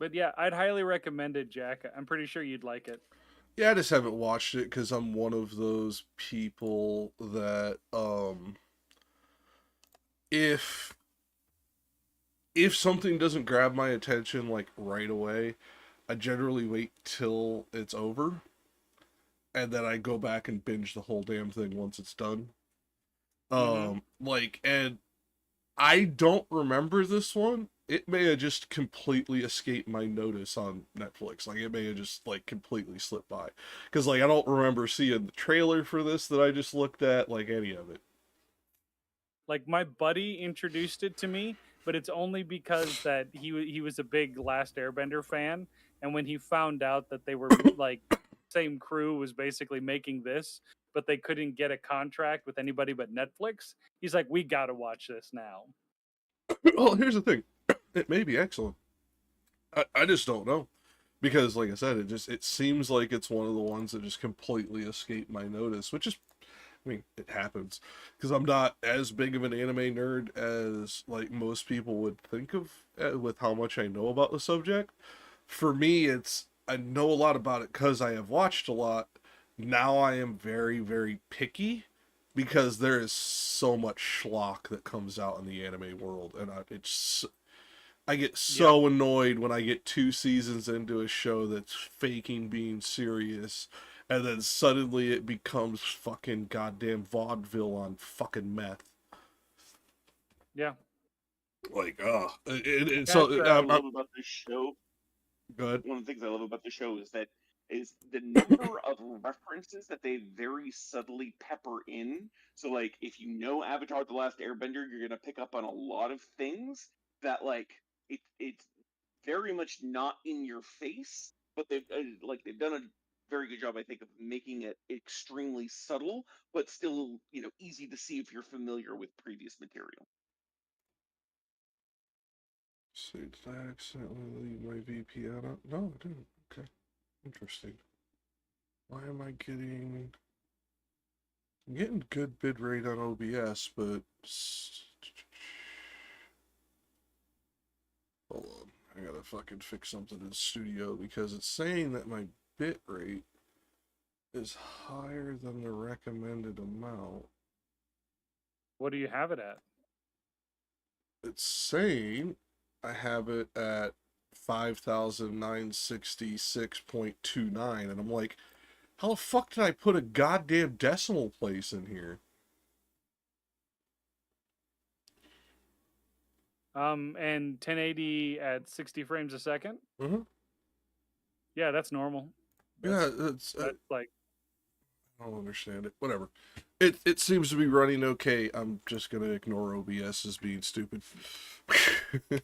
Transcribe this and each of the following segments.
But yeah, I'd highly recommend it, Jack. I'm pretty sure you'd like it. Yeah, I just haven't watched it because I'm one of those people that if something doesn't grab my attention like right away, I generally wait till it's over and then I go back and binge the whole damn thing once it's done. Mm-hmm. And I don't remember this one. It may have just completely escaped my notice on Netflix. Like, it may have just, like, completely slipped by. Because, like, I don't remember seeing the trailer for this that I just looked at, like, any of it. Like my buddy introduced it to me, but it's only because that he was a big Last Airbender fan, and when he found out that they were like same crew was basically making this, but they couldn't get a contract with anybody but Netflix, he's like, "We got to watch this now." Well, here's the thing. It may be excellent. I just don't know. Because, like I said, it seems like it's one of the ones that just completely escaped my notice, which is, I mean, it happens because I'm not as big of an anime nerd as like most people would think of with how much I know about the subject. For me, it's I know a lot about it because I have watched a lot. Now I am very, very picky because there is so much schlock that comes out in the anime world, and I get Yep. so annoyed when I get 2 seasons into a show that's faking being serious, and then suddenly it becomes fucking goddamn vaudeville on fucking meth. Yeah. Like, Cat, I love about this show, good. one of the things I love about the show is the number of references that they very subtly pepper in. So like if you know Avatar the Last Airbender, you're gonna pick up on a lot of things that like it's very much not in your face, but they've done a very good job, I think, of making it extremely subtle, but still, easy to see if you're familiar with previous material. So did I accidentally leave my VPN up? No, I didn't. Okay, interesting. Why am I getting? I'm getting good bid rate on OBS, but hold on. I gotta fucking fix something in Studio because it's saying that my bit rate is higher than the recommended amount. What do you have it at? It's saying I have it at 5,966.29, and I'm like, how the fuck did I put a goddamn decimal place in here? And 1080 at 60 frames a second. Mm-hmm. Yeah, that's normal. Yeah, that's like I don't understand it. Whatever. It seems to be running okay. I'm just gonna ignore OBS as being stupid. Let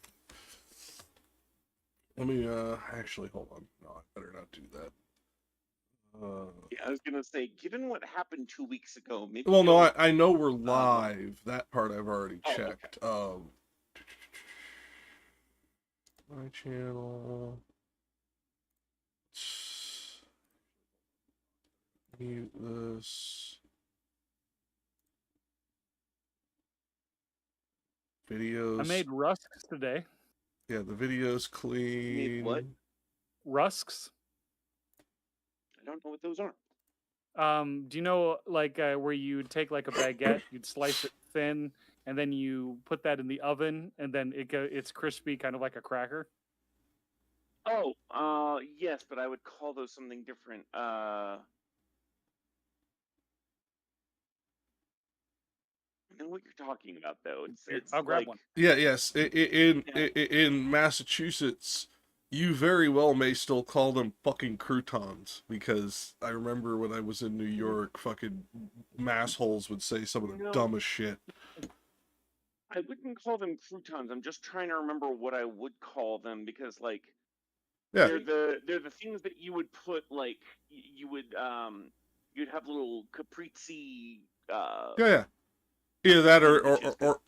me actually hold on. No, I better not do that. Yeah, I was gonna say, given what happened 2 weeks ago, maybe. Well, no, I know we're live. That part I've already checked. Okay. My channel. Mute this. Videos. I made rusks today. Yeah, the video's clean. You made what? Rusks. I don't know what those are. Do you know like where you take like a baguette, you'd slice it thin, and then you put that in the oven, and then it's crispy, kind of like a cracker? Oh, yes, but I would call those something different. I know what you're talking about, though. It's I'll grab like, one. Yeah, yes. In Massachusetts, you very well may still call them fucking croutons, because I remember when I was in New York, fucking massholes would say some of the dumbest shit. I wouldn't call them croutons. I'm just trying to remember what I would call them, because like Yeah. they're the things that you would put, like you'd have little caprese. Yeah. Either that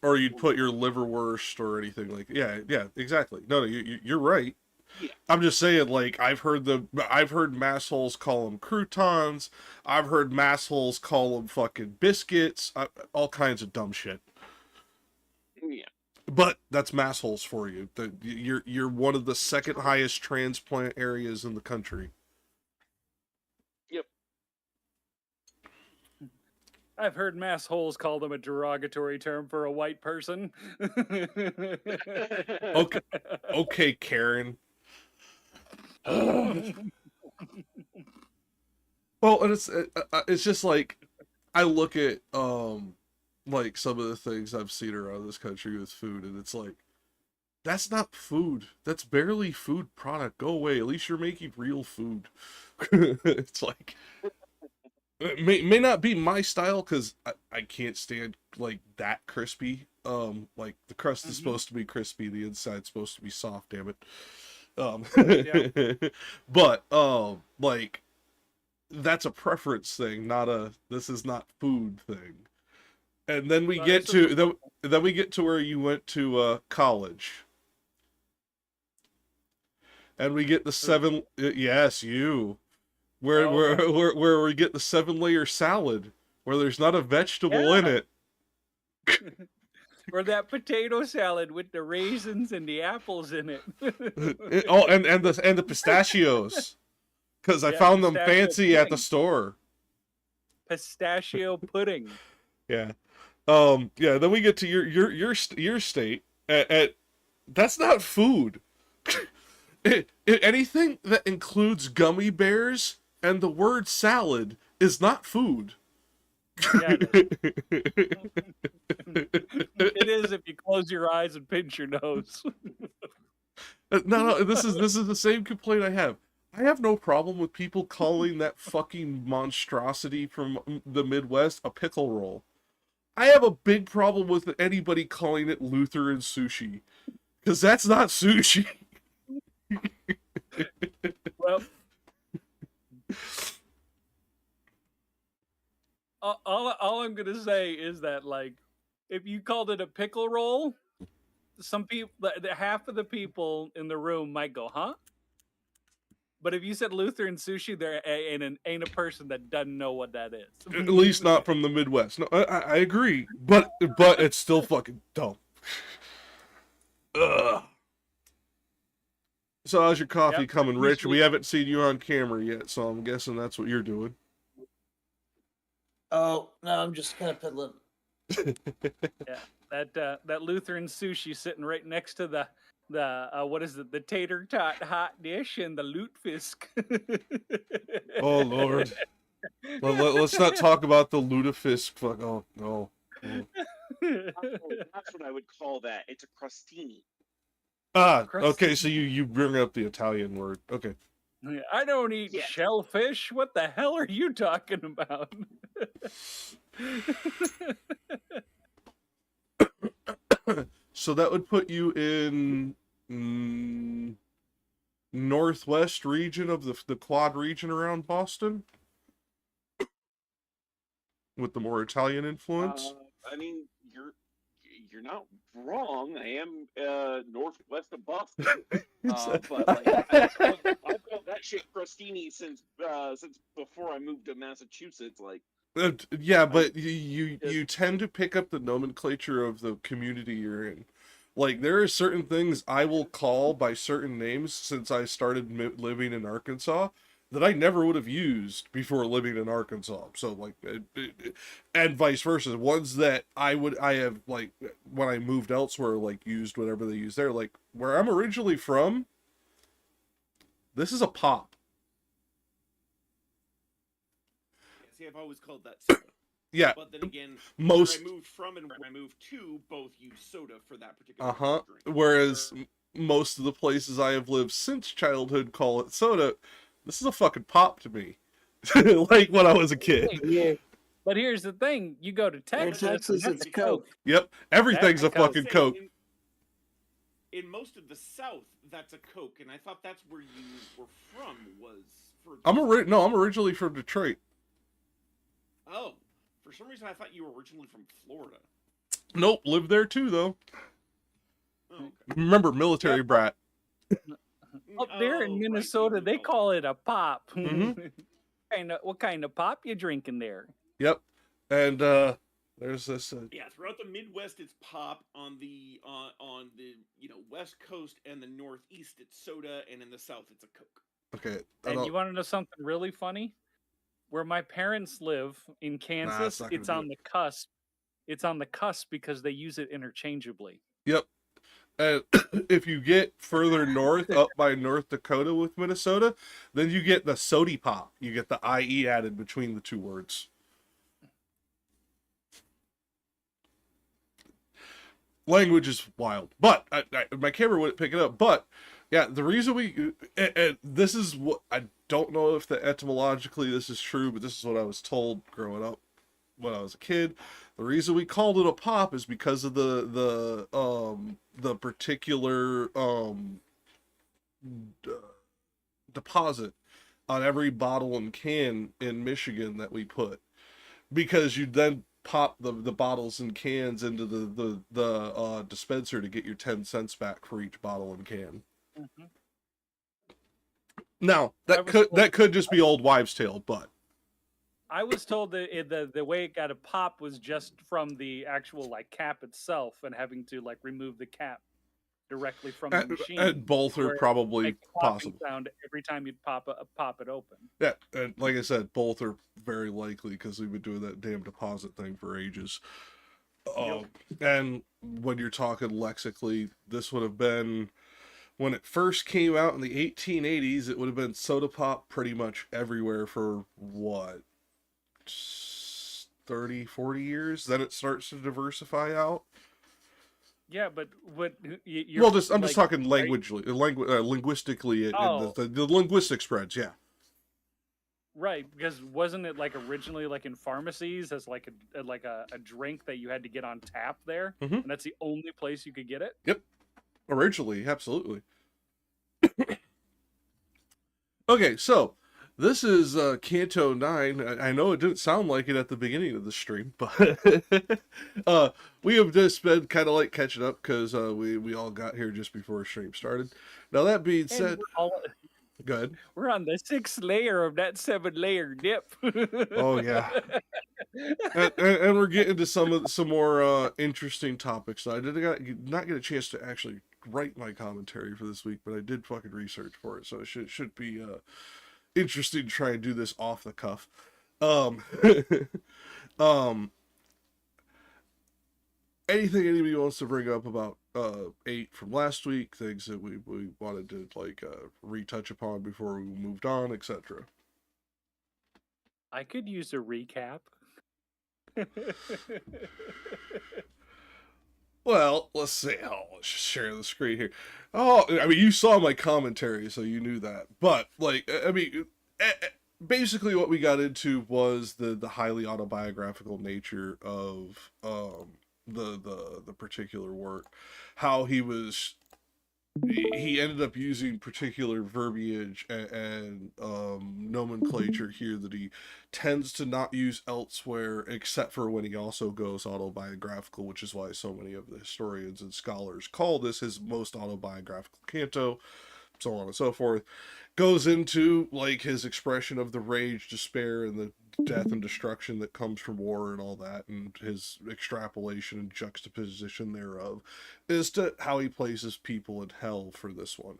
or you'd put your liverwurst or anything like yeah, exactly. No, you're right. Yeah. I'm just saying, like, I've heard massholes call them croutons. I've heard massholes call them fucking biscuits. All kinds of dumb shit. Yeah. But that's mass holes for you. You're one of the second highest transplant areas in the country. Yep. I've heard mass holes call them a derogatory term for a white person. Okay, Karen. Well, and it's just like I look at like some of the things I've seen around this country with food, and it's like that's not food. That's barely food product. Go away. At least you're making real food. It's like it may not be my style because I can't stand like that crispy. Like the crust is supposed to be crispy, the inside's supposed to be soft. Damn it. But like that's a preference thing, not a this is not food thing. And then we get to then we get to where you went to college. And we get the seven yes, you. Where we get the 7-layer salad where there's not a vegetable in it. Or that potato salad with the raisins and the apples in it. Oh, and the pistachios. Because I found them fancy pudding at the store. Pistachio pudding. Yeah. Yeah, then we get to your state at that's not food. Anything that includes gummy bears and the word salad is not food. Yeah, it is if you close your eyes and pinch your nose. No, this is the same complaint I have. I have no problem with people calling that fucking monstrosity from the Midwest a pickle roll. I have a big problem with anybody calling it Lutheran sushi, because that's not sushi. Well, all I'm gonna say is that, like, if you called it a pickle roll, some people, half of the people in the room might go, "Huh?" But if you said Lutheran sushi, there ain't a person that doesn't know what that is. At least not from the Midwest. No, I agree, but it's still fucking dumb. Ugh. So how's your coffee coming, Rich? We haven't seen you on camera yet, so I'm guessing that's what you're doing. Oh, no, I'm just kind of piddling. Yeah, that Lutheran sushi sitting right next to the what is it? The tater tot hot dish and the lutefisk. Oh Lord. Well, let's not talk about the lutefisk. Fuck. Oh no. Oh. That's what I would call that. It's a crostini. Ah, okay. So you bring up the Italian word. Okay. I don't eat shellfish. What the hell are you talking about? So that would put you in northwest region of the quad region around Boston, with the more Italian influence. I mean, you're not wrong. I am northwest of Boston, but like I've called that shit crostini since before I moved to Massachusetts. Like, yeah, but you tend to pick up the nomenclature of the community you're in. Like, there are certain things I will call by certain names since I started living in Arkansas that I never would have used before living in Arkansas. So, like, and vice versa. Ones that I have, like, when I moved elsewhere, like, used whatever they use there. Like, where I'm originally from, this is a pop. See, I've always called that soda. Yeah. But then again, most where I moved from and where I moved to both use soda for that particular drink. Whereas most of the places I have lived since childhood call it soda. This is a fucking pop to me. Like when I was a kid. Yeah. But here's the thing. You go to Texas, it's Coke. Yep. Everything's a fucking Coke. In most of the South, that's a Coke, and I thought that's where you were from, was for... I'm originally from Detroit. Oh. For some reason, I thought you were originally from Florida. Nope, lived there too, though. Oh, okay. Remember, military brat. Up there in Minnesota, they call it a pop. Mm-hmm. What kind of pop you drinking there? Yep. And There's this. Yeah, throughout the Midwest it's pop. On the West Coast and the Northeast it's soda, and in the South it's a Coke. Okay. And you want to know something really funny? Where my parents live in Kansas, not gonna it's do on the cusp. It's on the cusp because they use it interchangeably. Yep. And if you get further north, up by North Dakota with Minnesota, then you get the sody pop. You get the IE added between the two words. Language is wild. But my camera wouldn't pick it up. But yeah, the reason and this is what, I don't know if etymologically this is true, but this is what I was told growing up when I was a kid. The reason we called it a pop is because of the particular deposit on every bottle and can in Michigan that we put, because you then pop the bottles and cans into the dispenser to get your 10 cents back for each bottle and can. Mm-hmm. Now that could just be old wives' tale, but I was told that the way it got a pop was just from the actual like cap itself, and having to like remove the cap directly from the machine. And both are probably possible. Sound every time you pop it open. Yeah, and like I said, both are very likely because we've been doing that damn deposit thing for ages. Yep. And when you're talking lexically, this would have been, when it first came out in the 1880s, it would have been soda pop pretty much everywhere for what, 30, 40 years. Then it starts to diversify out. Yeah, but what? I'm just talking linguistically. The linguistic spreads, yeah. Right, because wasn't it like originally like in pharmacies as like a drink that you had to get on tap there, and that's the only place you could get it? Yep, originally, absolutely. Okay, so this is Canto 9. I know it didn't sound like it at the beginning of the stream, but we have just been kind of like catching up because we all got here just before stream started. Now that being said, go ahead. We're on the 6th layer of that 7-layer dip. Oh yeah, and we're getting to some more interesting topics. So I did not get a chance to actually write my commentary for this week, but I did fucking research for it, so it should be interesting to try and do this off the cuff. Anything anybody wants to bring up about 8 from last week, things that we wanted to like retouch upon before we moved on, etc. I could use a recap. Well, let's see. Let's just share the screen here. Oh, I mean, you saw my commentary, so you knew that. But, like, I mean, basically what we got into was the highly autobiographical nature of the particular work. How he ended up using particular verbiage and nomenclature here that he tends to not use elsewhere, except for when he also goes autobiographical, which is why so many of the historians and scholars call this his most autobiographical canto, so on and so forth. Goes into like his expression of the rage, despair, and the death and destruction that comes from war and all that, and his extrapolation and juxtaposition thereof as to how he places people in hell for this one.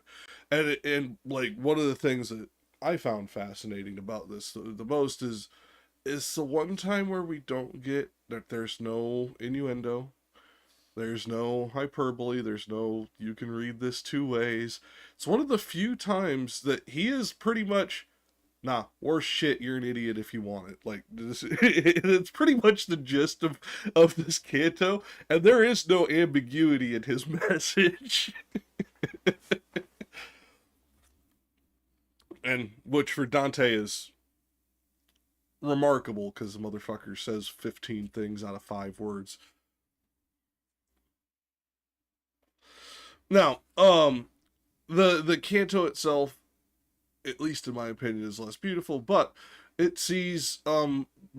And like one of the things that I found fascinating about this the most is the one time where we don't get that there's no innuendo, there's no hyperbole, there's no you can read this two ways. It's one of the few times that he is pretty much, nah, worse shit, you're an idiot if you want it. Like, this, it's pretty much the gist of this canto, and there is no ambiguity in his message. And which for Dante is remarkable, because the motherfucker says 15 things out of 5 words. Now, the canto itself, at least in my opinion, is less beautiful, but it sees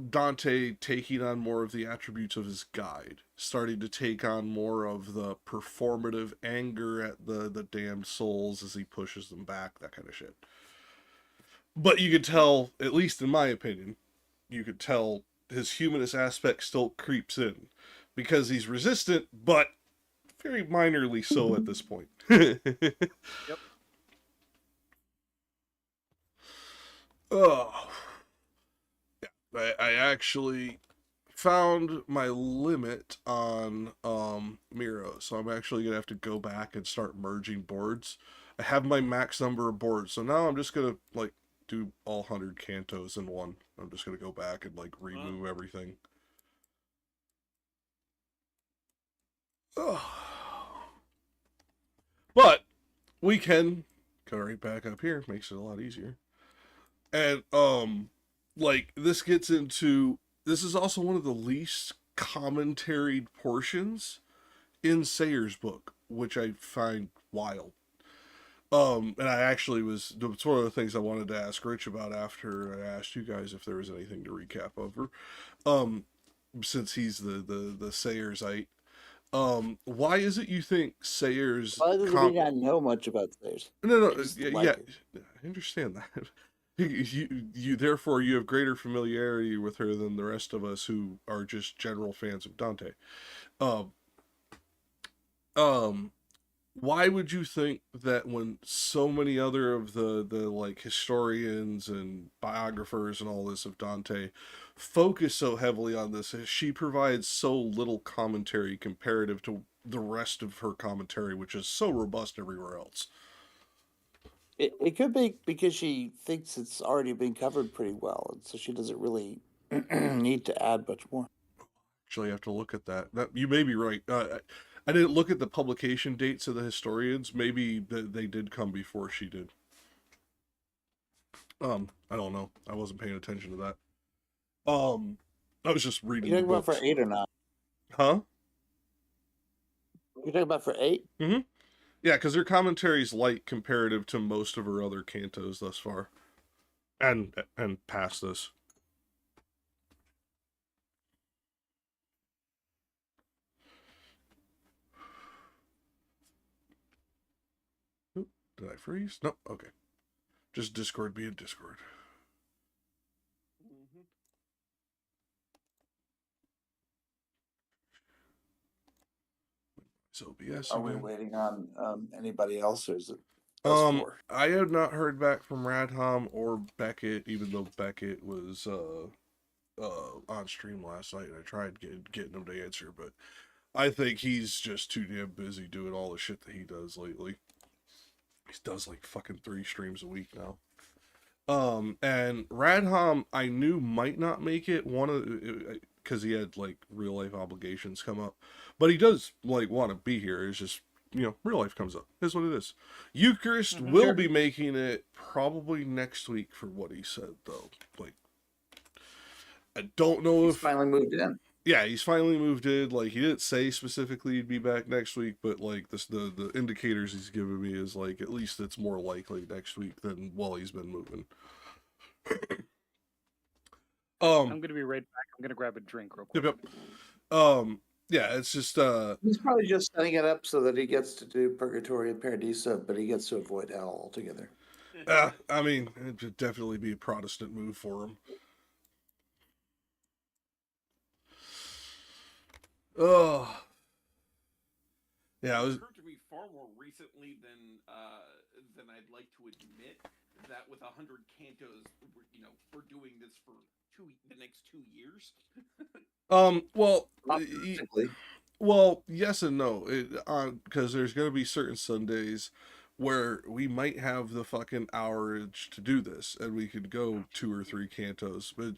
Dante taking on more of the attributes of his guide, starting to take on more of the performative anger at the damned souls as he pushes them back, that kind of shit. But you could tell, at least in my opinion, you could tell his humanist aspect still creeps in, because he's resistant, but very minorly so at this point. Yep. Oh, I actually found my limit on Miro, so I'm actually gonna have to go back and start merging boards. I have my max number of boards, so now I'm just gonna like do all 100 cantos in one. I'm just gonna go back and like remove everything. Oh. But we can go right back up here, makes it a lot easier. And like this gets into, this is also one of the least commentaried portions in Sayer's book, which I find wild. And I actually was, it's one of the things I wanted to ask Rich about after I asked you guys if there was anything to recap over. Since he's the Sayersite. Why is it you think Sayers? Why does he not know much about Sayers? No, Just yeah, like it. I understand that. You therefore you have greater familiarity with her than the rest of us who are just general fans of Dante. Why would you think that when so many other of the like historians and biographers and all this of Dante focus so heavily on this, she provides so little commentary comparative to the rest of her commentary, which is so robust everywhere else? It could be because she thinks it's already been covered pretty well, and so she doesn't really need to add much more. Actually, I have to look at that. You may be right. I didn't look at the publication dates of the historians. Maybe they did come before she did. I don't know. I wasn't paying attention to that. I was just reading. You're talking the about for 8 or not? Huh? You're talking about for 8? Mm-hmm. Yeah, because her commentary's light comparative to most of her other cantos thus far, and past this. Oop, did I freeze? No. Okay. Just Discord being Discord. So OBS. Are we again. waiting on anybody else, or is it us four? I have not heard back from Radham or Beckett, even though Beckett was on stream last night, and I tried getting him to answer, but I think he's just too damn busy doing all the shit that he does lately. He does like fucking 3 streams a week now. And Radham I knew might not make it, because he had like real life obligations come up, but he does like want to be here. It's just, real life comes up. Is what it is. Eucharist will be making it probably next week for what he said, though. Like, I don't know He's if finally moved in. Yeah, he's finally moved in. Like, he didn't say specifically he'd be back next week, but like the indicators he's giving me is like at least it's more likely next week than while he's been moving. I'm gonna be right back. I'm gonna grab a drink real quick. Yep. Yeah, it's just He's probably just setting it up so that he gets to do Purgatory and Paradiso, but he gets to avoid hell altogether. I mean, it'd definitely be a Protestant move for him. Oh, yeah. It occurred to me far more recently than I'd like to admit that with 100 cantos, we're doing this for the next 2 years. Well, yes and no. Because there's going to be certain Sundays where we might have the fucking hourage to do this, and we could go 2 or 3 cantos, but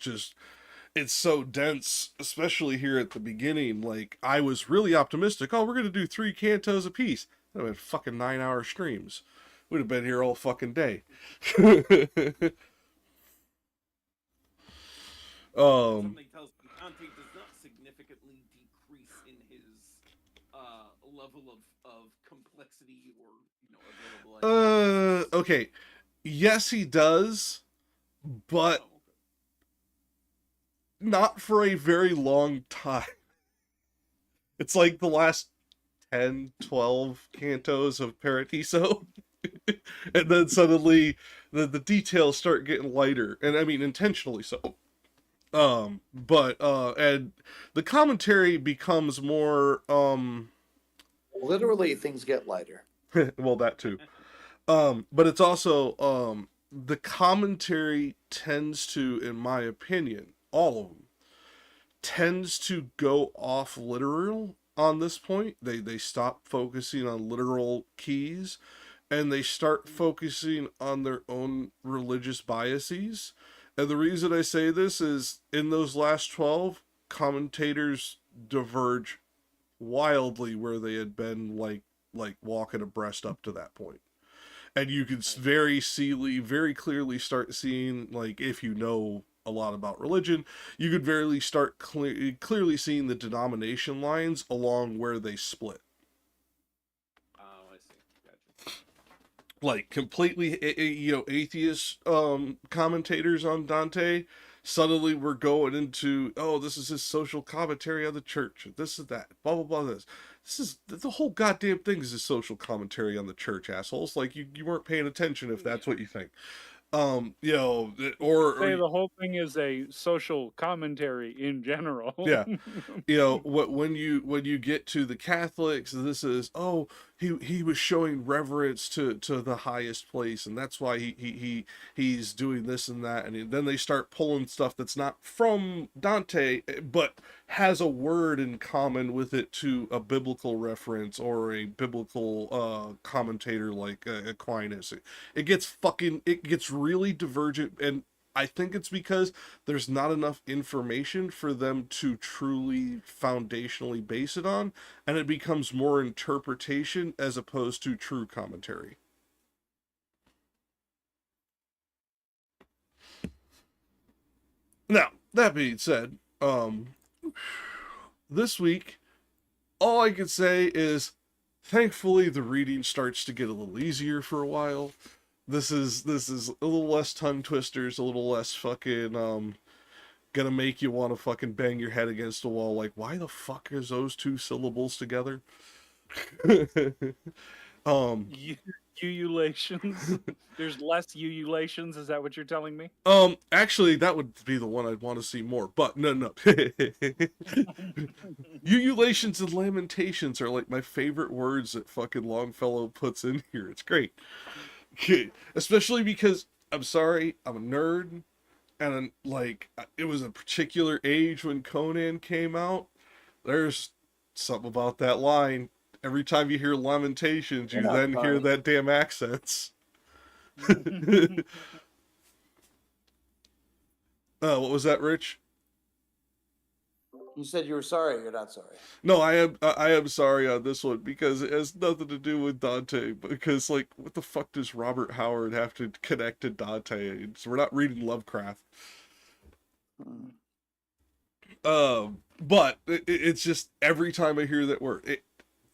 it's so dense, especially here at the beginning. Like, I was really optimistic. Oh, we're going to do 3 cantos a piece. That would have been fucking 9-hour streams. We'd have been here all fucking day. Something tells me Dante does not significantly decrease in his level of complexity or available. Okay. Yes, he does, but not for a very long time. It's like the last 10, 12 cantos of Paradiso. And then suddenly the details start getting lighter. And I mean, intentionally so. But and the commentary becomes more Literally, things get lighter. well, that too. But it's also the commentary tends to, in my opinion, all of them tends to go off literal on this point. They stop focusing on literal keys and they start focusing on their own religious biases. And the reason I say this is in those last 12, commentators diverge wildly where they had been like walking abreast up to that point. And you can very clearly start seeing, like, if you know a lot about religion, you could very start clearly seeing the denomination lines along where they split. Oh, I see. Gotcha. Like completely, atheist commentators on Dante suddenly were going into, oh, this is his social commentary on the church, this is that, blah blah blah. This is the whole goddamn thing is a social commentary on the church, assholes. Like you weren't paying attention if that's what you think. Say the whole thing is a social commentary in general. Yeah. When you get to the Catholics, this is, oh, he was showing reverence to the highest place, and that's why he's doing this and that, and then they start pulling stuff that's not from Dante but has a word in common with it to a biblical reference or a biblical commentator like Aquinas. It gets really divergent, and I think it's because there's not enough information for them to truly foundationally base it on, and it becomes more interpretation as opposed to true commentary. Now, that being said, this week, all I can say is, thankfully, the reading starts to get a little easier for a while. This is a little less tongue twisters, a little less fucking gonna make you want to fucking bang your head against the wall. Like, why the fuck is those two syllables together? Ululations. There's less ululations. Is that what you're telling me? Actually, that would be the one I'd want to see more. But no. Ululations and lamentations are like my favorite words that fucking Longfellow puts in here. It's great. Especially because, I'm sorry, I'm a nerd, and like, it was a particular age when Conan came out. There's something about that line. Every time you hear lamentations, you then hear that damn accents. What was that, Rich? You said you were sorry. You're not sorry. No, I am sorry on this one because it has nothing to do with Dante. Because, like, what the fuck does Robert Howard have to connect to Dante? So we're not reading Lovecraft. But it's just every time I hear that word, it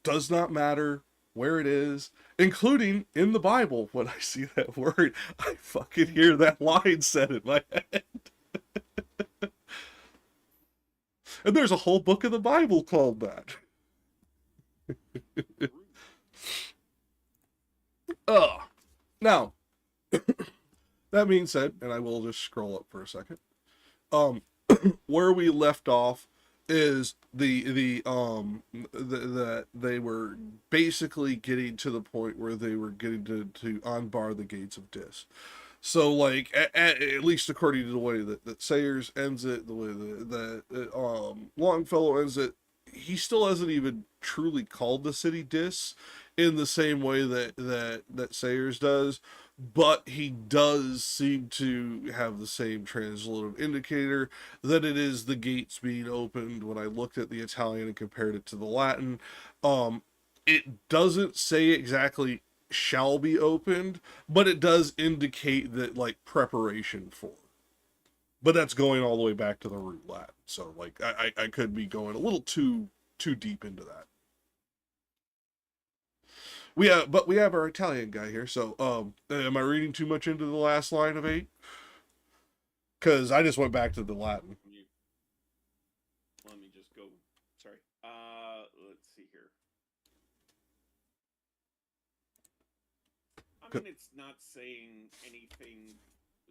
does not matter where it is, including in the Bible. When I see that word, I fucking hear that line said in my head. And there's a whole book of the Bible called that. Now, that being said, and I will just scroll up for a second. Where we left off is the they were basically getting to the point where they were getting to unbar the gates of Dis. So, like, at least according to the way that Sayers ends it, the way that Longfellow ends it, he still hasn't even truly called the city Dis in the same way that Sayers does, but he does seem to have the same translative indicator that it is the gates being opened. When I looked at the Italian and compared it to the Latin, it doesn't say exactly shall be opened, but it does indicate that, like, preparation for. But that's going all the way back to the root Latin, so, like, I could be going a little too deep into that. But we have our Italian guy here, so am I reading too much into the last line of 8? Because I just went back to the Latin. Let me just go. Sorry. Let's see here. I mean, it's not saying anything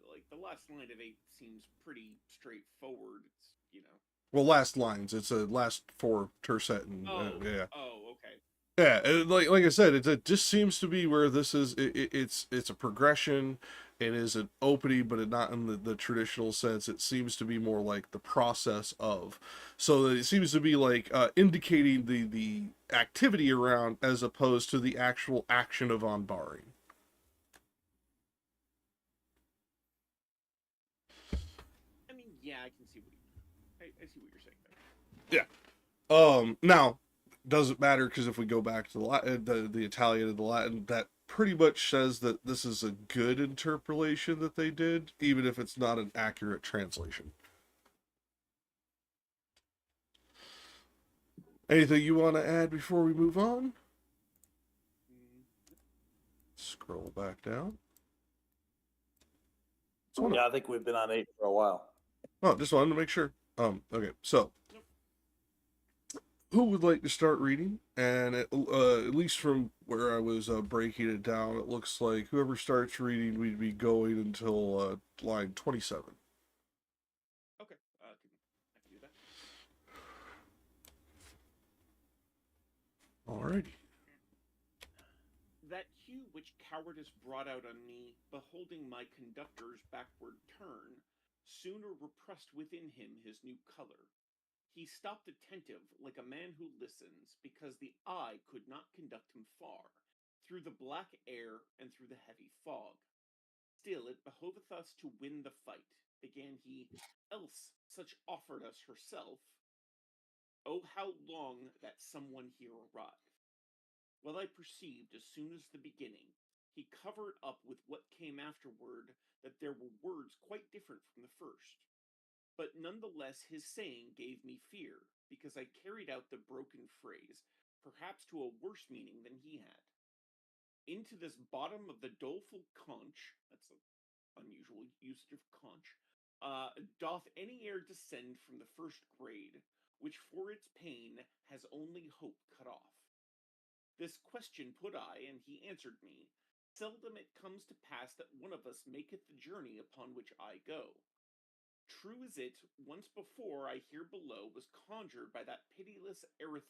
like the last line of 8 seems pretty straightforward. It's, you know. Well, last lines. It's a last 4 tercet, and yeah. Oh, okay. Yeah, like I said, it just seems to be where this is. It's a progression. It is an opening, but not in the traditional sense. It seems to be more like the process of. So it seems to be like indicating the activity around as opposed to the actual action of unbarring. I mean, yeah, I can see I see what you're saying there. Yeah. Now, doesn't matter because if we go back to the Latin, the Italian and the Latin, that pretty much says that this is a good interpolation that they did, even if it's not an accurate translation. Anything you want to add before we move on? Scroll back down. Yeah, I think we've been on 8 for a while. Oh, just wanted to make sure. Okay, so who would like to start reading? And at least from where I was breaking it down, it looks like whoever starts reading, we'd be going until line 27. Okay, I can do that. Alrighty. That hue which cowardice brought out on me, beholding my conductor's backward turn, sooner repressed within him his new color. He stopped attentive, like a man who listens, because the eye could not conduct him far, through the black air and through the heavy fog. Still it behoveth us to win the fight, began he, else such offered us herself. Oh, how long that someone here arrive! Well, I perceived as soon as the beginning, he covered up with what came afterward, that there were words quite different from the first. But none the less his saying gave me fear, because I carried out the broken phrase, perhaps to a worse meaning than he had. Into this bottom of the doleful conch, that's an unusual usage of conch, doth any air descend from the first grade, which for its pain has only hope cut off. This question put I, and he answered me, seldom it comes to pass that one of us maketh the journey upon which I go. True is it, once before I here below was conjured by that pitiless Erictho?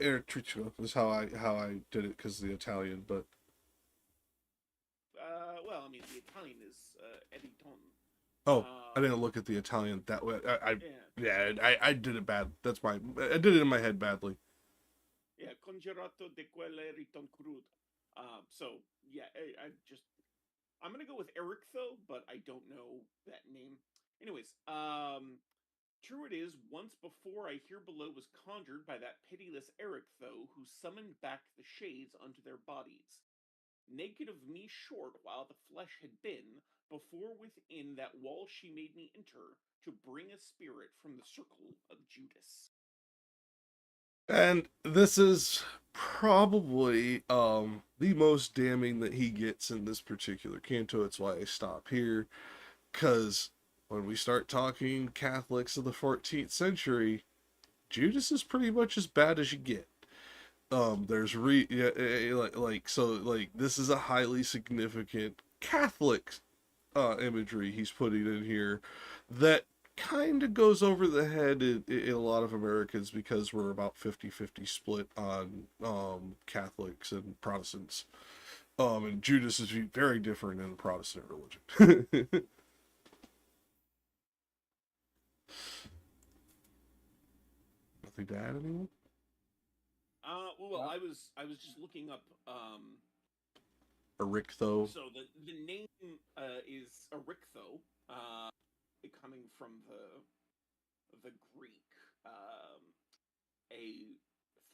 Eritricio is how I did it because of the Italian, but Well, I mean, the Italian is Editon. I didn't look at the Italian that way. Yeah. I did it bad. I did it in my head badly. Yeah, Conjurato de quelle riton crud. So yeah, I'm gonna go with Eric though, but I don't know that name. Anyways, true it is, once before I here below was conjured by that pitiless Eric though, who summoned back the shades unto their bodies. Naked of me short while the flesh had been, before within that wall she made me enter, to bring a spirit from the circle of Judas. And this is probably the most damning that he gets in this particular canto. It's why I stop here, because when we start talking Catholics of the 14th century, Judas is pretty much as bad as you get. There's this is a highly significant Catholic imagery he's putting in here that kind of goes over the head in a lot of Americans because we're about 50-50 split on Catholics and Protestants. And Judas is very different in the Protestant religion. Nothing to add, anyone? Well, I was just looking up Erictho. So the name is Erictho, coming from the Greek, a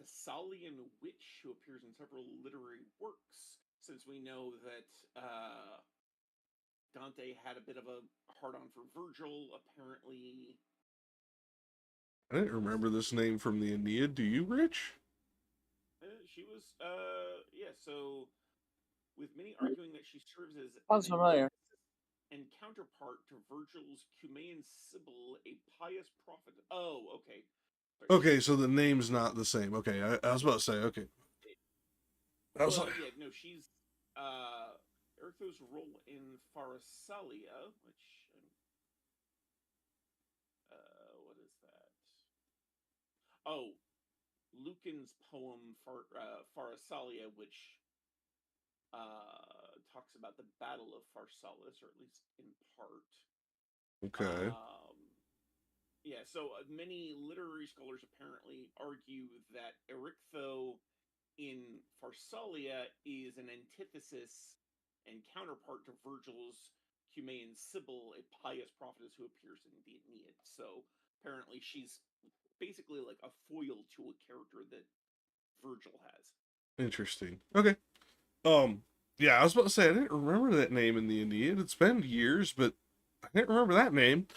Thessalian witch who appears in several literary works. Since we know that Dante had a bit of a hard-on for Virgil, apparently. I didn't remember this name from the Aeneid. Do you, Rich? She was, yeah. So, with many arguing that she serves as Sounds familiar. and counterpart to Virgil's Cumaean Sibyl, a pious prophet. Oh, okay. Okay, so the name's not the same. Okay, I was about to say, okay. I was Well, like, yeah, no, she's Eritho's role in Pharsalia, which what is that? Oh, Lucan's poem Pharsalia, which talks about the Battle of Pharsalus, or at least in part. okay, Yeah, so many literary scholars apparently argue that Eryctho in Pharsalia is an antithesis and counterpart to Virgil's Cumaean Sibyl, a pious prophetess who appears in the Aeneid. So apparently she's basically like a foil to a character that Virgil has. interesting. Okay. Yeah, I was about to say I didn't remember that name in the Aeneid. It's been years, but I didn't remember that name.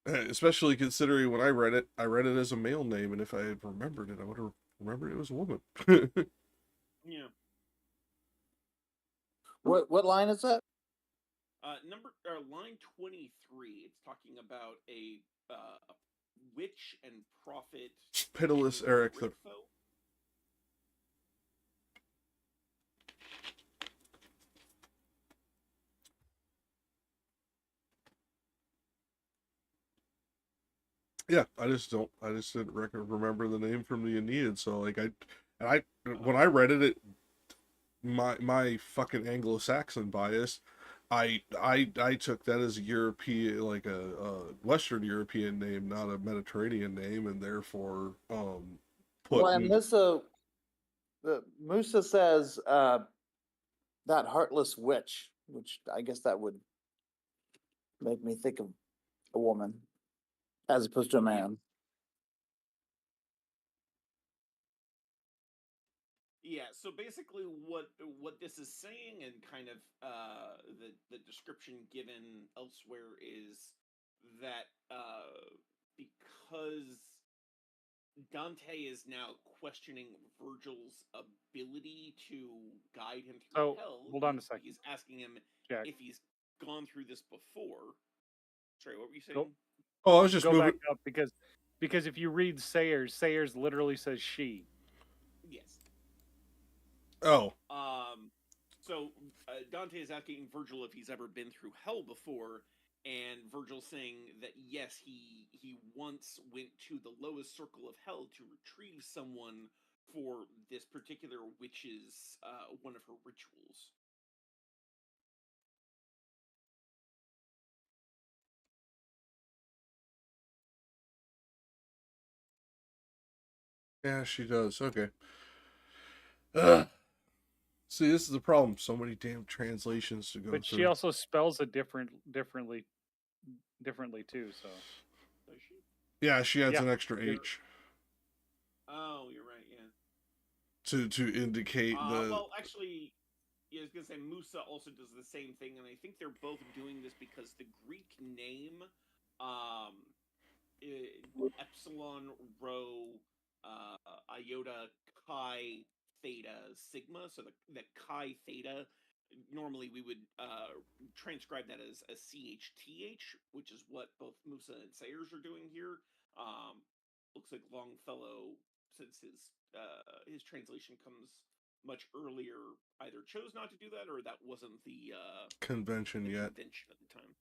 Especially considering when I read it as a male name, and if I had remembered it, I would have remembered it was a woman. Yeah. What line is that? Line 23. It's talking about a witch and prophet Pitiless named Eric. Eryctho. Yeah, I just didn't remember the name from the Aeneid. So like when I read it, my fucking Anglo-Saxon bias, I took that as a European, like a Western European name, not a Mediterranean name, and therefore put Well, and Musa says that heartless witch, which I guess that would make me think of a woman as opposed to a man. Yeah, so basically what this is saying, and kind of the description given elsewhere, is that because Dante is now questioning Virgil's ability to guide him through So hell, hold on a second, he's asking him Jack. if he's gone through this before. Sorry, what were you saying? Go, Oh, I was just go moving. back up because if you read Sayers literally says she. Yes. Oh, So Dante is asking Virgil if he's ever been through hell before, and Virgil's saying that yes, he once went to the lowest circle of hell to retrieve someone for this particular witch's one of her rituals. yeah, she does. Okay. Ugh. See, this is the problem. So many damn translations to go But through. she also spells it differently too. So Does she? Yeah, she adds Yeah. an extra H Oh, you're right. Yeah. to indicate the. Well, actually, yeah, I was gonna say Musa also does the same thing, and I think they're both doing this because the Greek name, epsilon rho iota chi theta sigma. So the chi theta, normally we would transcribe that as a CHTH, which is what both Musa and Sayers are doing here. Looks like Longfellow, since his translation comes much earlier, either chose not to do that or that wasn't the convention yet. convention at the time.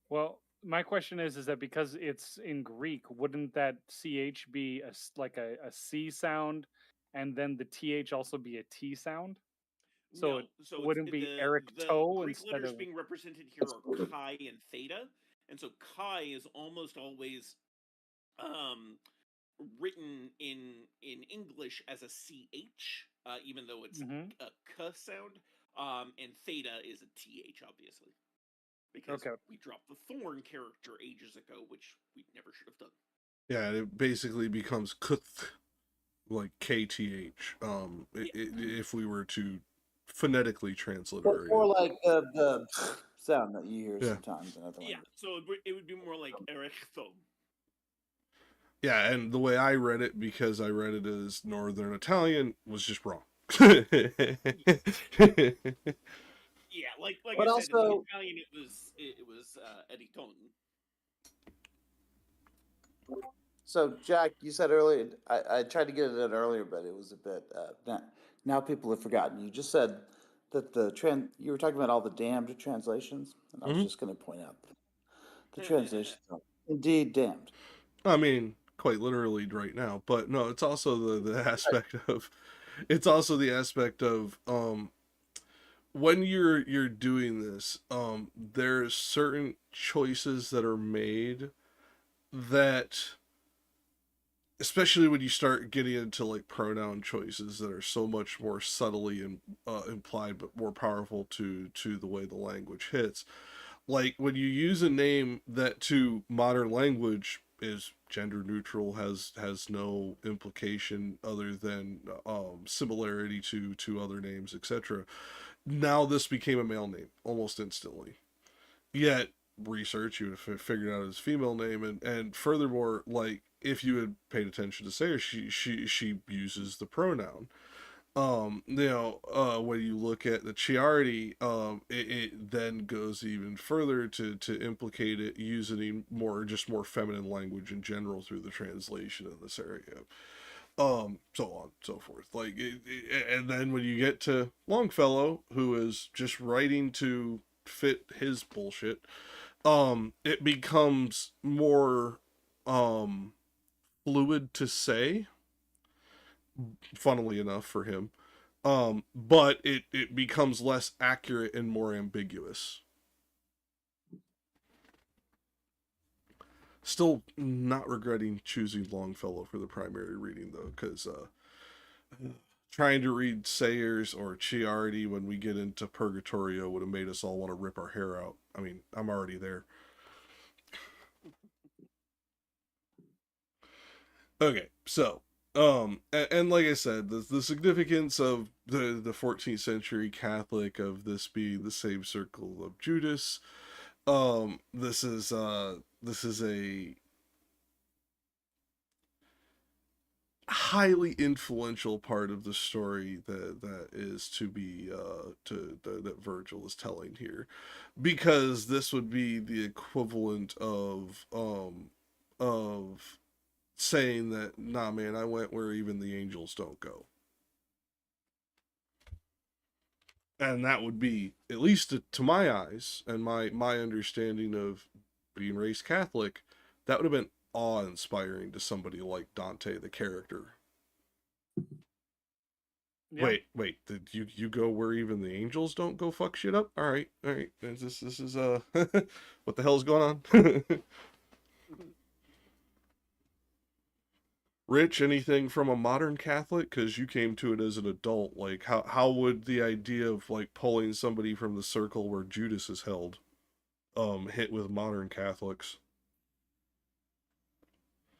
well, my question is that because it's in Greek, wouldn't that ch be like a C sound, and then the th also be a T sound? So No, it so wouldn't be the Ericto Greek instead letters of. being represented here are chi and theta, and so chi is almost always um, written in English as a ch, even though it's Mhm. a k sound, and theta is a th, obviously, because Okay. we dropped the thorn character ages ago, which we never should have done. Yeah, it basically becomes kuth, like KTH. If we were to phonetically transliterate Or it. like the sound that you hear Yeah. sometimes in other Yeah, languages. so it would be more like erecto. Yeah, and the way I read it, because I read it as Northern Italian, was just wrong. Yeah, like But I said, in the also, Italian it was editon. So, Jack, you said earlier, I tried to get it in earlier, but it was a bit, now people have forgotten. You just said that you were talking about all the damned translations, and I was Hmm. just going to point out that the translations are indeed damned. I mean, quite literally right now, but no, it's also the aspect of, it's also the aspect of when you're doing this, there's certain choices that are made that, especially when you start getting into like pronoun choices that are so much more subtly implied but more powerful to the way the language hits. Like when you use a name that to modern language is gender neutral, has no implication other than similarity to other names, etc. Now this became a male name almost instantly. Yet research, you would have figured out his female name, and furthermore, like if you had paid attention to Sayre, she uses the pronoun. When you look at the Chiarity, it then goes even further to implicate it using more feminine language in general through the translation in this area. So on, so forth. And then when you get to Longfellow, who is just writing to fit his bullshit, it becomes more fluid to say, funnily enough for him. But it becomes less accurate and more ambiguous. Still not regretting choosing Longfellow for the primary reading though, because trying to read Sayers or Chiarity when we get into Purgatorio would have made us all want to rip our hair out. I mean, I'm already there. Okay, so and like I said, the significance of the 14th century Catholic of this being the same circle of Judas. This is a highly influential part of the story that is to be that Virgil is telling here, because this would be the equivalent of saying that, nah man, I went where even the angels don't go. And that would be, at least to my eyes and my understanding of being raised Catholic, that would have been awe-inspiring to somebody like Dante the character. Yeah. Wait, did you go where even the angels don't go fuck shit up? All right. This is what the hell is going on? Rich, anything from a modern Catholic? Because you came to it as an adult. Like, how would the idea of like pulling somebody from the circle where Judas is held hit with modern Catholics?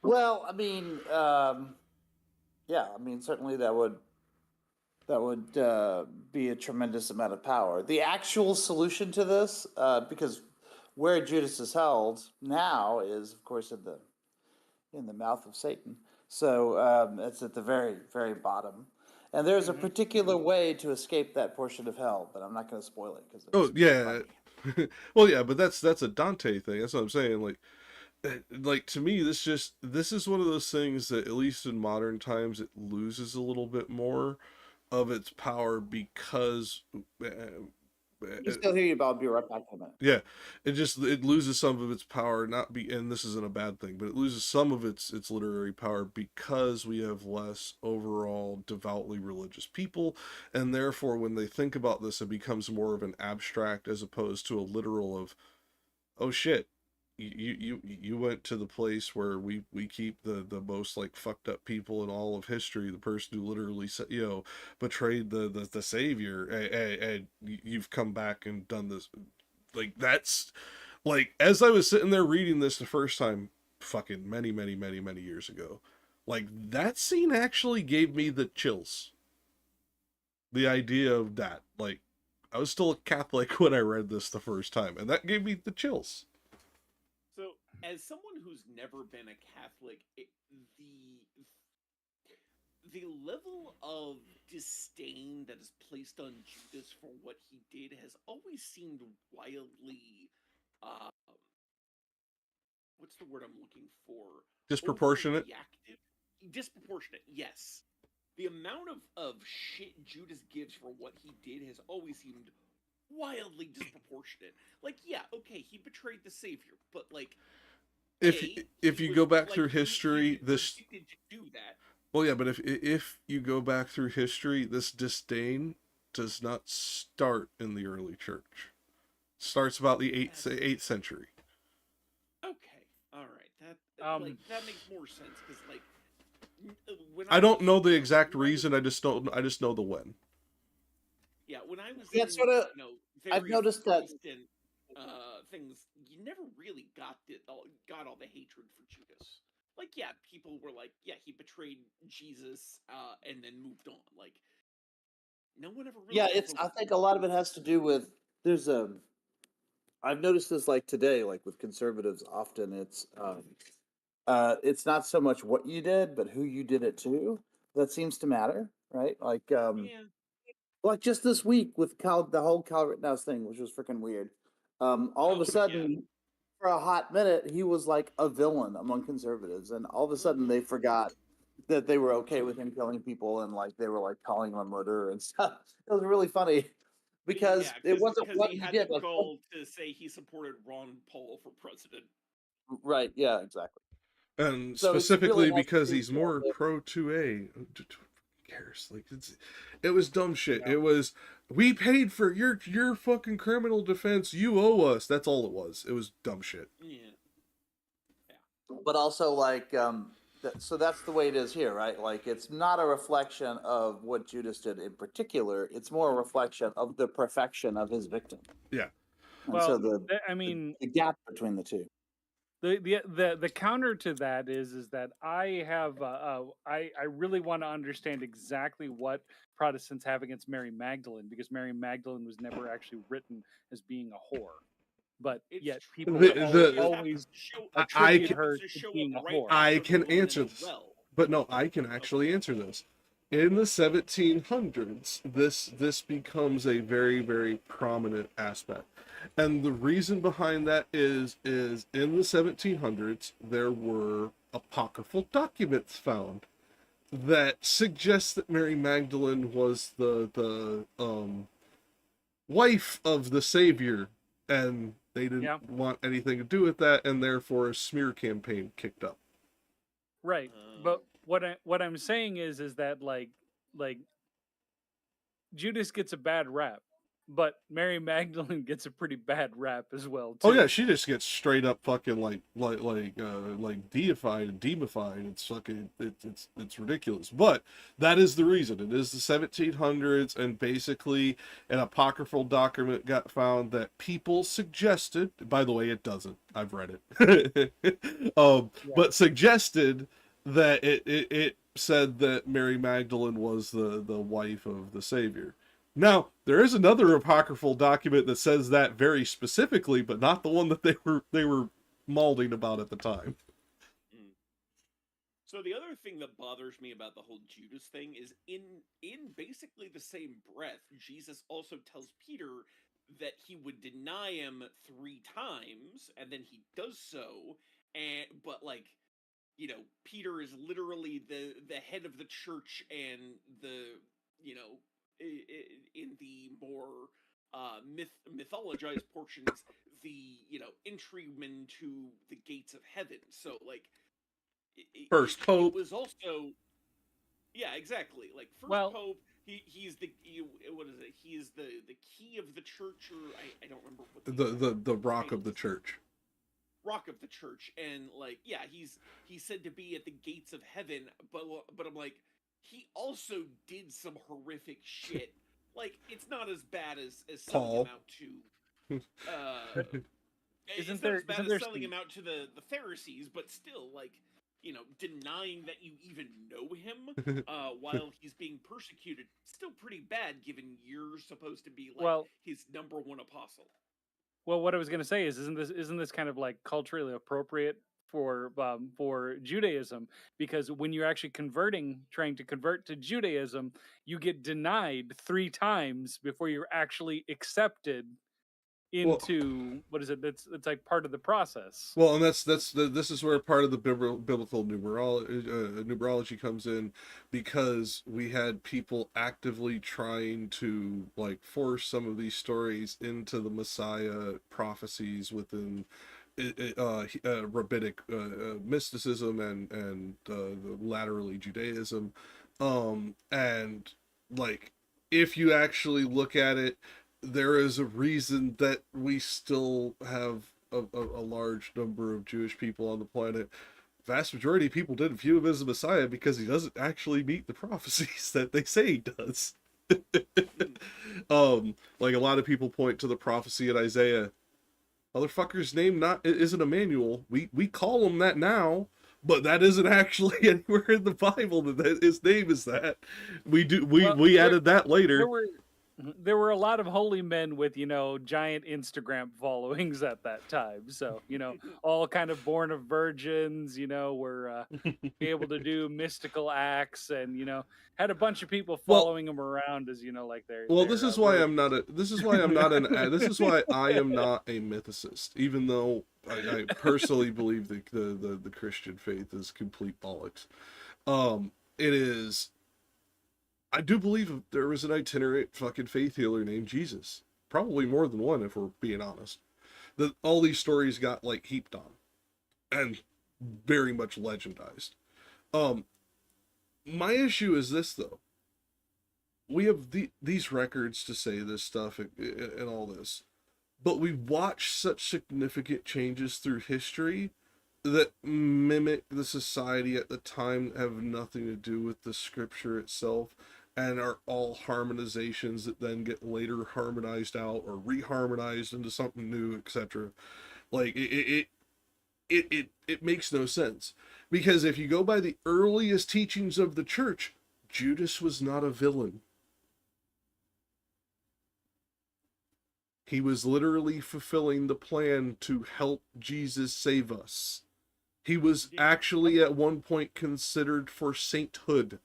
Well, I mean, yeah, I mean, certainly that would be a tremendous amount of power. The actual solution to this, because where Judas is held now is, of course, in the mouth of Satan. So it's at the very, very bottom. And there's a particular way to escape that portion of hell, but I'm not going to spoil it because Oh it's yeah. funny. Well, yeah, but that's a Dante thing. That's what I'm saying. Like to me, this is one of those things that, at least in modern times, it loses a little bit more of its power because You still hear you, but I'll be right back in a minute. yeah, it loses some of its power, and this isn't a bad thing, but it loses some of its literary power because we have less overall devoutly religious people, and therefore when they think about this, it becomes more of an abstract as opposed to a literal of, oh shit, you went to the place where we keep the most like fucked up people in all of history, the person who literally betrayed the savior, and you've come back and done this. Like that's like, as I was sitting there reading this the first time, fucking many years ago, like that scene actually gave me the chills. The idea of that, like, I was still a Catholic when I read this the first time, and that gave me the chills. So, as someone who's never been a Catholic, the level of disdain that is placed on Judas for what he did has always seemed wildly, uh, what's the word I'm looking for? Disproportionate. overreactive. Disproportionate, yes. The amount of shit Judas gives for what he did has always seemed wildly disproportionate. Like, yeah, okay, he betrayed the Savior, but like, if you go back through history, this predicted to do that. well, yeah, but if you go back through history, this disdain does not start in the early church. It starts about the eighth century. Okay, all right, that makes more sense because like when I don't know the exact reason. I just know the when. Yeah, when I was Yeah, sort of. I've noticed that things, you never really got all the hatred for Judas. Like, yeah, people were like, yeah, he betrayed Jesus, and then moved on. Like, no one ever really. Yeah, I think a lot of it has to do with I've noticed this like today, like with conservatives, often it's not so much what you did, but who you did it to that seems to matter, right? Like just this week with the whole Kyle Rittenhouse thing, which was freaking weird. All of a sudden, for a hot minute, he was like a villain among conservatives, and all of a sudden they forgot that they were okay with him killing people, and like they were like calling him a murderer and stuff. It was really funny because it wasn't what he he had did. the Like, goal to say he supported Ron Paul for president. right? Yeah, exactly. And So specifically really because he's more pro 2A. Who cares? Like it was dumb shit. Yeah. It was we paid for your fucking criminal defense. You owe us. That's all it was. It was dumb shit. Yeah. But also like so that's the way it is here, right? Like it's not a reflection of what Judas did in particular. It's more a reflection of the perfection of his victim. Yeah. And well, so the gap between the two. The counter to that is that I have I really want to understand exactly what Protestants have against Mary Magdalene, because Mary Magdalene was never actually written as being a whore, but yet people always attribute her to being a whore. I can answer this, but no, I can actually answer this. In the 1700s, this becomes a very, very prominent aspect. And the reason behind that is in the 1700s, there were apocryphal documents found that suggest that Mary Magdalene was the wife of the Savior, and they didn't want anything to do with that, and therefore a smear campaign kicked up. Right, but what I'm saying is that like Judas gets a bad rap, but Mary Magdalene gets a pretty bad rap as well too. Oh yeah, she just gets straight up fucking like deified and demonified. It's fucking it's ridiculous. But that is the reason. It is the 1700s, and basically an apocryphal document got found that people suggested. By the way, it doesn't. I've read it. But suggested that it said that Mary Magdalene was the wife of the Savior. Now, there is another apocryphal document that says that very specifically, but not the one that they were mauling about at the time. So the other thing that bothers me about the whole Judas thing is in basically the same breath, Jesus also tells Peter that he would deny him 3 times, and then he does so, but like, you know, Peter is literally the head of the church, and the, you know, in the more mythologized portions, the, you know, entryman to the gates of heaven. So like first pope was also, yeah, exactly, like first pope. He's the what is it? He is the key of the church, or I don't remember what the rock of the church. Rock of the church, and like, yeah, he's said to be at the gates of heaven, but I'm like, he also did some horrific shit. Like, it's not as bad as selling him out to isn't there selling him out to the Pharisees, but still, like, you know, denying that you even know him while he's being persecuted, still pretty bad, given you're supposed to be like his number 1 apostle. Well, what I was going to say is, isn't this kind of like culturally appropriate for Judaism? Because when you're actually trying to convert to Judaism, you get denied 3 times before you're actually accepted into what is it? It's like part of the process. Well, and this is where part of the biblical numerology comes in, because we had people actively trying to like force some of these stories into the Messiah prophecies within rabbinic mysticism and the laterally Judaism, and like if you actually look at it, there is a reason that we still have a large number of Jewish people on the planet. Vast majority of people didn't view him as a Messiah because he doesn't actually meet the prophecies that they say he does. Like a lot of people point to the prophecy in Isaiah. Motherfucker's name isn't Emmanuel. We call him that now, but that isn't actually anywhere in the Bible that his name is that. We added that later. There were a lot of holy men with, giant Instagram followings at that time. So, all kind of born of virgins, were be able to do mystical acts and, had a bunch of people following them around as, like their. Well, this is why I'm not a mythicist, even though I personally believe the Christian faith is complete bollocks. It is. I do believe there was an itinerant fucking faith healer named Jesus. Probably more than one, if we're being honest. That all these stories got like heaped on, and very much legendized. My issue is this though. We have these records to say this stuff and all this, but we watch such significant changes through history that mimic the society at the time, have nothing to do with the scripture itself, and are all harmonizations that then get later harmonized out or reharmonized into something new, etc. Like it makes no sense, because if you go by the earliest teachings of the church, Judas was not a villain. He was literally fulfilling the plan to help Jesus save us. He was actually at one point considered for sainthood.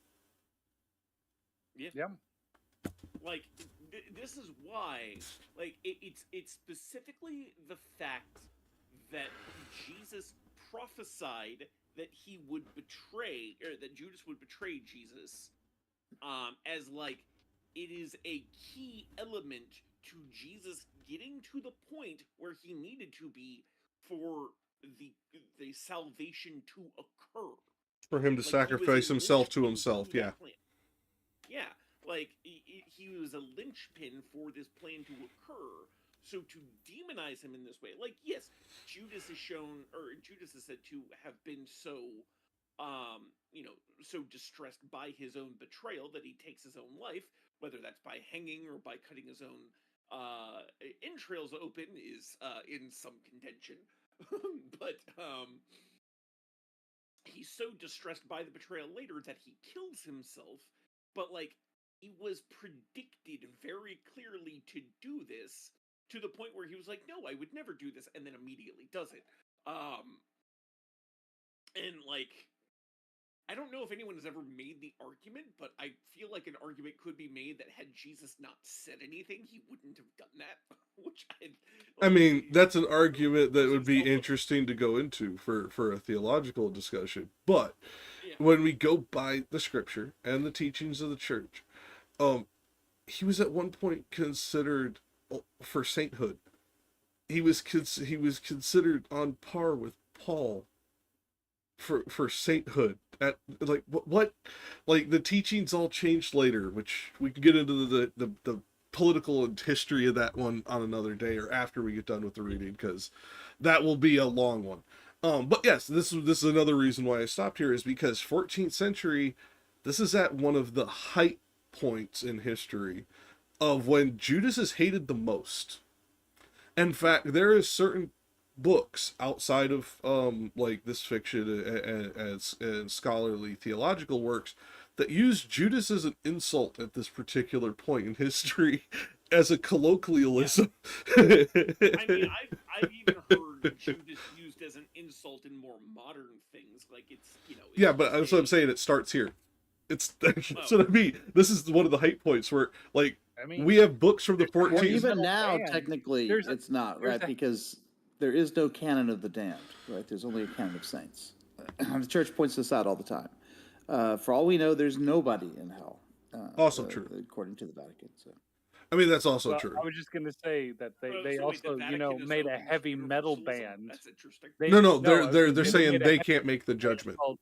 Yeah. Like, this is why, like, it's specifically the fact that Jesus prophesied that he would betray, or that Judas would betray Jesus, as, like, it is a key element to Jesus getting to the point where he needed to be for the salvation to occur. For him to sacrifice himself to himself, yeah. Yeah, like, he was a linchpin for this plan to occur. So to demonize him in this way, like, yes, Judas is said to have been so, so distressed by his own betrayal that he takes his own life, whether that's by hanging or by cutting his own entrails open is in some contention. But he's so distressed by the betrayal later that he kills himself. But, like, he was predicted very clearly to do this, to the point where he was like, no, I would never do this, and then immediately does it. And, like, I don't know if anyone has ever made the argument, but I feel like an argument could be made that had Jesus not said anything, he wouldn't have done that. Which I mean, that's an argument that would be interesting to go into for a theological discussion. But when we go by the scripture and the teachings of the church, he was at one point considered for sainthood. He was considered on par with Paul for sainthood. At like what like the teachings all changed later, which we can get into the political and history of that one on another day, or after we get done with the reading, because that will be a long one. But yes, this is another reason why I stopped here, is because 14th century, this is at one of the height points in history of when Judas is hated the most. In fact, there is certain books outside of like this fiction and scholarly theological works that use Judas as an insult at this particular point in history as a colloquialism. I mean, I've even heard Judas used as an insult in more modern things, like it's yeah, but that's what I'm saying. It starts here. That's what I mean. This is one of the height points where, like, I mean, We have books from the there's a 14th. Well, heavy even metal now, band. technically, There's a- it's not, there's right? a- Because there is no canon of the damned, right? There's only a canon of saints. The church points this out all the time. For all we know, there's nobody in hell. Also true. According to the Vatican. So. I mean, that's also Well, true. I was just gonna say that they So wait, the also Vatican is made a open to heavy metal universalism? band. That's interesting. They, No, I was they're gonna say saying made a they heavy can't make the band judgment. called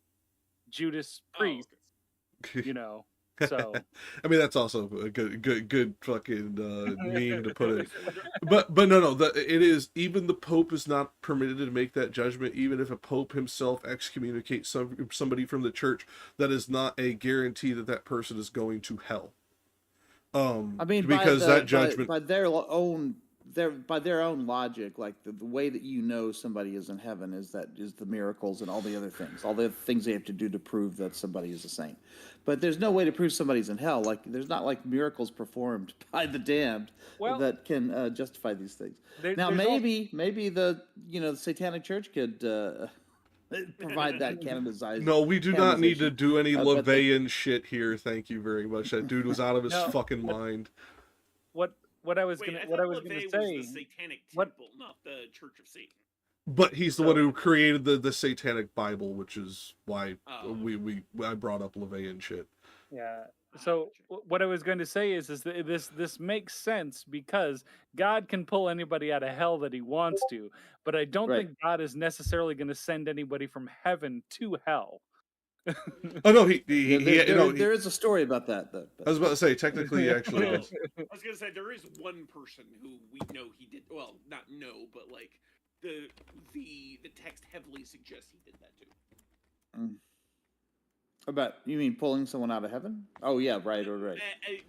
Judas Oh, Priest. okay. You know, so I mean, that's also a good fucking meme to put it. But no, it is, even the Pope is not permitted to make that judgment. Even if a Pope himself excommunicates somebody from the church, that is not a guarantee that that person is going to hell. I mean, because that judgment by their own logic, like the way that you know somebody is in heaven is the miracles and all the other things, they have to do to prove that somebody is a saint. But there's no way to prove somebody's in hell. Like there's not like miracles performed by the damned that can justify these things. Now maybe the the Satanic Church could provide that canonization. No, we do not need to do any LaVeyan shit here. Thank you very much. That dude was out of his fucking mind. What I was gonna say. Was the Satanic Temple, not the Church of Satan. But he's the one who created the Satanic Bible, which is why I brought up LaVeyan shit. Yeah. So what I was going to say is that this makes sense because God can pull anybody out of hell that he wants to, but I don't think God is necessarily going to send anybody from heaven to hell. Oh no, there is a story about that though. I was about to say, technically, actually, I was gonna say there is one person who we know he did. Well, not know, but like the text heavily suggests he did that too. About, you mean pulling someone out of heaven? Oh yeah, right.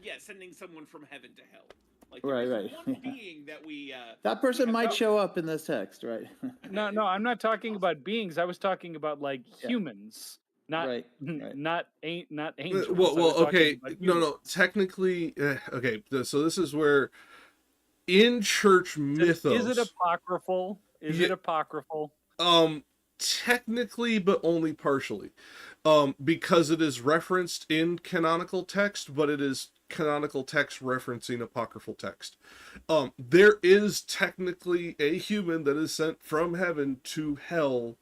Yeah, sending someone from heaven to hell. Like right. One being that we that person might show up in this text, right? No, I'm not talking about beings. I was talking about like humans. Not angels. Well, okay. No. Technically, okay. So this is where, in church mythos, is it apocryphal? It apocryphal? Technically, but only partially, because it is referenced in canonical text, but it is canonical text referencing apocryphal text. There is technically a human that is sent from heaven to hell.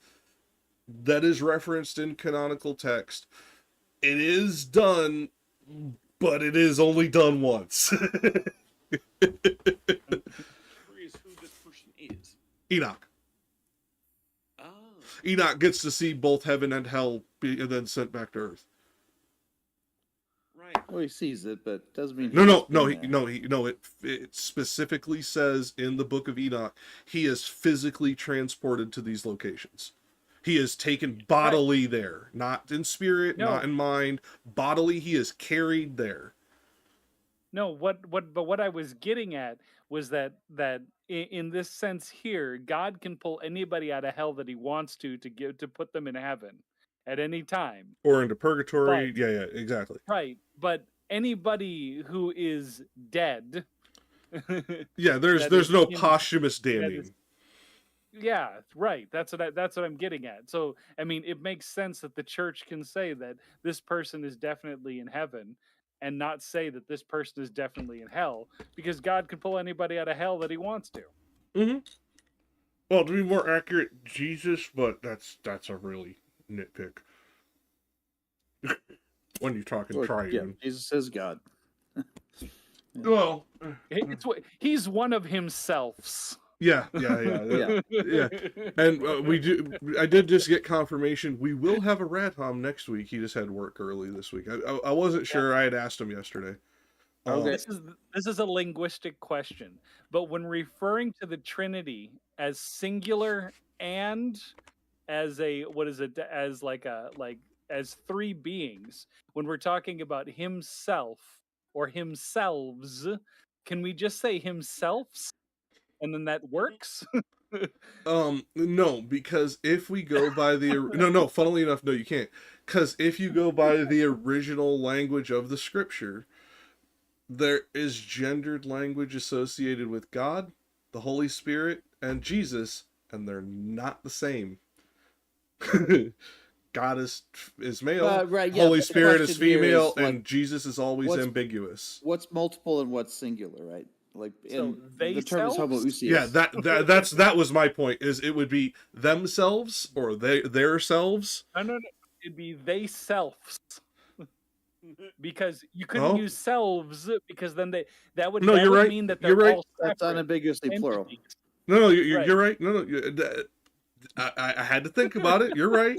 That is referenced in canonical text. It is done, but it is only done once. Curious who this person is. Enoch. Oh. Enoch gets to see both heaven and hell, and then sent back to earth. Right. Well, he sees it, but doesn't mean. It specifically says in the Book of Enoch he is physically transported to these locations. He is taken bodily there, not in spirit, not in mind. Bodily, he is carried there. No, what I was getting at was that in this sense here, God can pull anybody out of hell that he wants to put them in heaven at any time. Or into purgatory. Yeah, exactly. Right. But anybody who is dead. Yeah, there's no posthumous damning. Yeah, right. That's what I'm getting at. So, I mean, it makes sense that the church can say that this person is definitely in heaven and not say that this person is definitely in hell, because God can pull anybody out of hell that he wants to. Mm-hmm. Well, to be more accurate, Jesus, but that's a really nitpick. When you're talking triune. Yeah, Jesus is God. Well, he's one of himselfs. Yeah. And I did just get confirmation. We will have a Radhom next week. He just had work early this week. I wasn't sure. I had asked him yesterday. Okay. This is a linguistic question, but when referring to the Trinity as singular and as as three beings, when we're talking about himself or himselves, can we just say himselfs? And then that works? No, because if we go by the funnily enough, no, you can't. Because if you go by the original language of the scripture, there is gendered language associated with God, the Holy Spirit, and Jesus, and they're not the same. God is male, right, yeah, Holy but the Spirit is question here female, is, like, and Jesus is always what's- ambiguous. What's multiple and what's singular, right? Like, So the term is selves? homoousios. Yeah, that was my point. Is it would be themselves or their selves. No. It'd be they selves. Because you couldn't use selves because then that would you're right. mean that You're they're right. all That's separate unambiguously plural. entities. No, you're Right. right. No, I had to think about it. You're right.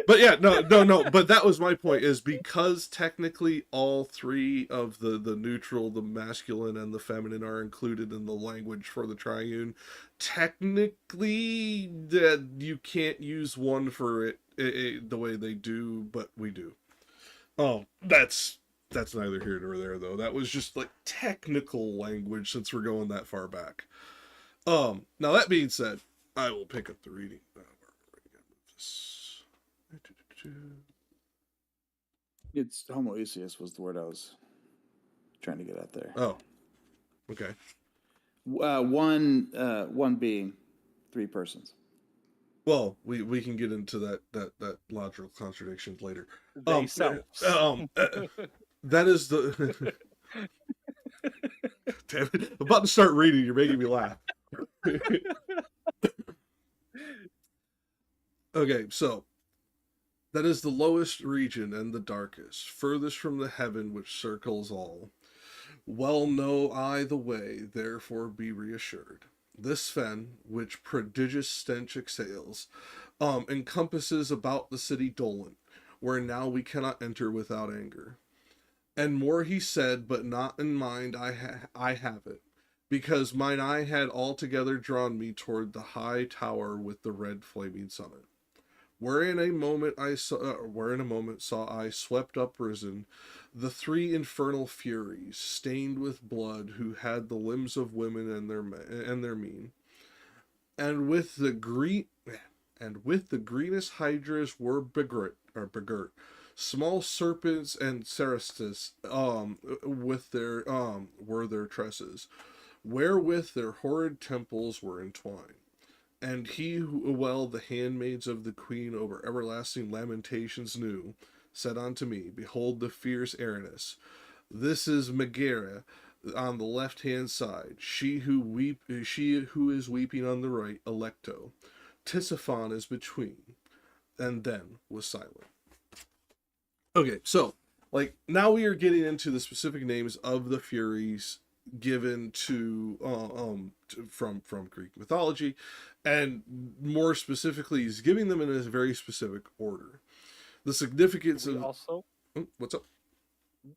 But yeah, no. But that was my point, is because technically all three of the neutral, the masculine, and the feminine are included in the language for the triune. Technically, that you can't use one for it the way they do, but we do. Oh, that's neither here nor there, though. That was just like technical language, since we're going that far back. Now that being said, I will pick up the reading. It's homoousios was the word I was trying to get at there. Oh, okay. One being, three persons. Well, we can get into that logical contradiction later. They selves. That is the. Damn it. I'm about to start reading. You're making me laugh. Okay, so that is the lowest region and the darkest, furthest from the heaven which circles all. Well know I the way, therefore be reassured. This fen, which prodigious stench exhales, encompasses about the city dolent, where now we cannot enter without anger. And more he said, but not in mind I have it, because mine eye had altogether drawn me toward the high tower with the red flaming summit. Where in a moment saw I swept uprisen the three infernal Furies, stained with blood, who had the limbs of women and their mien, and with the greenest hydras were begirt, small serpents and cerestus, with their were their tresses, wherewith their horrid temples were entwined. And he who well the handmaids of the queen over everlasting lamentations knew, said unto me, Behold the fierce Erinus. This is Megara on the left hand side, she who is weeping on the right, Alecto. Tisiphon is between, and then was silent. Okay, so like now we are getting into the specific names of the Furies given to from Greek mythology, and more specifically he's giving them in a very specific order. The significance of also what's up?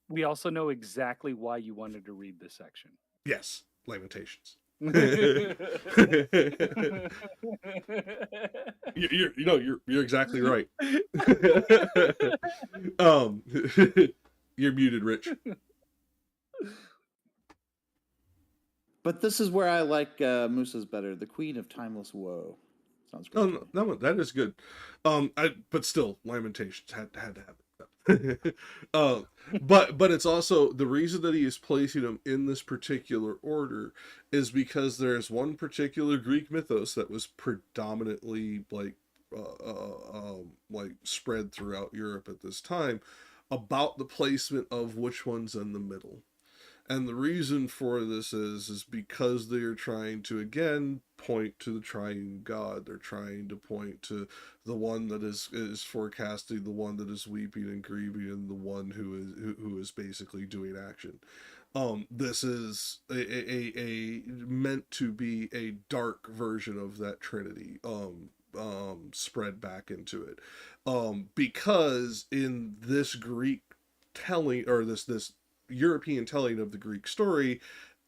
We also know exactly why you wanted to read this section. Yes, Lamentations. You're exactly right. You're muted, Rich. But this is where I like Musa's better. The Queen of Timeless Woe. Sounds great. No, that is good. But still, Lamentations had to have it. But it's also the reason that he is placing them in this particular order is because there's one particular Greek mythos that was predominantly like spread throughout Europe at this time about the placement of which one's in the middle. And the reason for this is because they are trying to, again, point to the triune God. They're trying to point to the one that is forecasting, the one that is weeping and grieving, and the one who is basically doing action. This is a meant to be a dark version of that Trinity, spread back into it. Because in this Greek telling, or this European telling of the Greek story,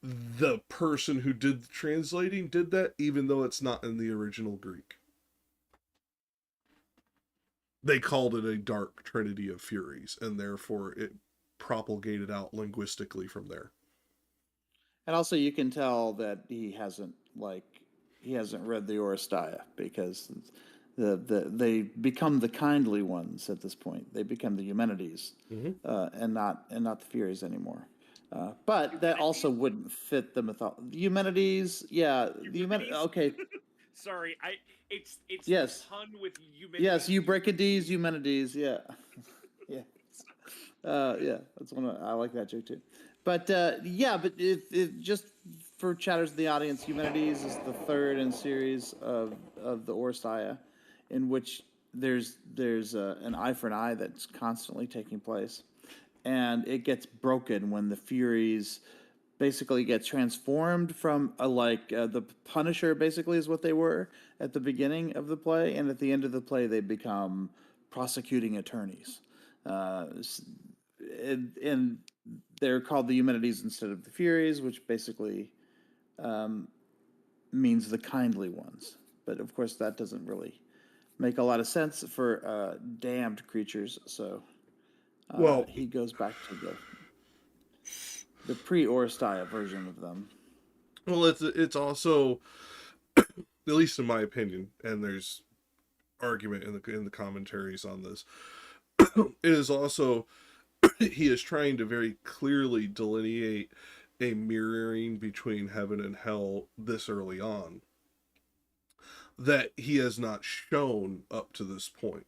the person who did the translating did that even though it's not in the original Greek. They called it a dark trinity of Furies, and therefore it propagated out linguistically from there. And also you can tell that he hasn't read the Oresteia, because they become the kindly ones at this point. They become the Eumenides, and not the Furies anymore. But that also wouldn't fit the mythology. The Eumenides, yeah, the Eumenides. Okay, Sorry, it's Yes. the pun with Eumenides. Yes, Eubricides, Eumenides, yeah. Yeah. Yeah, that's one I like that joke too. But yeah, but it just for chatters of the audience, Eumenides is the third in series of the Orsteia, in which there's an eye for an eye that's constantly taking place, and it gets broken when the Furies basically get transformed from the Punisher basically is what they were at the beginning of the play, and at the end of the play they become prosecuting attorneys. And they're called the Eumenides instead of the Furies, which basically means the kindly ones. But of course, that doesn't really make a lot of sense for damned creatures. So Well, he goes back to the pre-Oresteia version of them. well, it's also, at least in my opinion, and there's argument in the commentaries on this. It is also he is trying to very clearly delineate a mirroring between heaven and hell this early on that he has not shown up to this point.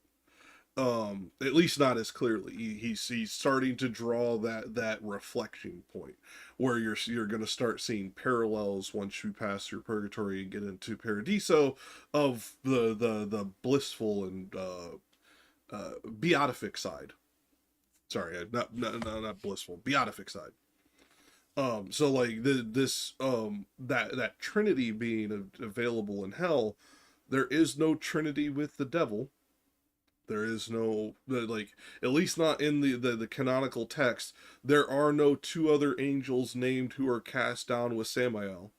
At least not as clearly. He's starting to draw that reflection point where you're going to start seeing parallels once you pass through purgatory and get into paradiso of the blissful and beatific side. Sorry, not blissful, beatific side. So like this that Trinity being available in hell, there is no Trinity with the devil. There is no, like, at least not in the canonical text, there are no two other angels named who are cast down with Samael.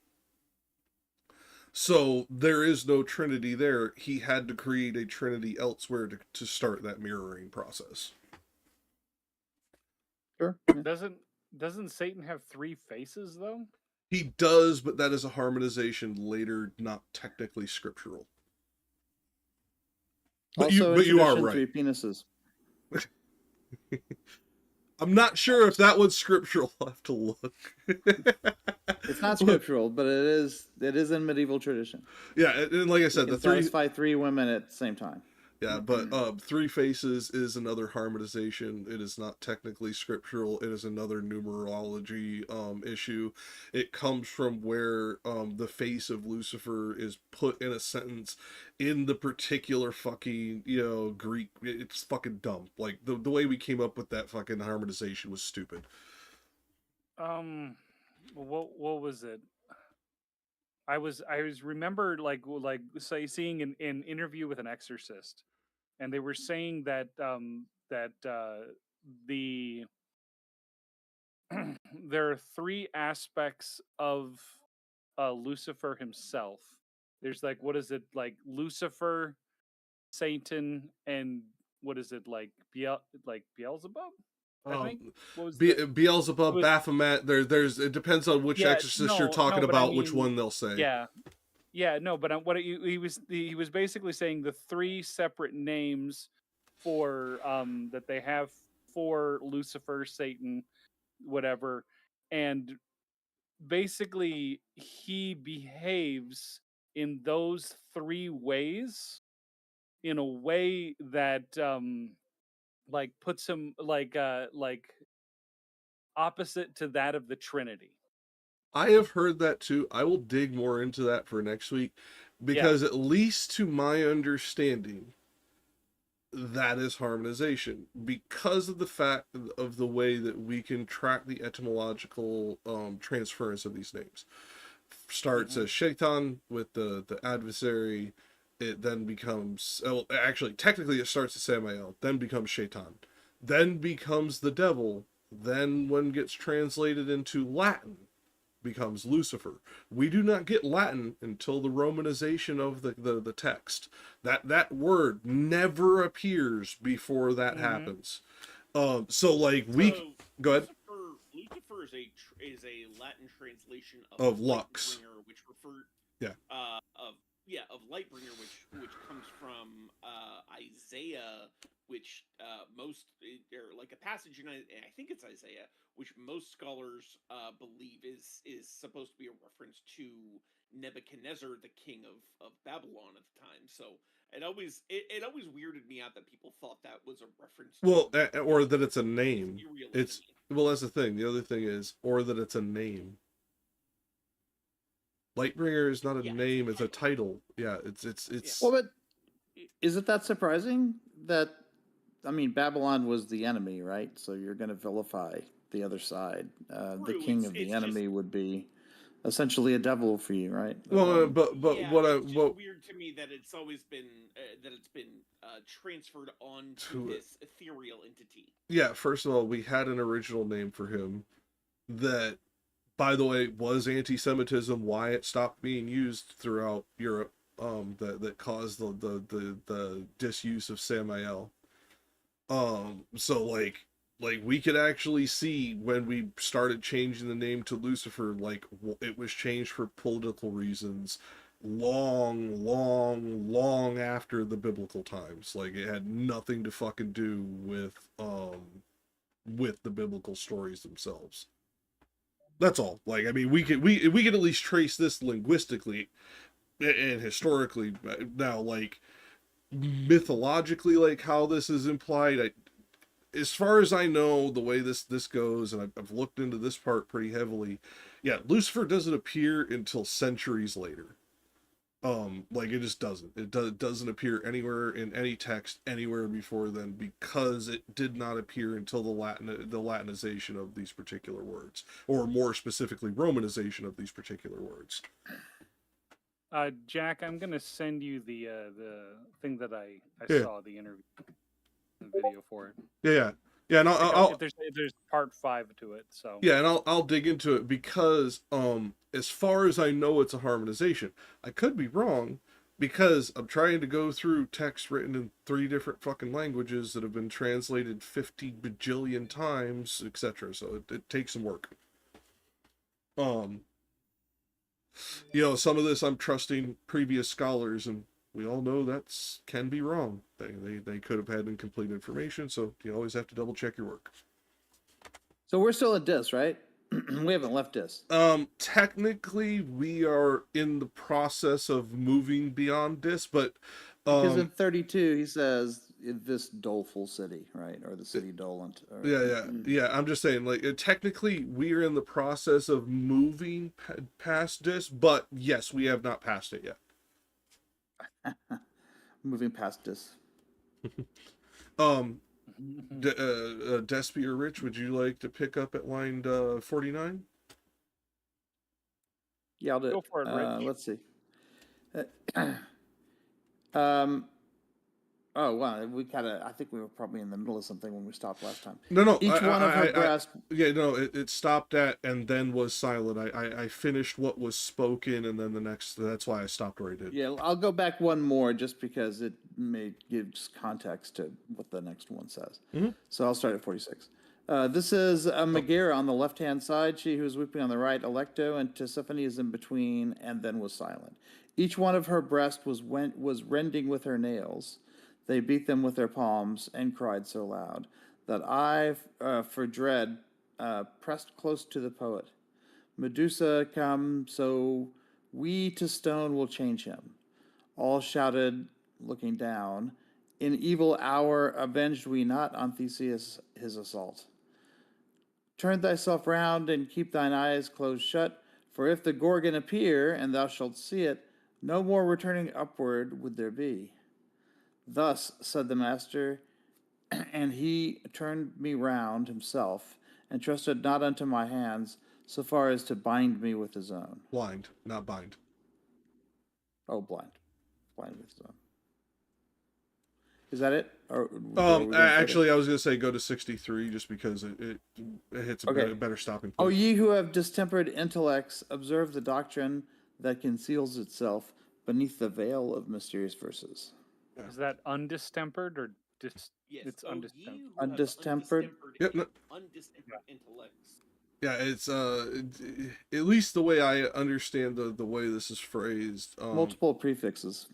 So there is no Trinity there. He had to create a Trinity elsewhere to start that mirroring process. Sure. Doesn't Satan have 3 faces though? He does, but that is a harmonization later, not technically scriptural. But you are right. 3 penises. I'm not sure if that was scriptural. I'll have to look. It's not scriptural, but it is in medieval tradition. Yeah, and like I said, the satisfy 3 women at the same time. Yeah, but 3 faces is another harmonization. It is not technically scriptural. It is another numerology issue. It comes from where the face of Lucifer is put in a sentence in the particular fucking, Greek. It's fucking dumb. Like the way we came up with that fucking harmonization was stupid. What was it? I was remember like seeing an interview with an exorcist, and they were saying that the there are 3 aspects of Lucifer himself. There's like, what is it, like Lucifer, Satan, and what is it, like Beelzebub? I think. What was Beelzebub, Baphomet. There's it depends on which exorcist you're talking about, which one they'll say. Yeah, no, but what he was basically saying the 3 separate names for that they have for Lucifer, Satan, whatever, and basically he behaves in those 3 ways in a way that like puts him like opposite to that of the Trinity. I have heard that too. I will dig more into that for next week because at least to my understanding, that is harmonization because of the fact of the way that we can track the etymological transference of these names. Starts as Shaitan with the adversary. It then becomes, actually, technically it starts as Samael, then becomes Shaitan, then becomes the devil, then when gets translated into Latin, becomes Lucifer. We do not get Latin until the Romanization of the text. That word never appears before that happens. So like go ahead. Lucifer is a Latin translation of Lux, which referred of Lightbringer, which comes from Isaiah, which most or like a passage in I think it's Isaiah, which most scholars believe is supposed to be a reference to Nebuchadnezzar, the king of Babylon at the time. So it always weirded me out that people thought that was a reference Well, to or that it's a name. ethereal It's enemy. well, that's the thing. The other thing is, or that it's a name. Lightbringer is not a Yeah, name; it's a title. Yeah, it's. Well, but is it that surprising that, I mean, Babylon was the enemy, right? So you're going to vilify the other side. The True, king of it's the just enemy would be essentially a devil for you, right? Well, but yeah, what I it's just what weird to me that it's always been transferred on to To it. this ethereal entity. Yeah, first of all, we had an original name for him that, by the way, was anti-Semitism. Why it stopped being used throughout Europe. That caused the disuse of Samael. So like we could actually see when we started changing the name to Lucifer, like it was changed for political reasons long after the biblical times. Like it had nothing to fucking do with the biblical stories themselves. That's all. Like, I mean, we could at least trace this linguistically and historically. Now, like mythologically, like how this is implied, as far as I know, the way this goes, and I've looked into this part pretty heavily. Yeah, Lucifer doesn't appear until centuries later. Like it just doesn't. It doesn't appear anywhere in any text anywhere before then, because it did not appear until the Latinization of these particular words, or more specifically, Romanization of these particular words. Jack, I'm gonna send you the thing that I Yeah. saw the interview video for it. Yeah. And There's part 5 to it, so yeah, and I'll dig into it, because as far as I know, it's a harmonization. I could be wrong, because I'm trying to go through text written in 3 different fucking languages that have been translated 50 bajillion times, etc. So it takes some work. Some of this I'm trusting previous scholars, and we all know that's can be wrong. They could have had incomplete information, so you always have to double check your work. So we're still at Dis, right? We haven't left Dis. Technically, we are in the process of moving beyond this, but Because in 32, he says, this doleful city, right? Or the city dolent. Or, yeah. I'm just saying, like, technically, we are in the process of moving past this, but yes, we have not passed it yet. Moving past Dis. Despy or Rich, would you like to pick up at line 49? Yeah, I'll do it. Go for it, Rich. Let's see. Oh, wow. I think we were probably in the middle of something when we stopped last time. No. Each one of her breasts. Yeah, no, it stopped at and then was silent. I finished what was spoken, and then the next. That's why I stopped where I did. Yeah, I'll go back one more just because it may give context to what the next one says. Mm-hmm. So I'll start at 46. This is Megara on the left-hand side, she who was weeping on the right, Alecto, and Tisiphone is in between, and then was silent. Each one of her breast was rending with her nails. They beat them with their palms and cried so loud that I, for dread, pressed close to the poet. Medusa, come, so we to stone will change him. All shouted, looking down, in evil hour avenged we not on Theseus his assault. Turn thyself round and keep thine eyes closed shut, for if the Gorgon appear, and thou shalt see it, no more returning upward would there be. Thus said the master, and he turned me round himself, and trusted not unto my hands, so far as to bind me with his own. Blind, not bind. Oh, blind. Blind with his own. Is that it? Or actually, I was gonna say go to 63, just because it hits a better stopping point. Oh, ye who have distempered intellects, observe the doctrine that conceals itself beneath the veil of mysterious verses. Is that undistempered or Yes. It's undistempered? Undistempered? Undistempered intellects. Yeah, it's at least the way I understand the way this is phrased. Multiple prefixes.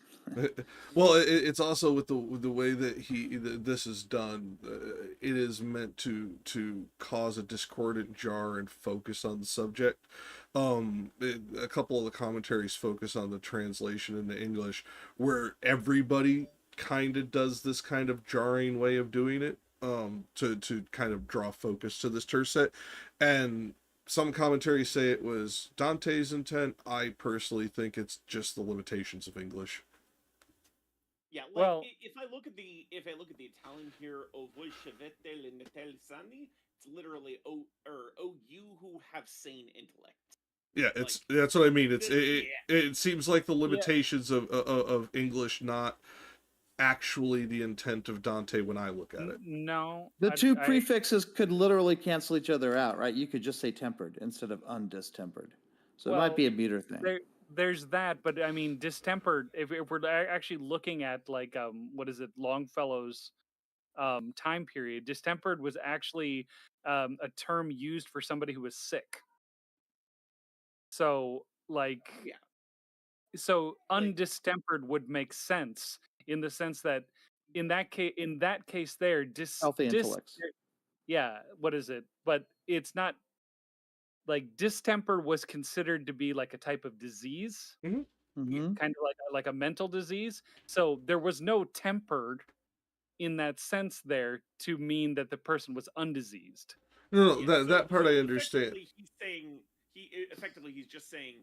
Well, it's also with the way that this is done. It is meant to cause a discordant jar and focus on the subject. A couple of the commentaries focus on the translation into English, where everybody kind of does this kind of jarring way of doing it. To kind of draw focus to this tercet, and some commentaries say it was Dante's intent. I personally think it's just the limitations of English. Yeah, like Well, if I look at the Italian here, "O voi sceviate l'intelligenza," it's literally "O you who have sane intellect." Yeah, Like, that's what I mean. yeah, It seems like the yeah, limitations of English, not actually the intent of Dante when I look at it. no, The two I prefixes could literally cancel each other out, right? You could just say tempered instead of undistempered. So it might be a meter thing. there's that, but I mean, distempered. If we're actually looking at like what is it, Longfellow's time period, distempered was actually a term used for somebody who was sick. So like, yeah, so like undistempered would make sense in the sense that in that case there Healthy intellects. yeah, what is it? But it's not like distemper was considered to be like a type of disease, Mm-hmm. kind of like a mental disease. So there was no tempered in that sense there to mean that the person was undiseased. No, yeah. that part I understand. Effectively, he's saying he's just saying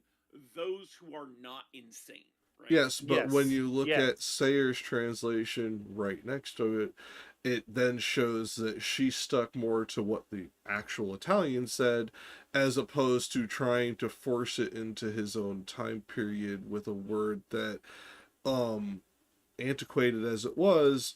those who are not insane, right? Yes, but when Yes, you look yes. at Sayer's translation right next to it, it then shows that she stuck more to what the actual Italian said, as opposed to trying to force it into his own time period with a word that, um, antiquated as it was,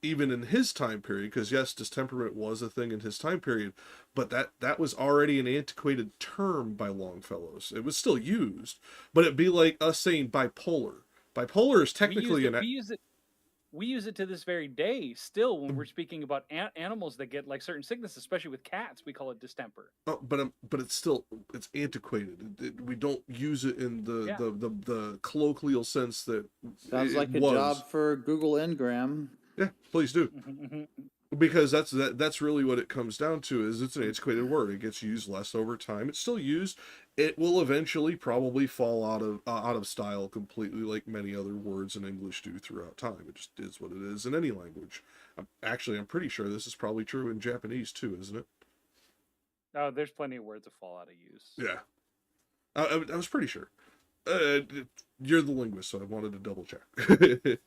even in his time period, because yes, distemperament was a thing in his time period, but that was already an antiquated term by Longfellows. It was still used, but it'd be like us saying bipolar. Bipolar is We use technically it. We use it to this very day still when we're speaking about animals that get like certain sickness, especially with cats. We call it distemper. but it's still, it's antiquated. We don't use it in Yeah. the colloquial sense that Sounds it like a was. job for Google Ngram. Yeah, please do. Because that's really what it comes down to, is it's an antiquated word. It gets used less over time. It's still used. It will eventually probably fall out of style completely, like many other words in English do throughout time. It just is what it is in any language. I'm pretty sure this is probably true in Japanese too, isn't it? Oh, there's plenty of words that fall out of use. Yeah, I was pretty sure. You're the linguist, so I wanted to double check.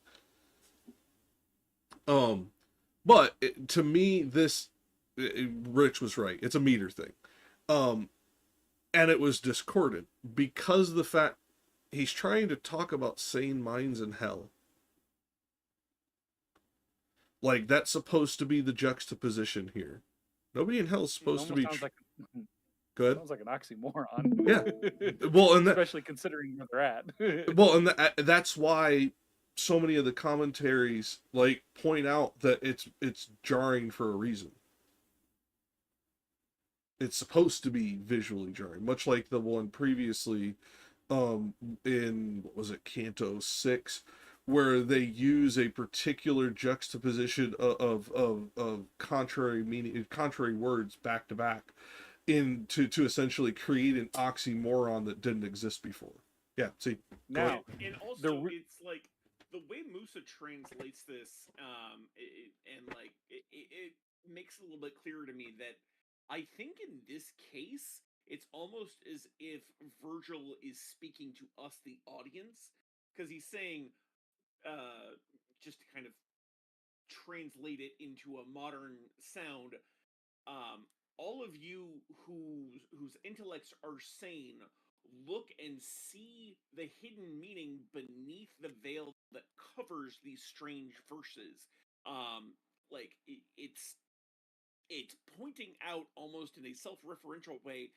But to me, Rich was right. It's a meter thing. And it was discordant because of the fact he's trying to talk about sane minds in hell. Like, that's supposed to be the juxtaposition here. Nobody in hell is supposed to be. Sounds like Good. sounds like an oxymoron. Yeah. Well, and especially considering where they're at. well, and that's why so many of the commentaries like point out that it's jarring for a reason. It's supposed to be visually jarring, much like the one previously, in, what was it, Canto VI, where they use a particular juxtaposition of contrary meaning, contrary words back to back, to essentially create an oxymoron that didn't exist before. Yeah, see. Now, and also it's like the way Musa translates this, it makes it a little bit clearer to me that I think in this case it's almost as if Virgil is speaking to us, the audience, because he's saying, just to kind of translate it into a modern sound, um, all of you whose intellects are sane, look and see the hidden meaning beneath the veil that covers these strange verses. Like it's pointing out almost in a self-referential way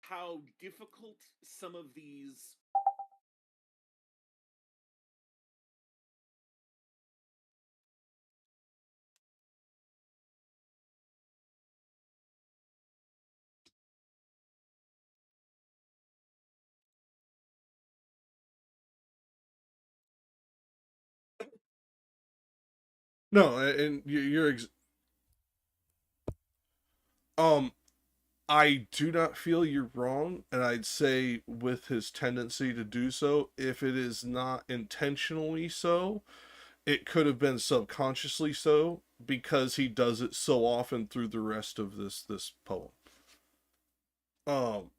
how difficult some of these No, and you're I do not feel you're wrong, and I'd say with his tendency to do so, if it is not intentionally so, it could have been subconsciously so because he does it so often through the rest of this poem. Um,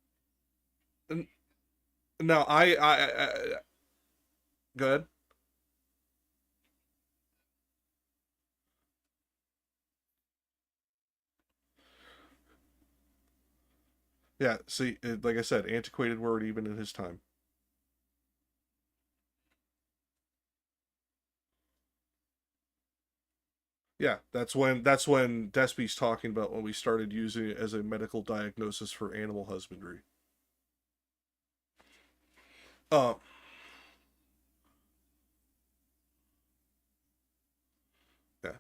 now I go ahead. Yeah, see, like I said, antiquated word even in his time. Yeah, that's when Despy's talking about when we started using it as a medical diagnosis for animal husbandry. Uh, yeah,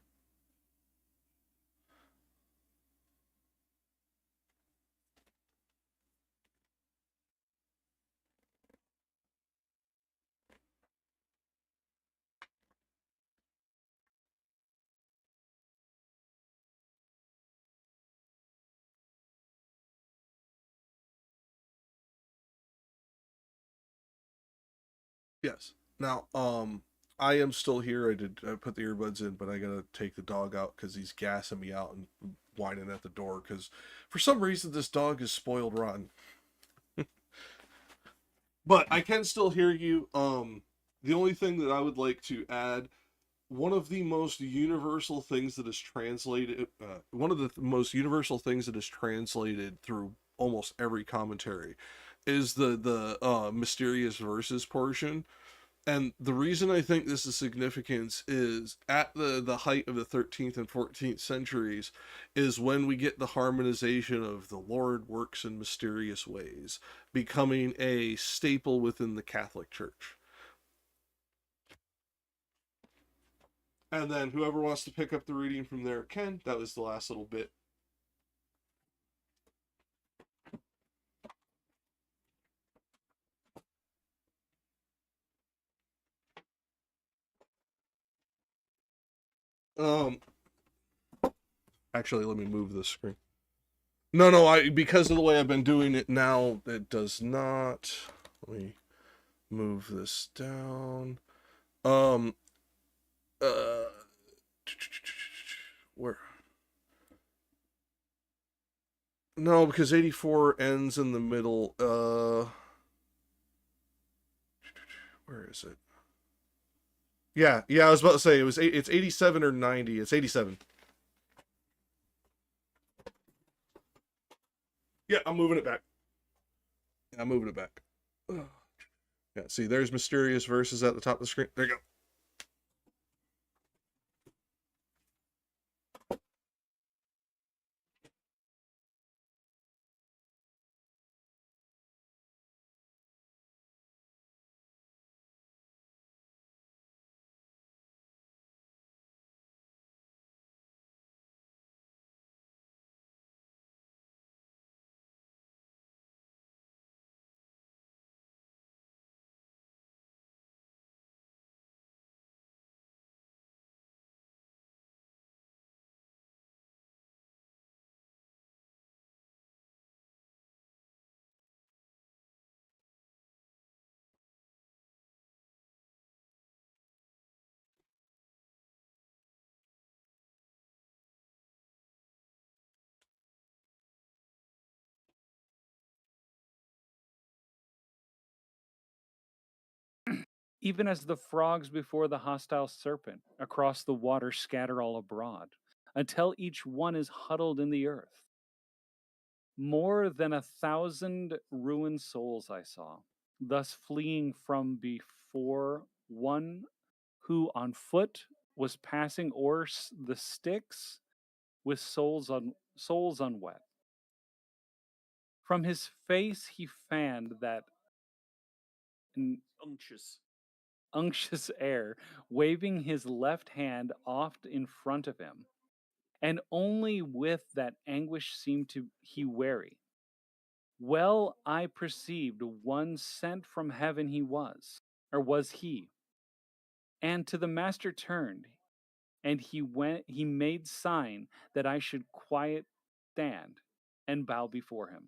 yes. Now, I am still here. I put the earbuds in, but I gotta take the dog out because he's gassing me out and whining at the door. Because for some reason this dog is spoiled rotten. But I can still hear you. The only thing that I would like to add, one of the most universal things that is translated, one of the most universal things that is translated through almost every commentary, is the mysterious verses portion. And the reason I think this is significant is at the height of the 13th and 14th centuries is when we get the harmonization of the Lord works in mysterious ways, becoming a staple within the Catholic Church. And then whoever wants to pick up the reading from there can. That was the last little bit. Um, actually, let me move this screen. No, I because of the way I've been doing it now, it does not. Let me move this down. Um, uh, where? No, because 84 ends in the middle. Where is it? Yeah, I was about to say it's 87 or 90. It's 87. Yeah, I'm moving it back. Yeah, I'm moving it back. Yeah, see, there's mysterious verses at the top of the screen. There you go. Even as the frogs before the hostile serpent across the water scatter all abroad, until each one is huddled in the earth. More than 1,000 ruined souls I saw, thus fleeing from before one who on foot was passing o'er the Styx with souls unwet. From his face he fanned that Unctuous. unctuous air, waving his left hand oft in front of him, and only with that anguish seemed to he wary. Well I perceived one sent from heaven he was, or was he, and to the master turned. and he made sign that I should quiet stand and bow before him.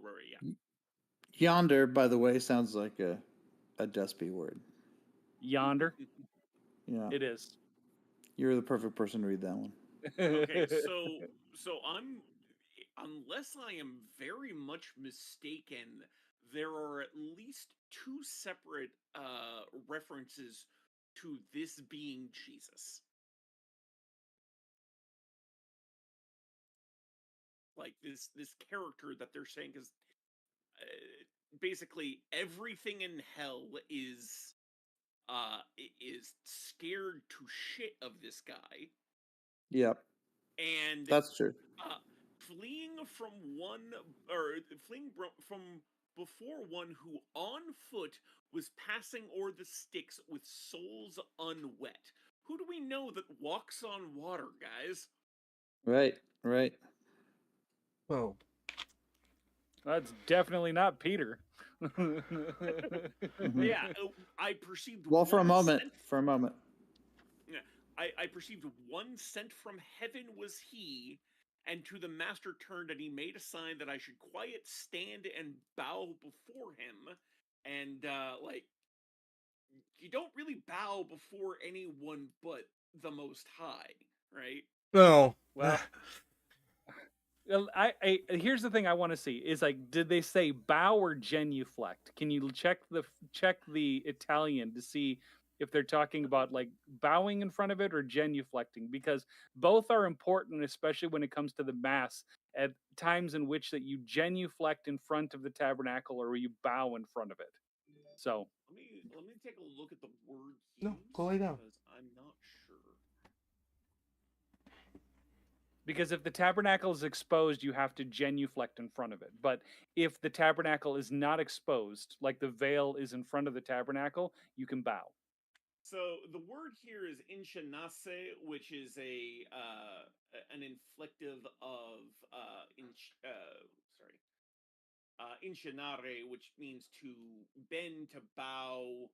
Right, yeah. Yonder, by the way, sounds like a Despy word. Yonder, Yeah, it is. you're the perfect person to read that one. Okay, so I'm, unless I am very much mistaken, there are at least two separate references to this being Jesus. Like this character that they're saying is basically everything in hell is scared to shit of this guy, Yep, and that's true. fleeing from before one who on foot was passing o'er the Styx with souls unwet. Who do we know that walks on water, guys? Right, right. Well, That's definitely not Peter. Mhm. Yeah, I perceived. Well, for a one moment, sent- Yeah, I perceived one sent from heaven was he, and to the master turned, and he made a sign that I should quiet stand and bow before him. And like, you don't really bow before anyone but the Most High, right? no. Well, I here's the thing I want to see is like, did they say bow or genuflect? Can you check the Italian to see if they're talking about like bowing in front of it or genuflecting? Because both are important, especially when it comes to the mass. At times in which that you genuflect in front of the tabernacle or you bow in front of it. So Let me take a look at the word No, used, go lay down. because I'm not sure. because if the tabernacle is exposed, you have to genuflect in front of it. But if the tabernacle is not exposed, like the veil is in front of the tabernacle, you can bow. So the word here is inchinase, which is an inflective of inchinare, which means to bend, to bow.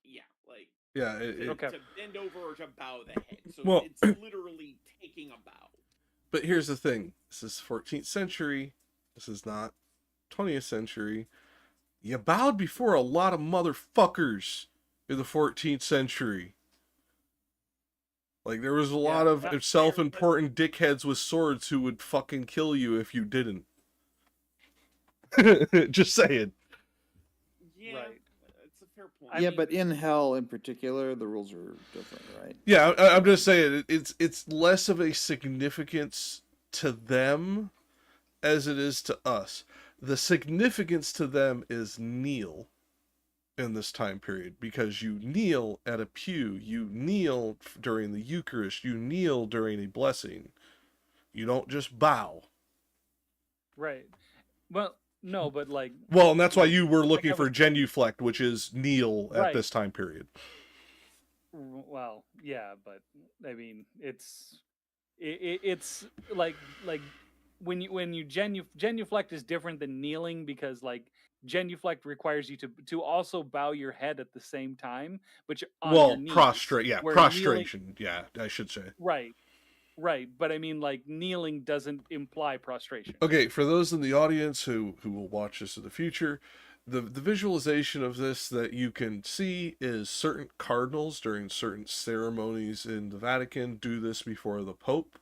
Yeah, like Yeah. Okay. to bend over or to bow the head. So Well- it's literally taking a bow. But here's the thing. This is 14th century. This is not 20th century. You bowed before a lot of motherfuckers in the 14th century. Like, there was a lot of Yeah. self-important dickheads with swords who would fucking kill you if you didn't. Just saying. Yeah, Right. it's a fair point. Yeah, but in hell in particular, the rules are different, right? Yeah, I'm just saying it's less of a significance to them as it is to us. The significance to them is kneel in this time period, because you kneel at a pew, you kneel during the Eucharist, you kneel during a blessing. You don't just bow. Right. Well, no, but like, Well, and that's why like- you were like looking I for was saying- genuflect, which is kneel at Right. this time period. Well, yeah, but I mean, it's like when you genuflect is different than kneeling, because like genuflect requires you to also bow your head at the same time, but you're on your knees. Prostrate, yeah, where prostration, yeah, I should say. Right, but I mean, like, kneeling doesn't imply prostration. Okay, for those in the audience who will watch this in the future, the visualization of this that you can see is certain cardinals during certain ceremonies in the Vatican do this before the Pope.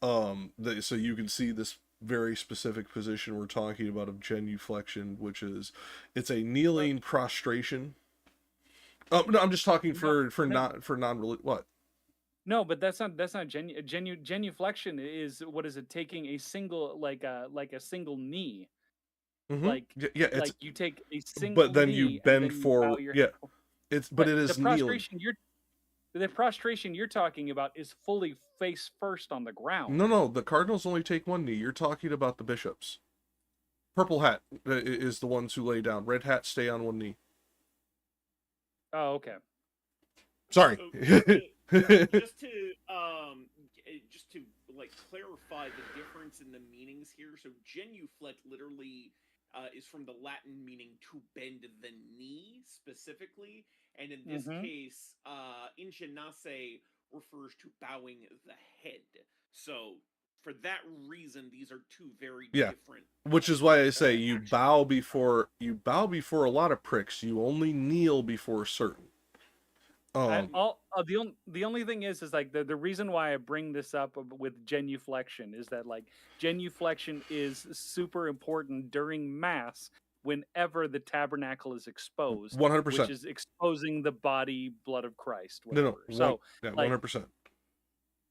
So you can see this very specific position we're talking about of genuflection, which is it's a kneeling prostration. No, I'm just talking for non what. No, but that's not genuflection is, what is it, taking a single like a single knee. Mm-hmm. Like yeah, it's like you take a single but then knee you bend and then forward. bow your Yeah, head. but it is the kneeling. prostration you're talking about is fully face first on the ground. No, the cardinals only take one knee. You're talking about the bishops. Purple hat is the ones who lay down. Red hat stay on one knee. Oh, okay. Sorry. Just to like clarify the difference in the meanings here. So genuflect literally is from the Latin meaning to bend the knee specifically, and in this Mhm. case, ingenase refers to bowing the head. So for that reason, these are two very Yeah. different. Which is why I say actions. you bow before a lot of pricks. You only kneel before certain. The only thing is like the reason why I bring this up with genuflection is that like genuflection is super important during mass whenever the tabernacle is exposed, 100%. which is exposing the body, blood of Christ, No, whatever. no, So yeah, like 100%.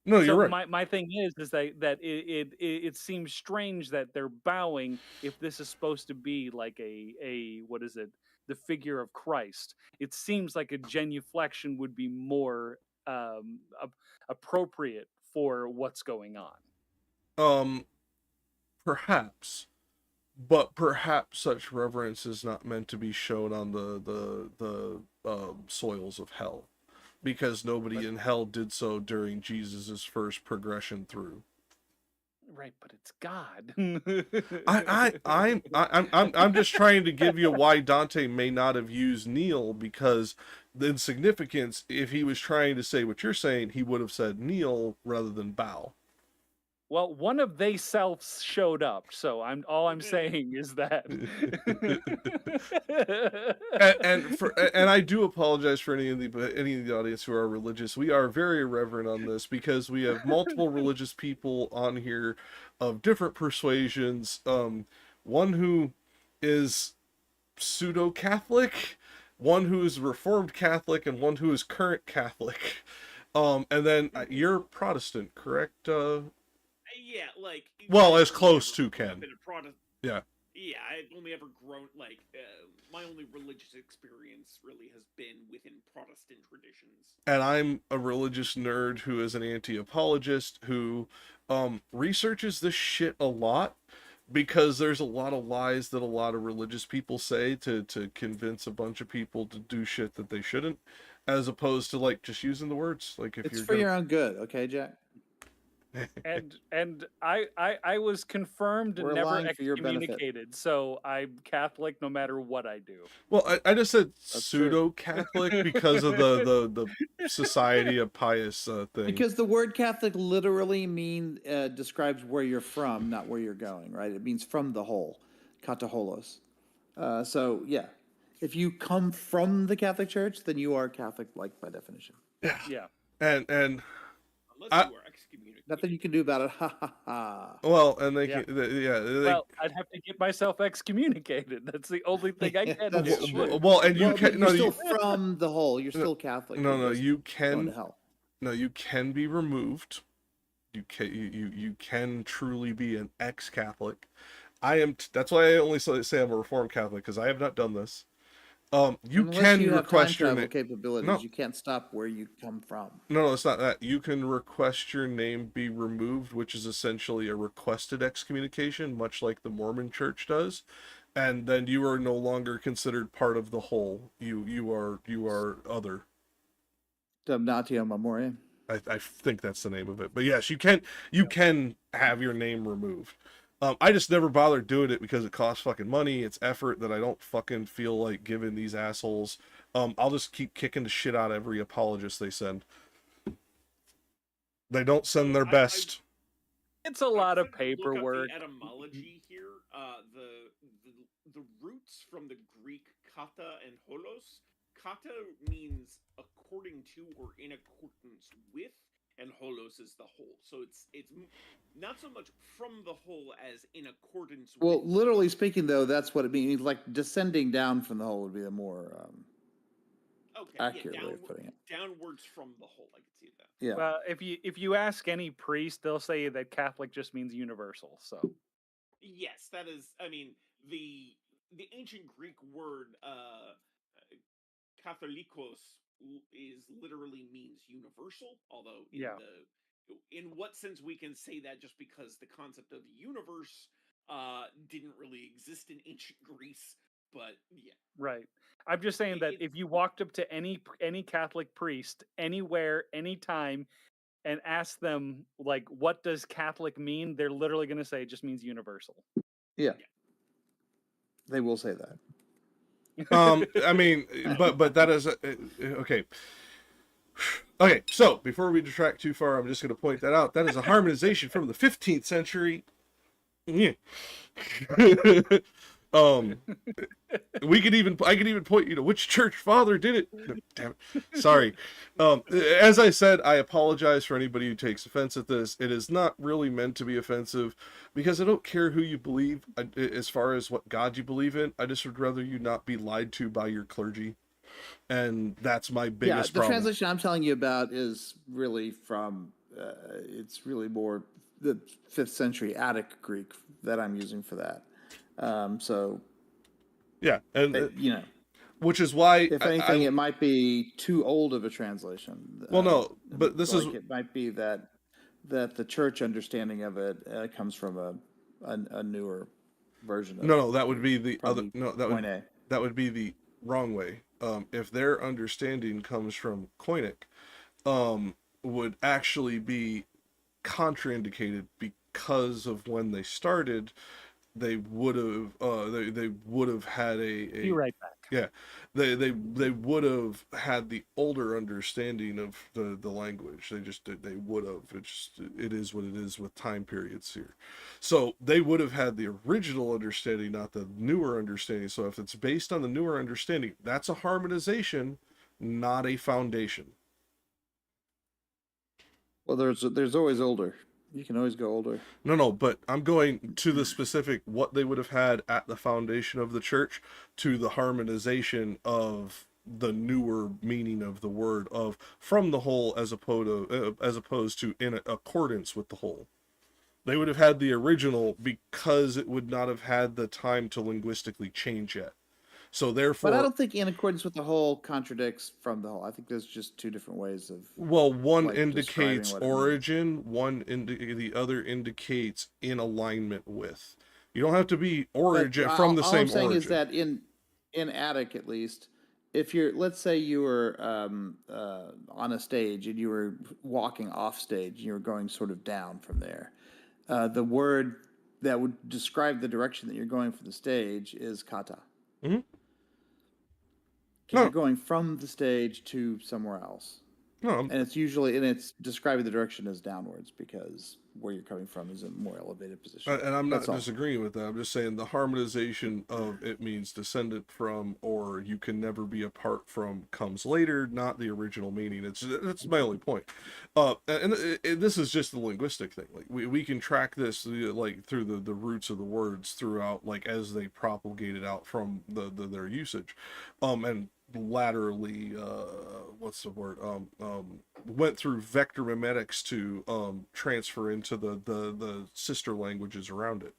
No, you're so right. my thing is that it seems strange that they're bowing if this is supposed to be like a what is it, the figure of Christ. It seems like a genuflection would be more appropriate for what's going on. Perhaps, but perhaps such reverence is not meant to be shown on the soils of hell, because nobody in hell did so during Jesus's first progression through. Right, but it's God. I'm just trying to give you why Dante may not have used kneel, because the significance, if he was trying to say what you're saying, he would have said kneel rather than bow. Well, one of they selves showed up, so I'm saying is that. and I do apologize for any of the audience who are religious. We are very irreverent on this because we have multiple religious people on here of different persuasions. One who is pseudo-Catholic, one who is Reformed Catholic, and one who is current Catholic. And then you're Protestant, correct? Yeah, like Well, I've as only close ever to grown up Ken. in a Protestant. Yeah. Yeah, I've only ever grown like my only religious experience really has been within Protestant traditions. And I'm a religious nerd who is an anti-apologist who researches this shit a lot, because there's a lot of lies that a lot of religious people say to convince a bunch of people to do shit that they shouldn't, as opposed to like just using the words. Like if It's you're for your own good, okay, Jack? and I was confirmed and We're never lying for your benefit. excommunicated, so I'm Catholic no matter what I do. Well, I just said That's true. pseudo-Catholic because of the Society of Pious thing. Because the word Catholic literally describes where you're from, not where you're going, right? It means from the whole, kataholos. So yeah, if you come from the Catholic Church, then you are Catholic, like by definition. Yeah. And Unless you are excommunicated. Nothing you can do about it. Ha ha ha. well, and they Yeah. can, they, Well, I'd have to get myself excommunicated. That's the only thing I can That's do. true. well, and you Well, can but no, you're still you, from the whole. You're still Catholic. no, You're no, just you going to can, hell. no, you can be removed. You can truly be an ex-Catholic. I am. That's why I only say I'm a Reformed Catholic, because I have not done this. You Unless can you have time request your travel name. capabilities, No. you can't stop where you come from. No, it's not that. You can request your name be removed, which is essentially a requested excommunication, much like the Mormon Church does, and then you are no longer considered part of the whole. You are other. Damnatio memoriam. I think that's the name of it. But yes, you can have your name removed. I just never bothered doing it because it costs fucking money. It's effort that I don't fucking feel like giving these assholes. I'll just keep kicking the shit out of every apologist they send. They don't send their best. It's a lot of Look up the paperwork. etymology here. The roots from the Greek kata and holos. Kata means according to or in accordance with, and holos is the whole. So it's not so much from the whole as in accordance with. Well, literally speaking, though, that's what it means. Like descending down from the whole would be the more accurate way of putting it. Downwards from the whole, I could see that. Yeah. Well, if you ask any priest, they'll say that Catholic just means universal. So yes, that is. I mean, the ancient Greek word Katholikos is literally means universal. Although in what sense we can say that just because the concept of the universe didn't really exist in ancient Greece, but yeah. Right. I'm just saying that if you walked up to any Catholic priest anywhere, anytime, and asked them like, "What does Catholic mean?" They're literally going to say it just means universal. Yeah. They will say that. I mean, but that is okay. Okay, so before we detract too far, I'm just going to point that out. That is a harmonization from the 15th century. Yeah. I could even point you to which church father did it. No, damn it. Sorry. As I said, I apologize for anybody who takes offense at this. It is not really meant to be offensive, because I don't care who you believe as far as what God you believe in. I just would rather you not be lied to by your clergy. And that's my biggest The problem. translation I'm telling you about is really from, it's really more the 5th century Attic Greek that I'm using for that. Yeah, and You know, which is why, if anything, it might be too old of a translation. Well, no, but this is it might be that the church understanding of it comes from a newer version of it. no, that would be the other. Probably No, Koine. that would be the wrong way. If their understanding comes from Koinic, would actually be contraindicated because of when they started. They would have they would have had Be right back. yeah, they would have had the older understanding of the language. They would have. It is what it is with time periods here. So they would have had the original understanding, not the newer understanding. So if it's based on the newer understanding, that's a harmonization, not a foundation. Well, there's always older. You can always go older. No, but I'm going to the specific what they would have had at the foundation of the church, to the harmonization of the newer meaning of the word, of from the whole as opposed to in accordance with the whole. They would have had the original because it would not have had the time to linguistically change yet. So therefore, but I don't think in accordance with the whole contradicts from the whole. I think there's just two different ways of. well, one like, indicates describing what it origin, the other indicates in alignment with. You don't have to be origin But from the all same I'm saying origin. is that in Attic, at least, if you're, let's say you were on a stage and you were walking off stage, and you were going sort of down from there, the word that would describe the direction that you're going for the stage is kata. Mhm. Because No. you're going from the stage to somewhere else. No, And it's describing the direction as downwards, because where you're coming from is a more elevated position. and I'm not That's all. disagreeing with that. I'm just saying the harmonization of it means descendant from, or you can never be apart from, comes later, not the original meaning. That's my only point. And this is just the linguistic thing. Like we can track this like through the roots of the words throughout, like as they propagated out from their usage, and laterally what's the word went through vector memetics to transfer into the sister languages around it,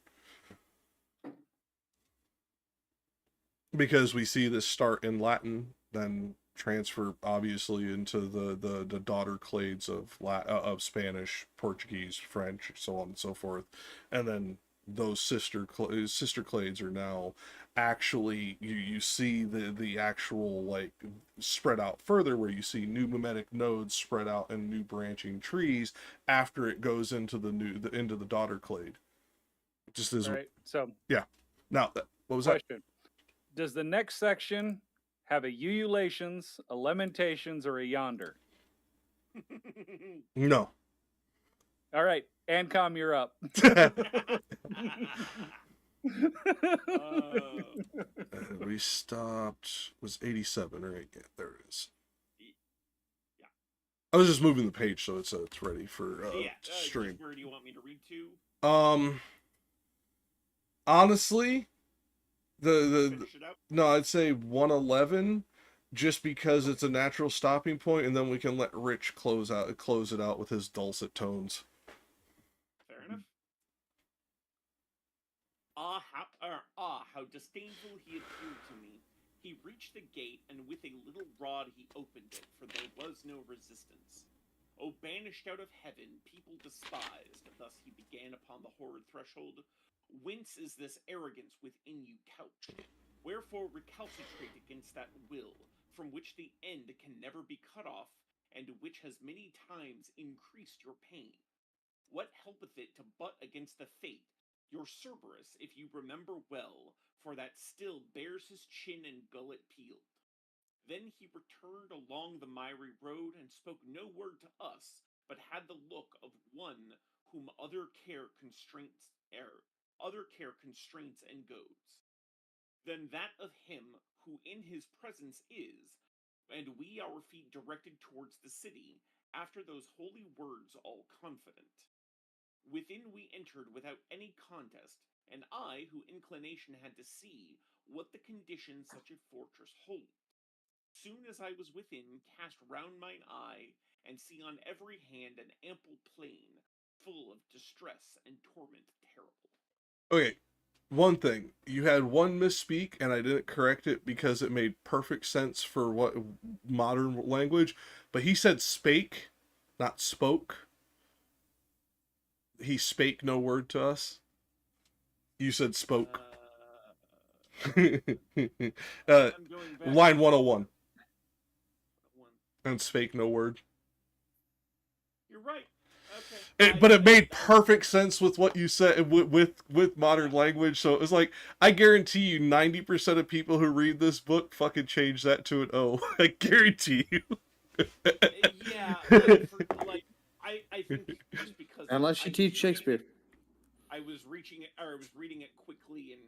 because we see this start in Latin, then transfer obviously into the daughter clades of Spanish, Portuguese, French, so on and so forth, and then those sister clades are now actually you see the actual like spread out further, where you see new mimetic nodes spread out and new branching trees after it goes into into the daughter clade. Just as All right. So yeah. Now what was question: does the next section have a ululations, a lamentations, or a yonder? that? No. All right, Ancom, you're up. We stopped, was 87, right? Yeah, there it is. Yeah. I was just moving the page so it's ready for stream. Where do you want me to read to? Honestly, Finish it up? no, I'd say 111, just because it's a natural stopping point, and then we can let Rich close it out with his dulcet tones. Fair enough. How disdainful he appeared to me. He reached the gate, and with a little rod he opened it, for there was no resistance. O banished out of heaven, people despised, thus he began upon the horrid threshold. Whence is this arrogance within you couched? Wherefore recalcitrate against that will, from which the end can never be cut off, and which has many times increased your pain? What helpeth it to butt against the fate, Your Cerberus, if you remember well, for that still bears his chin and gullet peeled. Then he returned along the miry road and spoke no word to us, but had the look of one whom other care constraints and goads. Than that of him who in his presence is, and we our feet directed towards the city, after those holy words all confident. Within we entered without any contest, and I, who inclination had to see what the condition such a fortress hold. Soon as I was within, cast round mine eye, and see on every hand an ample plain, full of distress and torment terrible. Okay, one thing. You had one misspeak, and I didn't correct it because it made perfect sense for what modern language. But he said spake, not spoke. He spake no word to us. You said spoke. I'm going back. Line 101. One. And spake no word. You're right. Okay. But it made perfect sense with what you said with modern language. So it was like, I guarantee you 90% of people who read this book fucking change that to an O. I guarantee you. Yeah, I think just because Unless you teach Shakespeare. I was reading it quickly and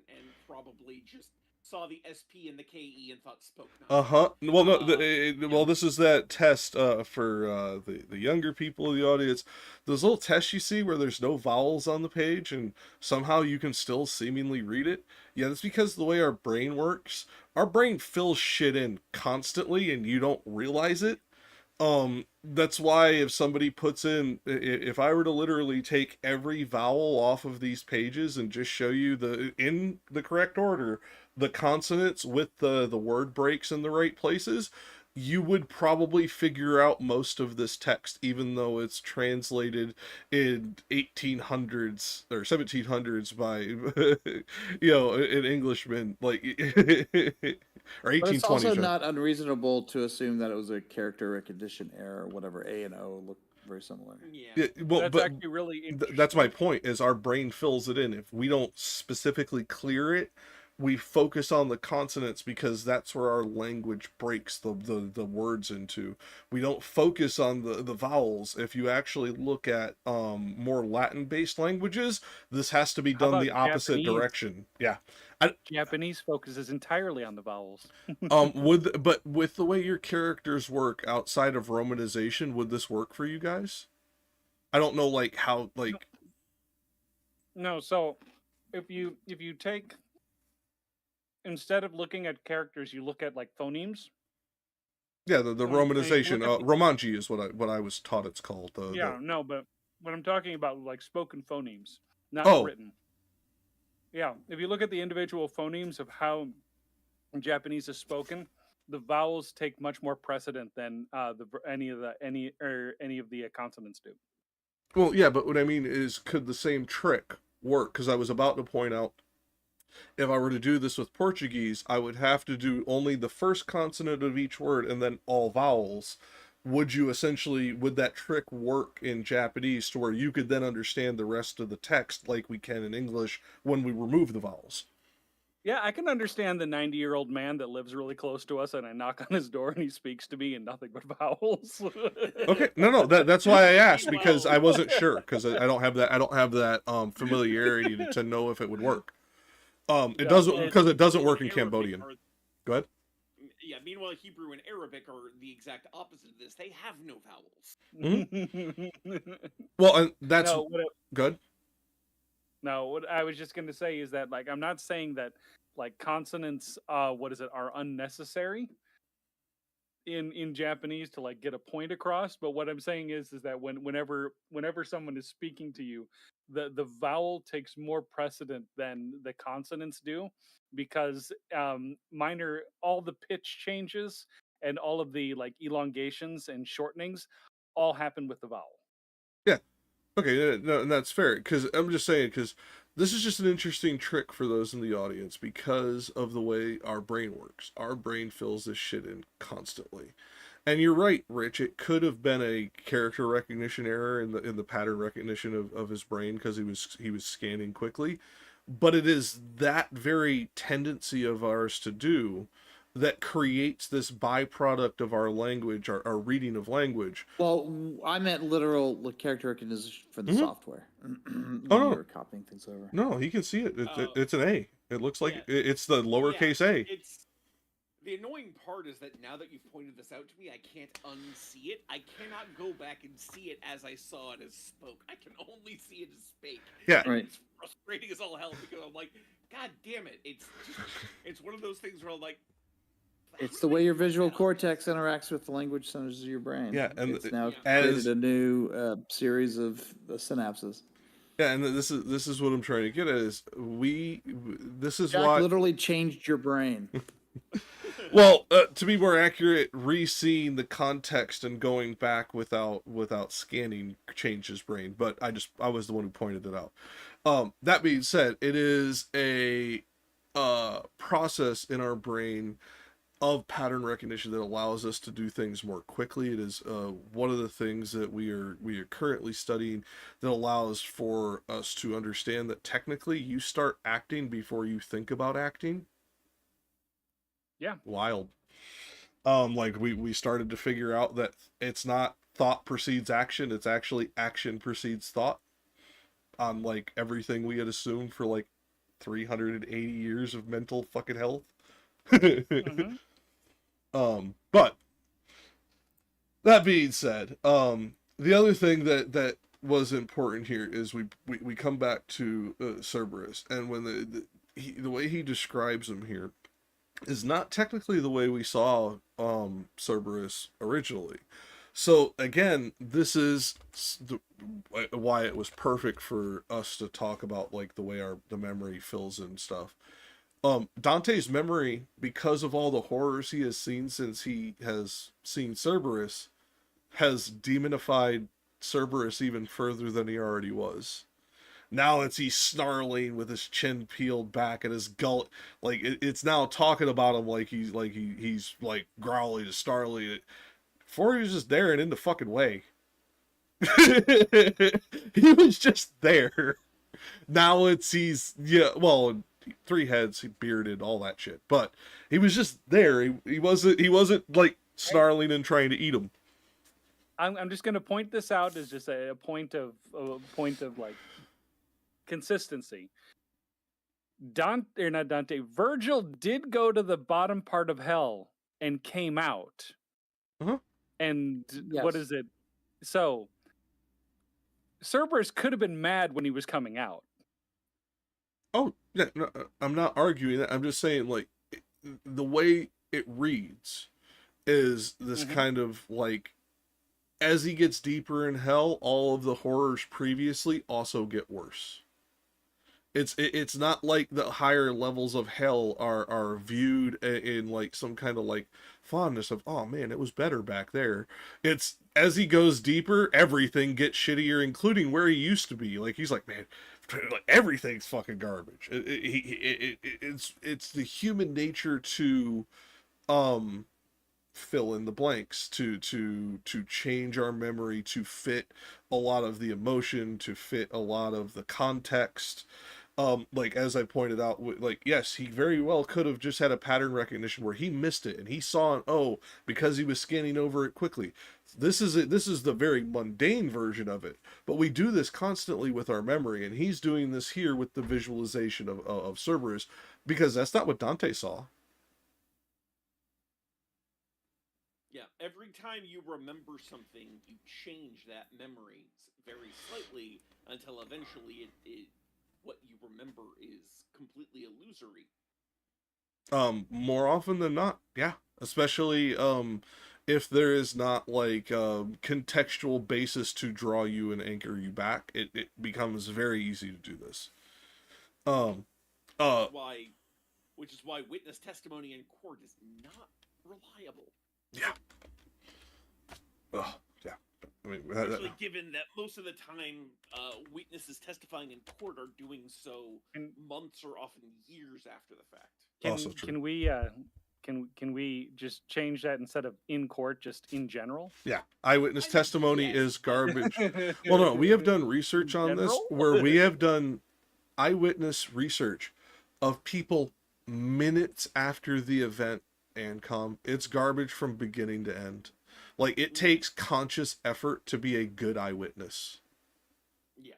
probably just saw the SP and the KE and thought spoke not. Well, no. Well, this is that test for the younger people of the audience. Those little tests you see where there's no vowels on the page and somehow you can still seemingly read it. Yeah, that's because of the way our brain works. Our brain fills shit in constantly and you don't realize it. That's why if somebody puts in, if I were to literally take every vowel off of these pages and just show you in the correct order, the consonants with the word breaks in the right places, you would probably figure out most of this text, even though it's translated in 1800s or 1700s by, an Englishman, like, or 1820s. But it's also not unreasonable to assume that it was a character recognition error, whatever. A and O look very similar. Yeah. Well, That's but actually really interesting. that's my point, is our brain fills it in. If we don't specifically clear it, we focus on the consonants because that's where our language breaks the words into. We don't focus on the vowels. If you actually look at more Latin-based languages, this has to be done the opposite direction. Yeah. Japanese focuses entirely on the vowels. With the way your characters work outside of romanization, would this work for you guys? I don't know, like, how, like... No, so if you take, instead of looking at characters, you look at like phonemes. Yeah, the romanization. Romanji is what I was taught it's called. No, but what I'm talking about, like spoken phonemes, not written. Yeah, if you look at the individual phonemes of how Japanese is spoken, the vowels take much more precedent than any of the consonants do. Well, yeah, but what I mean is, could the same trick work? Because I was about to point out, if I were to do this with Portuguese, I would have to do only the first consonant of each word and then all vowels. Would that trick work in Japanese to where you could then understand the rest of the text like we can in English when we remove the vowels? Yeah, I can understand the 90-year-old man that lives really close to us, and I knock on his door and he speaks to me in nothing but vowels. Okay, no, that's why I asked, because I wasn't sure, because I don't have that familiarity to know if it would work. It doesn't work in Cambodian. Go ahead. Yeah, meanwhile, Hebrew and Arabic are the exact opposite of this. They have no vowels. Mm-hmm. Well, and that's good. No, what I was just going to say is that, like, I'm not saying that, like, consonants, are unnecessary in Japanese to, like, get a point across. But what I'm saying is that whenever someone is speaking to you, the vowel takes more precedent than the consonants do, because all the pitch changes and all of the, like, elongations and shortenings all happen with the vowel. Yeah. Okay, no, and that's fair, because I'm just saying, because this is just an interesting trick for those in the audience because of the way our brain works. Our brain fills this shit in constantly. And you're right, Rich. It could have been a character recognition error in the pattern recognition of his brain because he was scanning quickly. But it is that very tendency of ours to do that creates this byproduct of our language, our reading of language. Well, I meant literal character recognition for the software when Oh, no. you're copying things over. No, he can see it. It's an A. It looks like it's the lowercase A. It's the annoying part is that now that you've pointed this out to me, I can't unsee it. I cannot go back and see it as I saw it as spoke. I can only see it as spake. Yeah. And Right. it's frustrating as all hell because I'm like, God damn it! It's one of those things where I'm like, It's the way your visual cortex interacts with the language centers of your brain. Yeah, and it's now as- created a new series of synapses. Yeah, and this is what I'm trying to get at is this is Jack why literally changed your brain. well, to be more accurate, re-seeing the context and going back without scanning changed his brain. But I was the one who pointed it out. That being said, it is a process in our brain of pattern recognition that allows us to do things more quickly. It is one of the things that we are currently studying that allows for us to understand that technically you start acting before you think about acting. Yeah. Wild. Like we started to figure out that it's not thought precedes action, it's actually action precedes thought on like everything we had assumed for like 380 years of mental fucking health. Mm-hmm. But that being said, the other thing that was important here is we come back to Cerberus, and when the way he describes him here is not technically the way we saw Cerberus originally. So again, this is why it was perfect for us to talk about like the way the memory fills in stuff. Dante's memory, because of all the horrors he has seen since he has seen Cerberus, has demonified Cerberus even further than he already was. Now he's snarling with his chin peeled back and his gullet, like it's now talking about him like he's like growly to snarly. Before he was just there and in the fucking way. He was just there. Now he's three heads, bearded, all that shit. But he was just there. He wasn't like snarling and trying to eat him. I'm just going to point this out as just a point of like consistency. Virgil did go to the bottom part of hell and came out. Uh-huh. And Yes. what is it? So Cerberus could have been mad when he was coming out. Oh, yeah, no, I'm not arguing that. I'm just saying, like, the way it reads is this kind of, like, as he gets deeper in hell, all of the horrors previously also get worse. It's not like the higher levels of hell are viewed in, like, some kind of, like, fondness of, oh, man, it was better back there. It's, as he goes deeper, everything gets shittier, including where he used to be. Like, he's like, man, like everything's fucking garbage. It's the human nature to fill in the blanks, to change our memory to fit a lot of the emotion, to fit a lot of the context. Like as I pointed out, like yes, he very well could have just had a pattern recognition where he missed it and he saw an O because he was scanning over it quickly. This is the very mundane version of it, but we do this constantly with our memory, and he's doing this here with the visualization of Cerberus, because that's not what Dante saw. yeah, every time you remember something, you change that memory very slightly until eventually what you remember is completely illusory. More often than not, yeah. Especially if there is not like contextual basis to draw you and anchor you back, it becomes very easy to do this. Which is why witness testimony in court is not reliable. Yeah. Yeah. I mean, especially given that most of the time, witnesses testifying in court are doing so months or often years after the fact. Also true. can we just change that instead of in court, just in general? Yeah, eyewitness I mean, testimony yes, is but- garbage. Well, no, we have done research on this General? where we have done eyewitness research of people minutes after the event and come. It's garbage from beginning to end. Like, it takes conscious effort to be a good eyewitness. Yeah.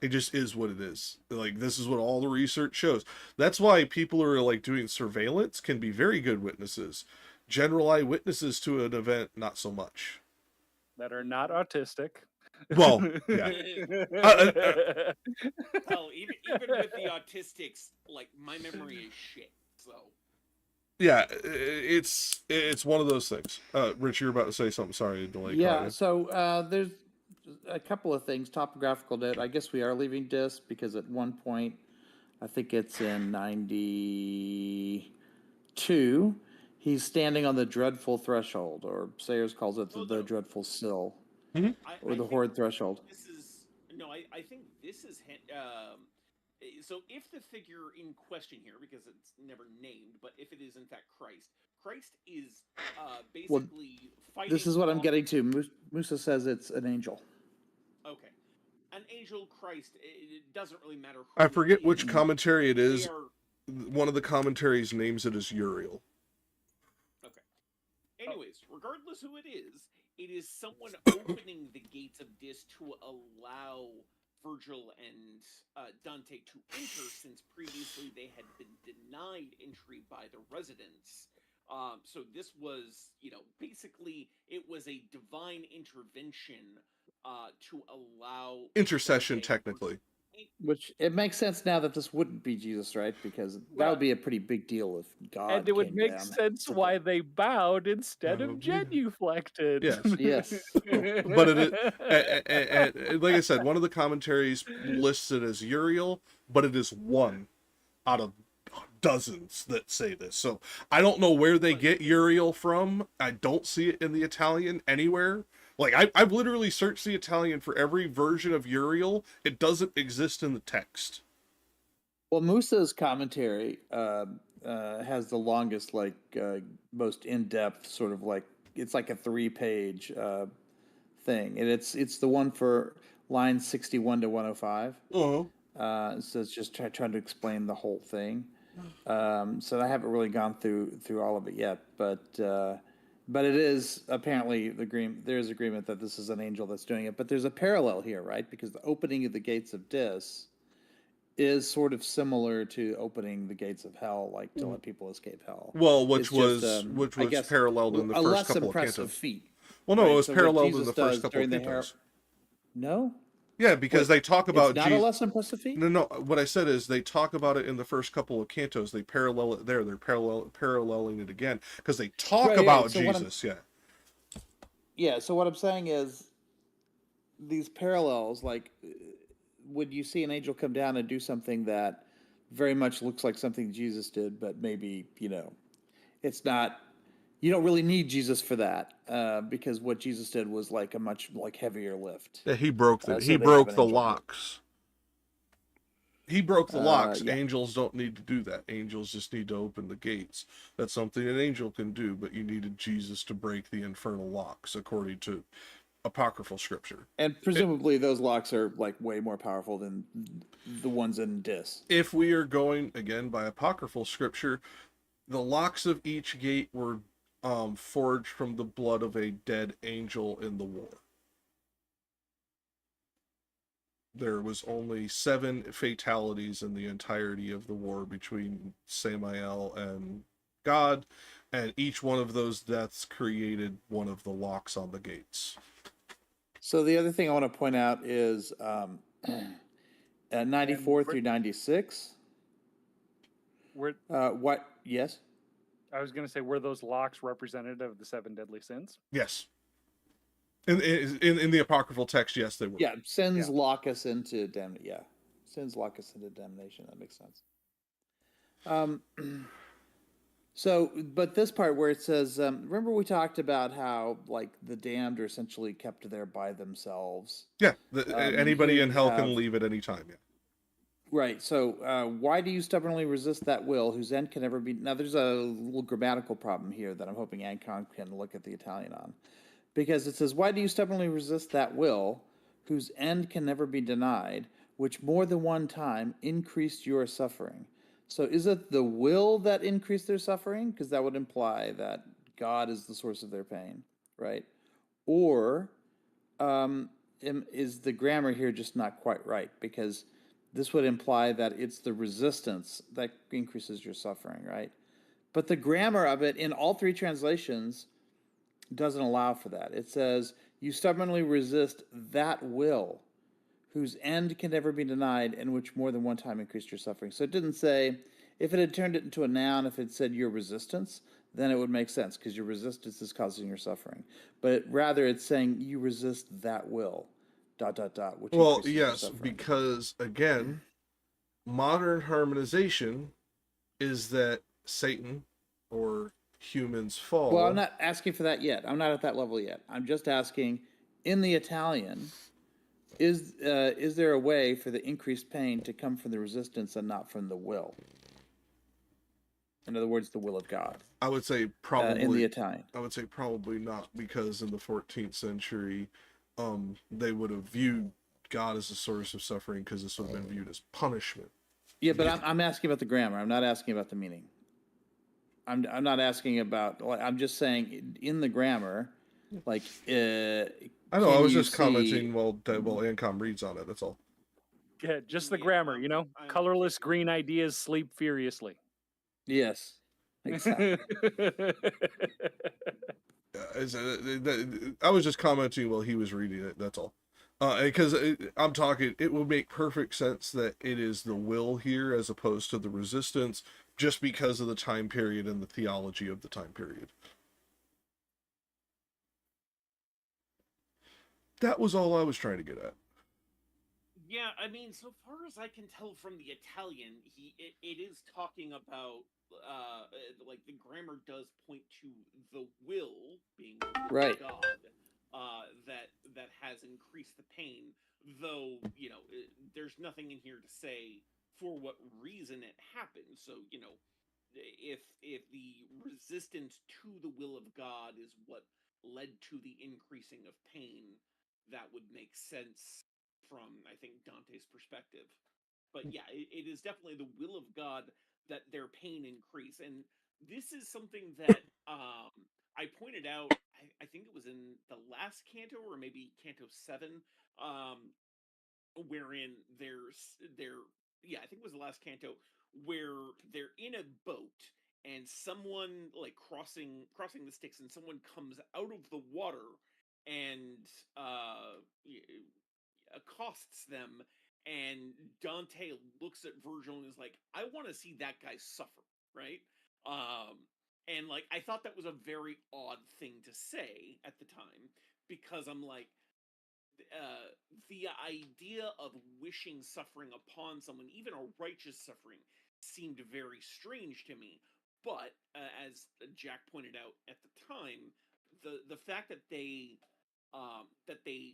It just is what it is. Like, this is what all the research shows. That's why people who are like doing surveillance can be very good witnesses. General eyewitnesses to an event, not so much. That are not autistic. Well, yeah. Hell, even with the autistics, like, my memory is shit. So Yeah, it's one of those things. Rich, you're about to say something. Sorry, delay. Yeah, so there's a couple of things. Topographical note. I guess we are leaving disc because at one point, I think it's in 92, he's standing on the dreadful threshold, or Sayers calls it the dreadful sill, or the horrid threshold. This is I think this is so if the figure in question here, because it's never named, but if it is in fact Christ is basically fighting. This is what I'm getting to. Musa says it's an angel. Okay, an angel, Christ. It doesn't really matter. I forget which commentary it is. Are... One of the commentaries names it as Uriel. Okay. Anyways, regardless who it is someone opening the gates of Dis to allow Virgil and Dante to enter, since previously they had been denied entry by the residents. So this was, basically it was a divine intervention to allow Intercession, Dante technically. Which it makes sense now that this wouldn't be Jesus, right? Because that would be a pretty big deal if God. And it would came make down sense why they bowed instead of genuflected. Yes. Yes. But it is, like I said, one of the commentaries lists it as Uriel, but it is one out of dozens that say this. So I don't know where they get Uriel from. I don't see it in the Italian anywhere. Like, I've literally searched the Italian for every version of Uriel. It doesn't exist in the text. Well, Musa's commentary has the longest, most in-depth sort of it's like a 3-page thing, and it's the one for lines 61 to 105. Oh. So it's just trying to explain the whole thing. So I haven't really gone through all of it yet, but it is apparently there's agreement that this is an angel that's doing it. But there's a parallel here, right? Because the opening of the gates of Dis is sort of similar to opening the gates of hell, like to let people escape hell. Well, which It's was just, paralleled in the a first less couple of impressive cantos. feat. Well, no, right? it was So what paralleled in Jesus the first does couple of during the cantos. No? Yeah, because they talk about It's not a less impressive feat? No, what I said is they talk about it in the first couple of cantos. They parallel it there. They're paralleling it again because they talk about So Jesus. Yeah, so what I'm saying is these parallels, would you see an angel come down and do something that very much looks like something Jesus did, but maybe, it's not, you don't really need Jesus for that, because what Jesus did was a much heavier lift. Yeah, he broke So he they broke have an the angel. locks. He broke the locks. Yeah. Angels don't need to do that. Angels just need to open the gates. That's something an angel can do, but you needed Jesus to break the infernal locks, according to apocryphal scripture. And presumably those locks are way more powerful than the ones in Dis. If we are going again by apocryphal scripture, the locks of each gate were forged from the blood of a dead angel in the war. There was only 7 fatalities in the entirety of the war between Samael and God, and each one of those deaths created one of the locks on the gates. So the other thing I want to point out is 94 through 96. What? Yes? I was going to say, were those locks representative of the 7 deadly sins? Yes. In the apocryphal text, yes, they were. Yeah, sins lock us into damnation. Yeah, sins lock us into damnation. That makes sense. So, but this part where it says, remember we talked about how the damned are essentially kept there by themselves. Yeah, anybody in hell can have- leave at any time. Yeah. Right. So, why do you stubbornly resist that will whose end can never be? Now, there's a little grammatical problem here that I'm hoping Ancon can look at the Italian on, because it says, "Why do you stubbornly resist that will whose end can never be denied, which more than one time increased your suffering?" So, is it the will that increased their suffering? Because that would imply that God is the source of their pain, right? Or is the grammar here just not quite right? Because this would imply that it's the resistance that increases your suffering, right? But the grammar of it in all three translations doesn't allow for that. It says, "You stubbornly resist that will whose end can never be denied and which more than one time increased your suffering." So it didn't say, if it had turned it into a noun, if it said your resistance, then it would make sense because your resistance is causing your suffering. But rather it's saying you resist that will, ... which Well, increases your yes, suffering. because again, modern harmonization is that Satan or humans fall. Well, I'm not asking for that yet. I'm not at that level yet. I'm just asking, in the Italian, is there a way for the increased pain to come from the resistance and not from the will? In other words, the will of God. I would say probably in the Italian. I would say probably not, because in the 14th century, they would have viewed God as a source of suffering, because this would have been viewed as punishment. Yeah, but I'm asking about the grammar. I'm not asking about the meaning. I'm not asking about. I'm just saying in the grammar, like. I know. I was just commenting while Ancom reads on it. That's all. Yeah, just the grammar. You know, colorless green ideas sleep furiously. Yes. Exactly. I was just commenting while he was reading it. That's all. Because I'm talking, it would make perfect sense that it is the will here as opposed to the resistance, just because of the time period and the theology of the time period. That was all I was trying to get at. Yeah, I mean, so far as I can tell from the Italian, it is talking about like the grammar does point to the will being the will right. of God, that has increased the pain. Though there's nothing in here to say for what reason it happened. So if the resistance to the will of God is what led to the increasing of pain, that would make sense from, I think, Dante's perspective. But yeah, it is definitely the will of God that their pain increase. And this is something that I pointed out, I think it was in the last canto, or maybe Canto 7, wherein I think it was the last canto, where they're in a boat and someone, like, crossing the Styx, and someone comes out of the water and accosts them, and Dante looks at Virgil and is like, "I want to see that guy suffer," right? And like, I thought that was a very odd thing to say at the time, because I'm like, the idea of wishing suffering upon someone, even a righteous suffering, seemed very strange to me. But as Jack pointed out at the time, the fact that they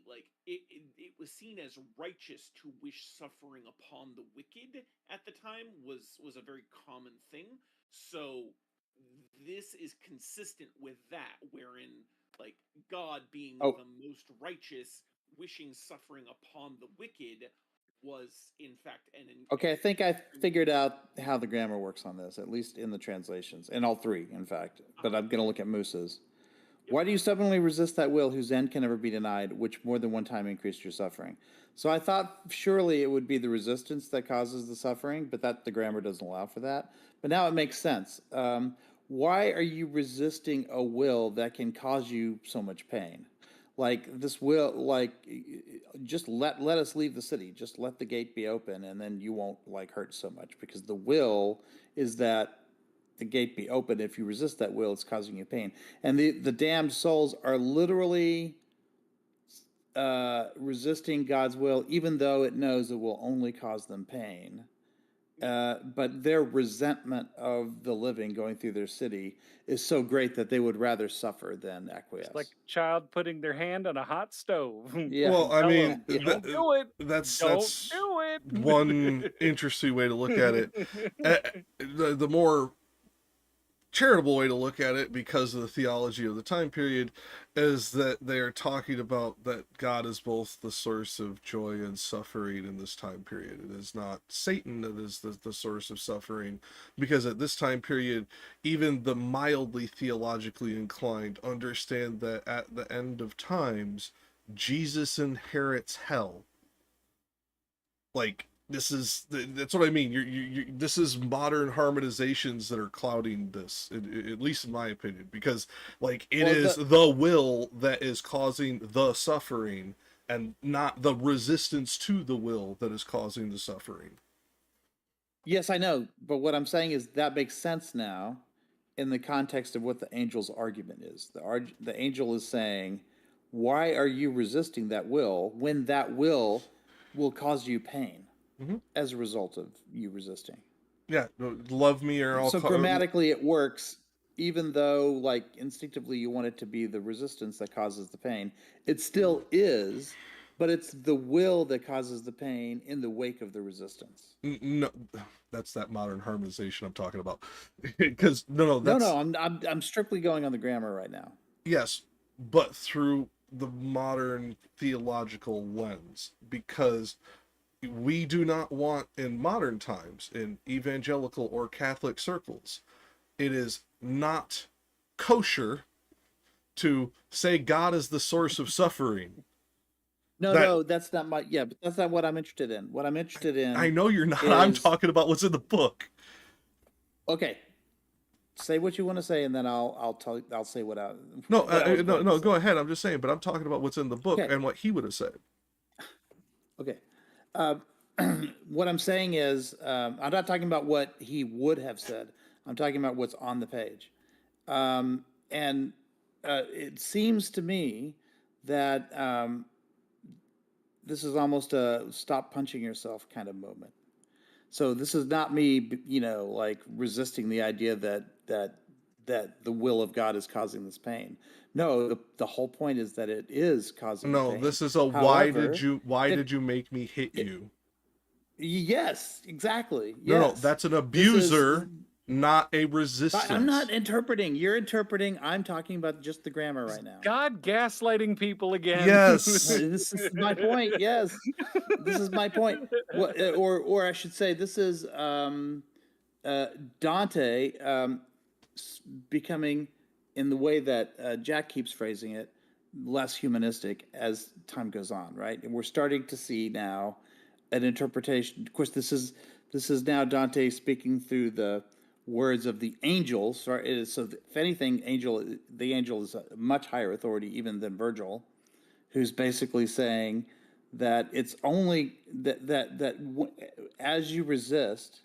like it was seen as righteous to wish suffering upon the wicked at the time was a very common thing. So this is consistent with that, wherein, like, God being the most righteous, wishing suffering upon the wicked was in fact Okay, I think I figured out how the grammar works on this, at least in the translations, in all three, in fact. But I'm going to look at Moose's. Why do you stubbornly resist that will whose end can never be denied, which more than one time increased your suffering? So I thought surely it would be the resistance that causes the suffering, but that the grammar doesn't allow for that. But now it makes sense. Why are you resisting a will that can cause you so much pain? Like, this will, like, just let us leave the city. Just let the gate be open, and then you won't, like, hurt so much, because the will is that the gate be open. If you resist that will, it's causing you pain. And the damned souls are literally resisting God's will, even though it knows it will only cause them pain. But their resentment of the living going through their city is so great that they would rather suffer than acquiesce. It's like a child putting their hand on a hot stove. Yeah. Well, I mean, don't do it. That's do it. one interesting way to look at it. The more charitable way to look at it, because of the theology of the time period, is that they are talking about that God is both the source of joy and suffering in this time period. It is not Satan that is the source of suffering, because at this time period, even the mildly theologically inclined understand that at the end of times, Jesus inherits hell. Like, that's what I mean. This is modern harmonizations that are clouding this, at least in my opinion, because like it is the will that is causing the suffering, and not the resistance to the will that is causing the suffering. Yes, I know, but what I'm saying is that makes sense now in the context of what the angel's argument is. The angel is saying, why are you resisting that will when that will cause you pain as a result of you resisting? Yeah, love me or I'll... So grammatically it works, even though like instinctively you want it to be the resistance that causes the pain. It still is, but it's the will that causes the pain in the wake of the resistance. No, that's that modern harmonization I'm talking about. Because no, I'm strictly going on the grammar right now. Yes, but through the modern theological lens, because we do not want, in modern times, in evangelical or Catholic circles, it is not kosher to say God is the source of suffering. No, that's not but that's not what I'm interested in. What I'm interested in... I know you're not. I'm talking about what's in the book. Okay. Say what you want to say, and then I'll say what I... No, no, go ahead. I'm just saying, but I'm talking about what's in the book and what he would have said. Okay. What I'm saying is, I'm not talking about what he would have said. I'm talking about what's on the page. And it seems to me that this is almost a stop punching yourself kind of moment. So this is not me, like resisting the idea that the will of God is causing this pain. No, the whole point is that it is causing pain. No, this is a why did you make me hit you? Yes, exactly. No, that's an abuser, not a resistance. I'm not interpreting. You're interpreting. I'm talking about just the grammar right now. God gaslighting people again. Yes. This is my point. Yes. This is my point. Or I should say, this is Dante becoming, in the way that Jack keeps phrasing it, less humanistic as time goes on, right? And we're starting to see now an interpretation. Of course, this is now Dante speaking through the words of the angels. Right? So if anything, the angel is a much higher authority even than Virgil, who's basically saying that it's only that as you resist,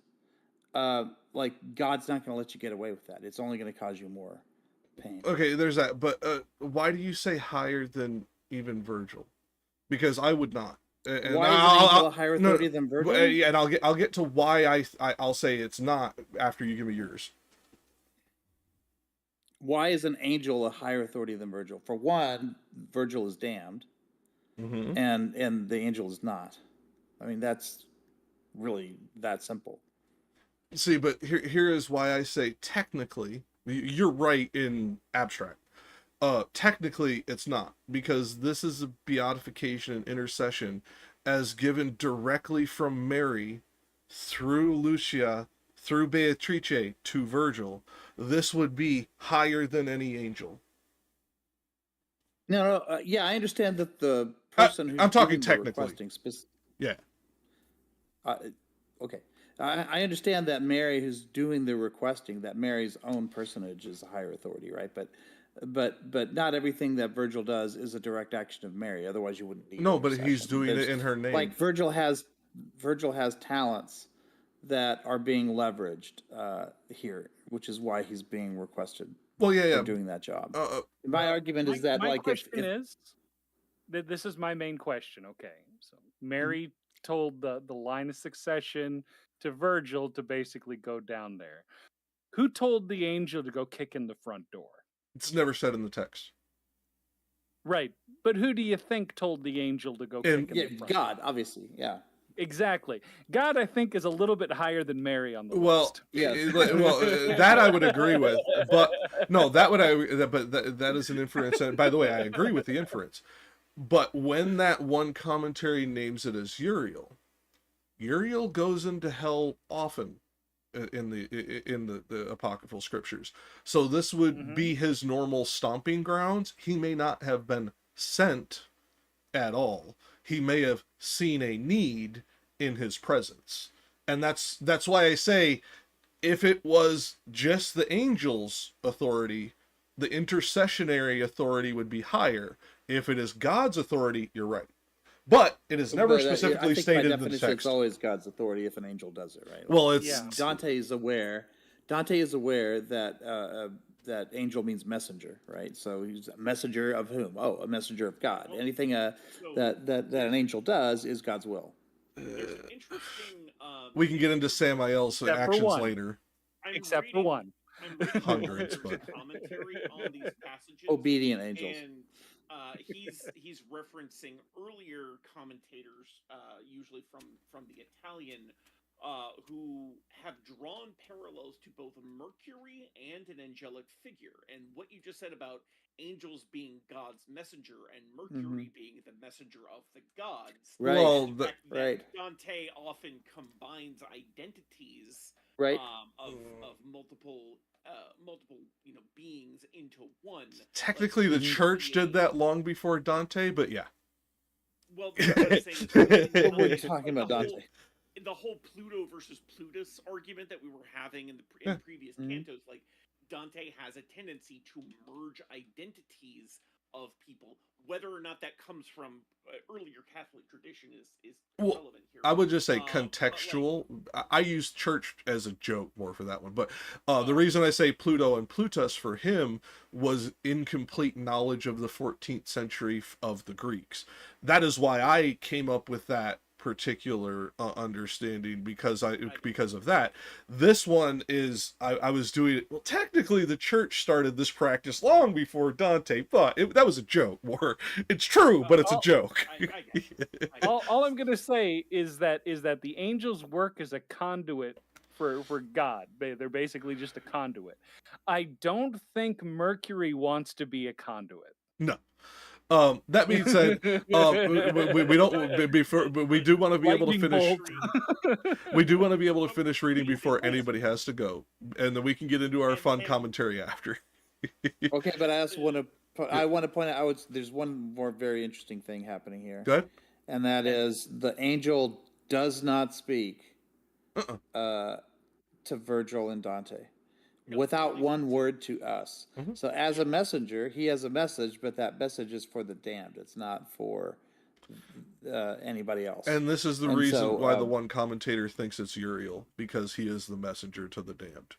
like God's not going to let you get away with that. It's only going to cause you more pain. Okay, there's that. But why do you say higher than even Virgil? Because I would not. And why is an angel a higher authority than Virgil? And I'll get to why I'll say it's not after you give me yours. Why is an angel a higher authority than Virgil? For one, Virgil is damned, and the angel is not. I mean, that's really that simple. See, but here is why I say technically, you're right in abstract. Technically, it's not, because this is a beatification and intercession as given directly from Mary through Lucia, through Beatrice to Virgil. This would be higher than any angel. No, yeah, I understand that the person who's I'm talking technically. Yeah. Okay. I understand that Mary, who's doing the requesting, that Mary's own personage is a higher authority, right? But not everything that Virgil does is a direct action of Mary. Otherwise, you wouldn't need. No, but he's doing it in her name. Like Virgil has talents that are being leveraged here, which is why he's being requested. Well, yeah, doing that job. My argument is that, like, this is my main question. Okay, so Mary told the line of succession to Virgil to basically go down there. Who told the angel to go kick in the front door? It's never said in the text. Right, but who do you think told the angel to go kick in the front God, obviously, yeah. Exactly. God, I think, is a little bit higher than Mary on the Well, list. Yes. that I would agree with, but no, that is an inference. And by the way, I agree with the inference. But when that one commentary names it as Uriel, Uriel goes into hell often in the apocryphal scriptures. So this would be his normal stomping grounds. He may not have been sent at all. He may have seen a need in his presence. And that's why I say, if it was just the angels' authority, the intercessionary authority would be higher. If it is God's authority, you're right. But it is never specifically stated in the text. It's always God's authority if an angel does it, right? Well, it's Yeah. Dante is aware that that angel means messenger, right? So he's a messenger of whom? Oh, a messenger of God. Anything that an angel does is God's will. There's an interesting. We can get into Samael's Except for actions one. later. Except for one. I'm reading Hundreds, there's but- commentary on these passages. Obedient angels. And he's referencing earlier commentators, usually from the Italian, who have drawn parallels to both Mercury and an angelic figure. And what you just said about angels being God's messenger and Mercury being the messenger of the gods. Right. Well, In fact, that right. Dante often combines identities Right. of multiple beings into one. Technically, the church did that long before Dante, but yeah. Well, what I'm saying is, We're talking about Dante. The whole Pluto versus Plutus argument that we were having in previous cantos, like Dante has a tendency to merge identities of people. Whether or not that comes from earlier Catholic tradition is irrelevant here. I would just say contextual. I use church as a joke more for that one. But the reason I say Pluto and Plutus for him was incomplete knowledge of the 14th century of the Greeks. That is why I came up with that particular understanding, because of that. This one is I was doing it. Well, technically the church started this practice long before Dante, but that was a joke. More, it's true, but it's a joke. All I'm gonna say is that the angels work as a conduit for God. They're basically just a conduit. I don't think Mercury wants to be a conduit. No. That being said, we don't before, but we do want to be able to finish. We do want to be able to finish reading before anybody has to go, and then we can get into our fun commentary after. Okay, but I also want to point out there's one more very interesting thing happening here. Go ahead. And that is the angel does not speak to Virgil and Dante. Without one word to us. So as a messenger, he has a message, but that message is for the damned. It's not for anybody else. And this is the reason why the one commentator thinks it's Uriel, because he is the messenger to the damned.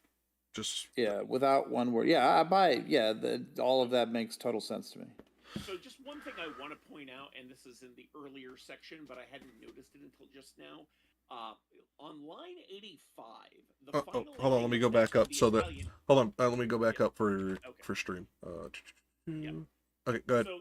Just without one word. Yeah, I buy. Yeah, all of that makes total sense to me. So just one thing I want to point out, and this is in the earlier section, but I hadn't noticed it until just now. On line 85, the final hold on, let me go back up so that Italian... hold on, let me go back up for stream. Okay, go ahead. So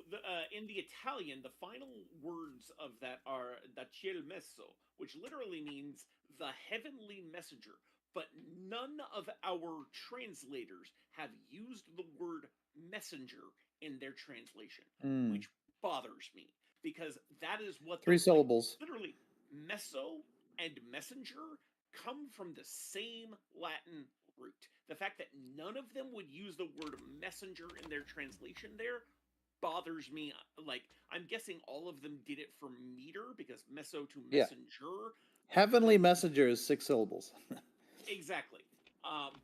in the Italian, the final words of that are "da ciel messo," which literally means the heavenly messenger. But none of our translators have used the word messenger in their translation, which bothers me, because that is what three syllables. Literally, messo and messenger come from the same Latin root. The fact that none of them would use the word messenger in their translation there bothers me. Like, I'm guessing all of them did it for meter, because messo to messenger. Heavenly messenger is 6 syllables. Exactly.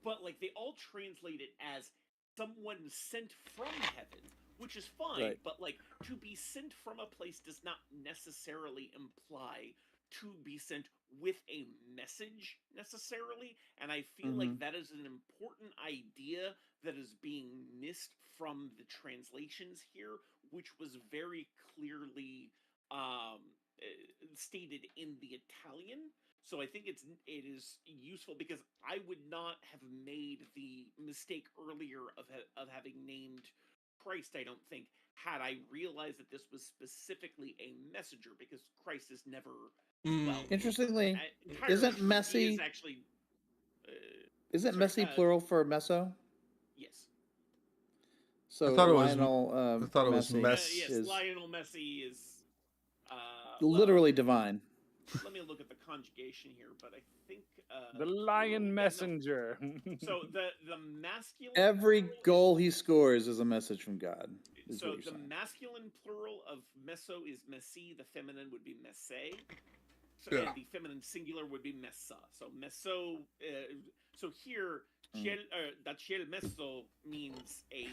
But like, they all translate it as someone sent from heaven, which is fine. Right. But like, to be sent from a place does not necessarily imply to be sent with a message necessarily. And I feel like that is an important idea that is being missed from the translations here, which was very clearly stated in the Italian. So I think it is useful, because I would not have made the mistake earlier of having named Christ, I don't think, had I realized that this was specifically a messenger, because Christ is never, Mm. well, Interestingly, entirely isn't true. He messy? is actually. Isn't Sorry, messy plural for meso? Yes. So I thought it was. Lionel I thought it was Messi mess. Yes, is Lionel Messi is literally well, divine. let me look at the conjugation here, but I think The lion messenger. So the masculine Every plural goal he scores is a message from God. Is so what you're the saying. masculine plural of meso is messi, the feminine would be messe. So, Yeah. and the feminine singular would be messa. So meso. So here, that ciel meso means a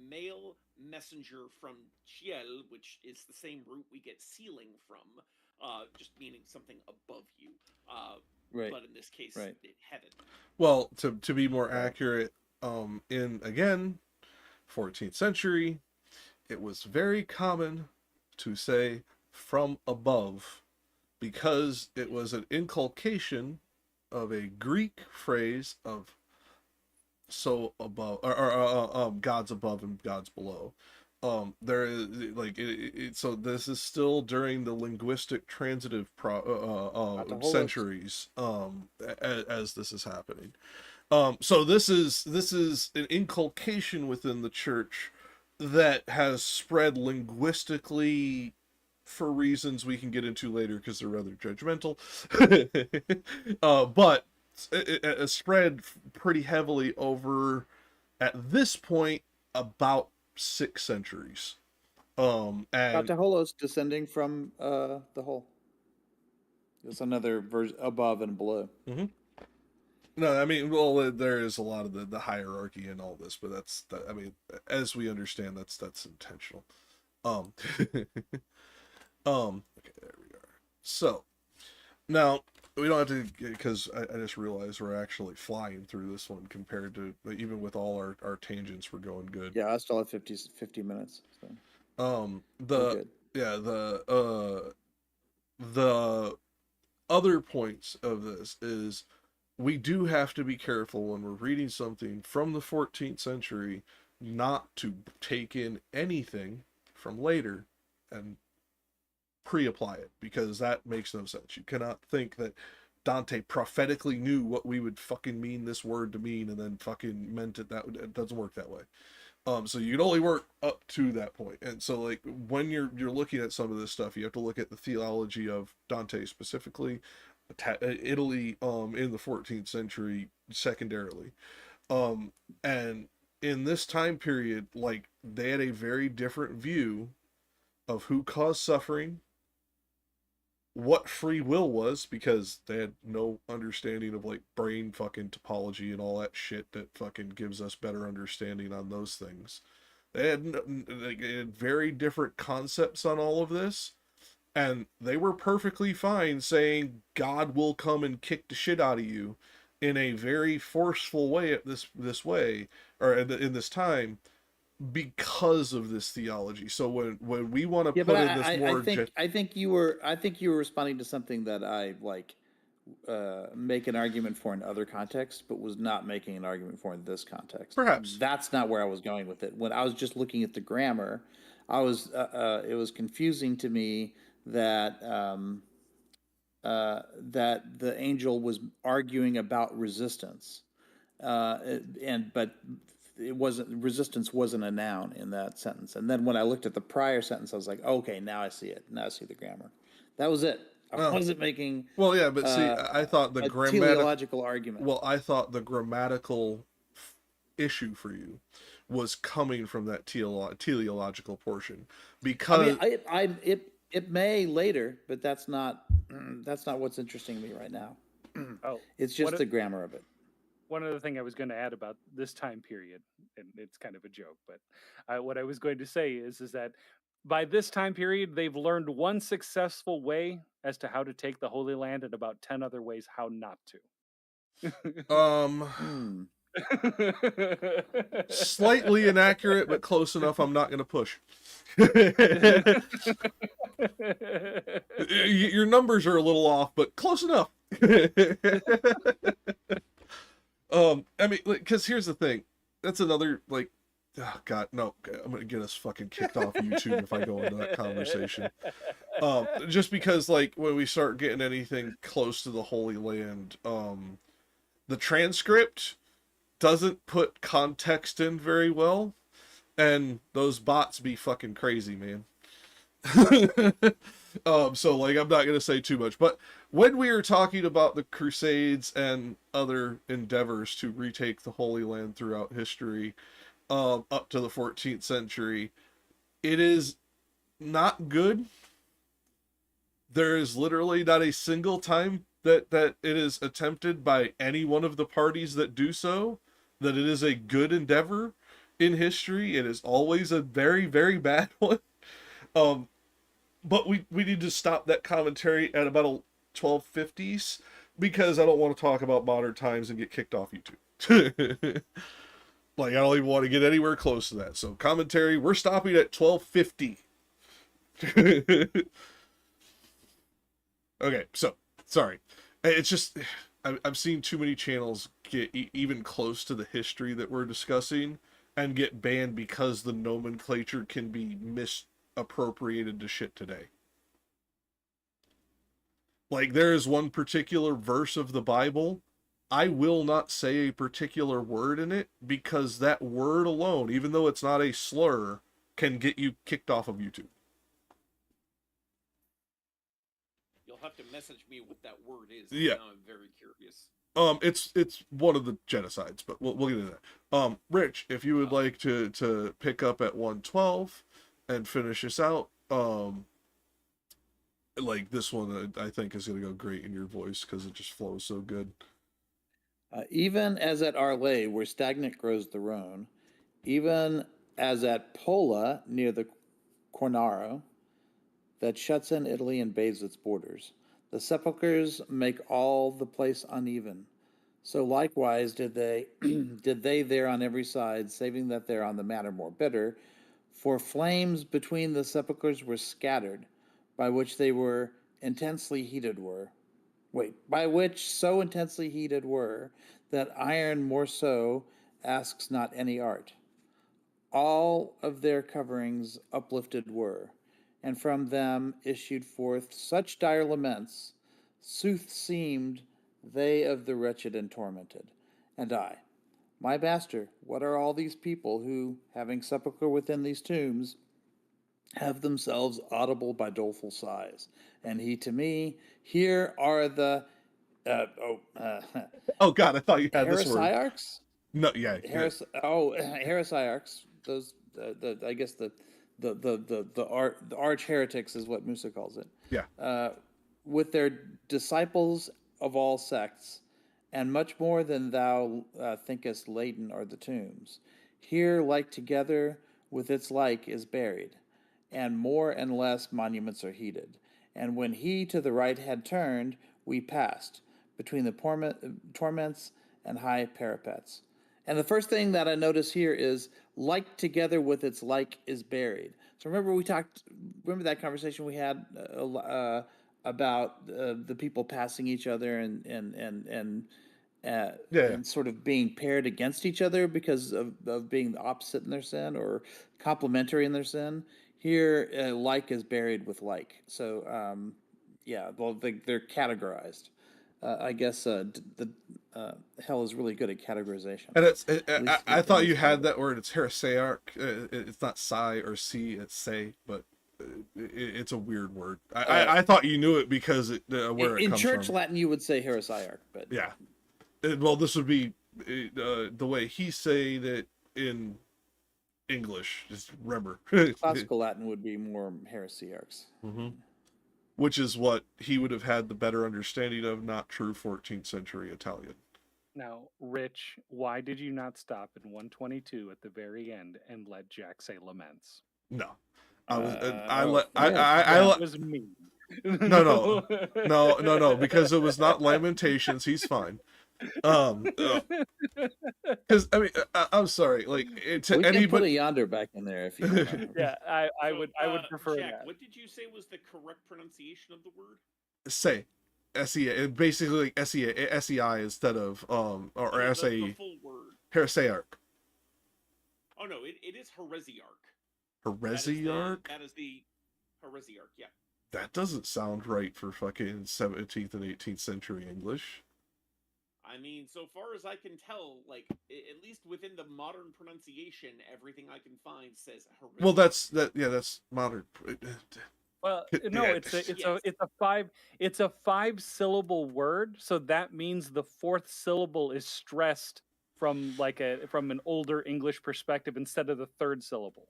male messenger from ciel, which is the same root we get ceiling from, just meaning something above you. Right. But in this case, Right. heaven. Well, to be more accurate, in again, 14th century, it was very common to say from above, because it was an inculcation of a Greek phrase of so above, or gods above and gods below. There is like so this is still during the linguistic transitive centuries as this is happening. So this is an inculcation within the church that has spread linguistically for reasons we can get into later because they're rather judgmental. But it spread pretty heavily over, at this point, about 6 centuries. And Ataholos descending from the whole. It's another version above and below. Mm-hmm. No, I mean, well, there is a lot of the hierarchy in all this, but I mean, as we understand, that's intentional. Okay, there we are. So now we don't have to, because I just realized we're actually flying through this one compared to, even with all our tangents, we're going good. Yeah, I still have 50 minutes. So. The other points of this is we do have to be careful when we're reading something from the 14th century not to take in anything from later and pre-apply it, because that makes no sense. You cannot think that Dante prophetically knew what we would fucking mean this word to mean and then fucking meant it that it doesn't work that way. So you can only work up to that point. And so like when you're looking at some of this stuff, you have to look at the theology of Dante specifically, Italy in the 14th century secondarily. And in this time period, like, they had a very different view of who caused suffering, what free will was, because they had no understanding of like brain fucking topology and all that shit that fucking gives us better understanding on those things. They had very different concepts on all of this, and they were perfectly fine saying God will come and kick the shit out of you in a very forceful way at this way, or in this time, because of this theology. So when we want to put in this more, I think you were responding to something that I like make an argument for in other contexts, but was not making an argument for in this context. Perhaps that's not where I was going with it. When I was just looking at the grammar, I was it was confusing to me that that the angel was arguing about resistance, but resistance wasn't a noun in that sentence. And then when I looked at the prior sentence, I was like, okay, now I see it. Now I see the grammar. That was it. I wasn't making. Well, yeah, but see, I thought the teleological argument. Well, I thought the grammatical issue for you was coming from that teleological portion, because it may later, but that's not what's interesting to me right now. It's just the grammar of it. One other thing I was going to add about this time period, and it's kind of a joke, but what I was going to say is that by this time period, they've learned one successful way as to how to take the Holy Land and about 10 other ways how not to. Slightly inaccurate, but close enough. I'm not going to push. Your numbers are a little off, but close enough. I mean, because here's the thing. That's another, like, Oh God, no! I'm gonna get us fucking kicked off YouTube if I go into that conversation. Just because, like, when we start getting anything close to the Holy Land, the transcript doesn't put context in very well, and those bots be fucking crazy, man. So like, I'm not gonna say too much, but when we are talking about the Crusades and other endeavors to retake the Holy Land throughout history, up to the 14th century, it is not good. There is literally not a single time that it is attempted by any one of the parties that do so that it is a good endeavor in history. It is always a very, very bad one. But we need to stop that commentary at about 1250s, because I don't want to talk about modern times and get kicked off YouTube. Like, I don't even want to get anywhere close to that. So commentary, we're stopping at 1250. Okay, so sorry. It's just I've seen too many channels get even close to the history that we're discussing and get banned because the nomenclature can be misappropriated to shit today. Like, there is one particular verse of the Bible, I will not say a particular word in it, because that word alone, even though it's not a slur, can get you kicked off of YouTube. You'll have to message me what that word is. Yeah. Now I'm very curious. It's one of the genocides, but we'll get into that. Rich, if you would like to pick up at 112 and finish us out, like, this one I think is going to go great in your voice because it just flows so good. Even as at Arles, where stagnant grows the Rhone, even as at Pola, near the Cornaro, that shuts in Italy and bathes its borders, the sepulchres make all the place uneven. So likewise did they did they there on every side, saving that there on the matter more bitter, for flames between the sepulchres were scattered, by which they were intensely heated were. By which so intensely heated were, that iron more so asks not any art. All of their coverings uplifted were, and from them issued forth such dire laments, sooth seemed they of the wretched and tormented. And I, my master, what are all these people who, having sepulchre within these tombs, have themselves audible by doleful sighs? And he to me, here are the Oh God, I thought you had this word. heresiarchs. No, yeah. Heresiarchs. Those, I guess the arch heretics is what Musa calls it. Yeah. With their disciples of all sects, and much more than thou thinkest laden are the tombs. Here, like together with its like, is buried, and more and less monuments are heated. And when he to the right had turned, we passed between the torments and high parapets. And the first thing that I notice here is like together with its like is buried. So remember that conversation we had about the people passing each other and sort of being paired against each other because of being the opposite in their sin or complementary in their sin. Here, like is buried with like. So, they're categorized. I guess hell is really good at categorization. And I thought you had that word. It's heresiarch. It's not psi or c. It's say, but it's a weird word. I thought you knew it because where it comes from. In church Latin, you would say heresiarch, but yeah. Well, this would be the way he's saying it in English. Just remember, classical Latin would be more heresiarchs. Mm-hmm. Which is what he would have had the better understanding of, not true 14th century Italian. Now, Rich, why did you not stop in 122 at the very end and let Jack say laments? No, That was me. No, because it was not lamentations. He's fine. Because I mean, I'm sorry. Like, to we anybody, can put a yonder back in there if you want. Yeah, I would prefer Jack, that. what did you say was the correct pronunciation of the word? say SEA, basically like SEI instead of or The SAE. full word. Heresiarch. Oh no, it is heresiarch. Heresiarch? That is the heresiarch. Yeah. That doesn't sound right for fucking 17th and 18th century English. I mean, so far as I can tell, like at least within the modern pronunciation, everything I can find says heresiarch. Well, that's modern. Well, no, Yeah. it's a 5 syllable word, so that means the 4th syllable is stressed from from an older English perspective instead of the 3rd syllable.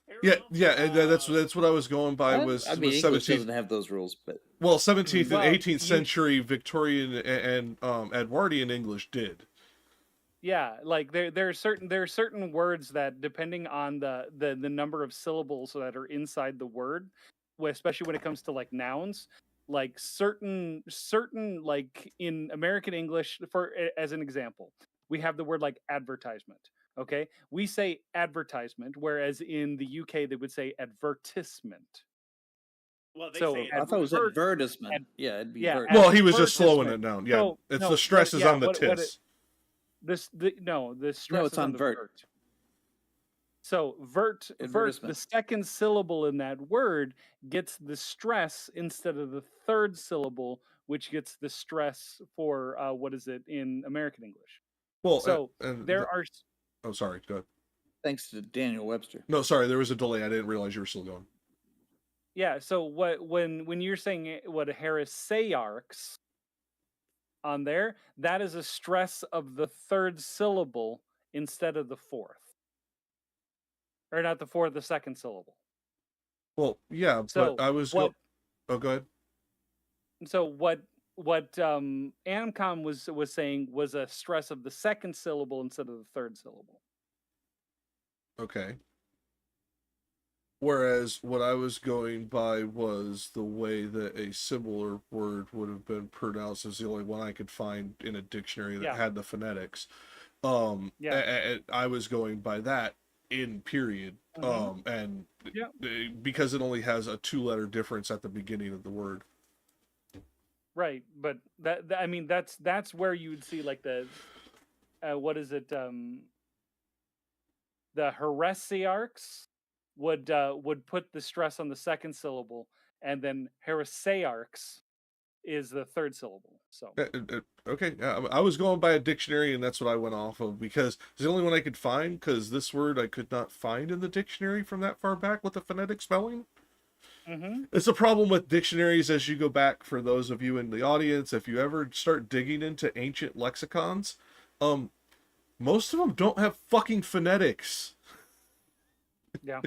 Fair Yeah, enough. yeah, and that's what I was going by was I mean, was English 17th. doesn't have those rules, but Well, 17th Well, and 18th you- century Victorian and Edwardian English did. Yeah, like there are certain words that, depending on the number of syllables that are inside the word, especially when it comes to like nouns, like certain like in American English, as an example, we have the word like advertisement. Okay, we say advertisement, whereas in the UK they would say advertisement. Well, they So say I thought it was advert- advertisement. ad- Yeah, it'd be yeah, vert. Well, he was just slowing it advertisement. down. Yeah, So, it's no, the stress but is yeah, on the what it- tis. the stress No, it's is on the vert. So vert, the Advertisement. second syllable in that word gets the stress instead of the 3rd syllable, which gets the stress for what is it in American English? Well, So and there are oh, sorry, go ahead. Thanks to Daniel Webster. No, sorry, there was a delay. I didn't realize you were still going. yeah. So when you're saying what heresiarchs on there, that is a stress of the 3rd syllable instead of the 4th, or not the 4th, the 2nd syllable. Well, yeah, So but I was what? Oh, go ahead. So what Amcom was saying was a stress of the 2nd syllable instead of the 3rd syllable. Okay. Whereas what I was going by was the way that a similar word would have been pronounced as the only one I could find in a dictionary that Yeah. had the phonetics. Yeah. I was going by that in period. Mhm. And Yeah. because it only has a 2-letter difference at the beginning of the word. Right, but I mean that's where you would see like the what is it the heresiarchs would put the stress on the 2nd syllable, and then heresiarchs is the 3rd syllable. So Okay, yeah, I was going by a dictionary, and that's what I went off of because it's the only one I could find. Because this word I could not find in the dictionary from that far back with the phonetic spelling. It's a problem with dictionaries as you go back. For those of you in the audience, if you ever start digging into ancient lexicons, most of them don't have fucking phonetics. yeah.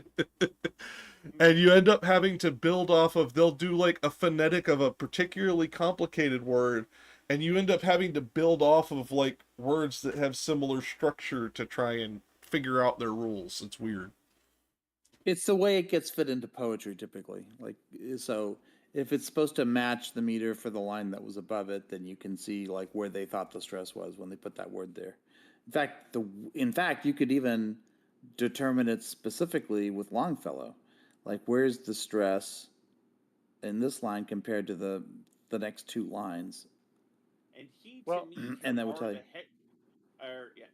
And you end up having to build off of, they'll do like a phonetic of a particularly complicated word, and you end up having to build off of like words that have similar structure to try and figure out their rules. It's weird. It's the way it gets fit into poetry typically. Like, so if it's supposed to match the meter for the line that was above it, then you can see like where they thought the stress was when they put that word there. In fact, you could even determine it specifically with Longfellow. Like, where's the stress in this line compared to the next 2 lines? And he to Well, me and that would are tell the you.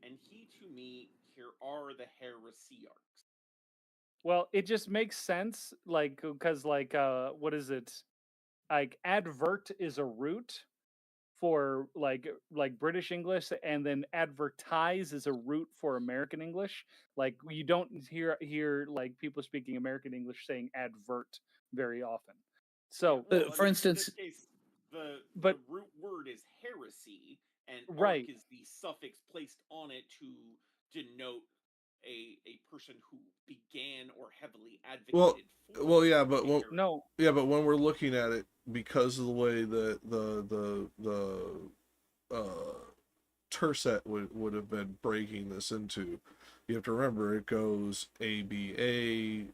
and he to me here are the heresiarchs. Well, it just makes sense, like, because like what is it? Like advert is a root for like British English, and then advertise is a root for American English. Like you don't hear like people speaking American English saying advert very often. So Well, For instance- in this case, the root word is heresy, and Right. arc is the suffix placed on it to denote a person who began or heavily advocated for. Well, yeah, but heresy. no, yeah, but when we're looking at it, because of the way that tercet would have been breaking this into, you have to remember it goes ABA,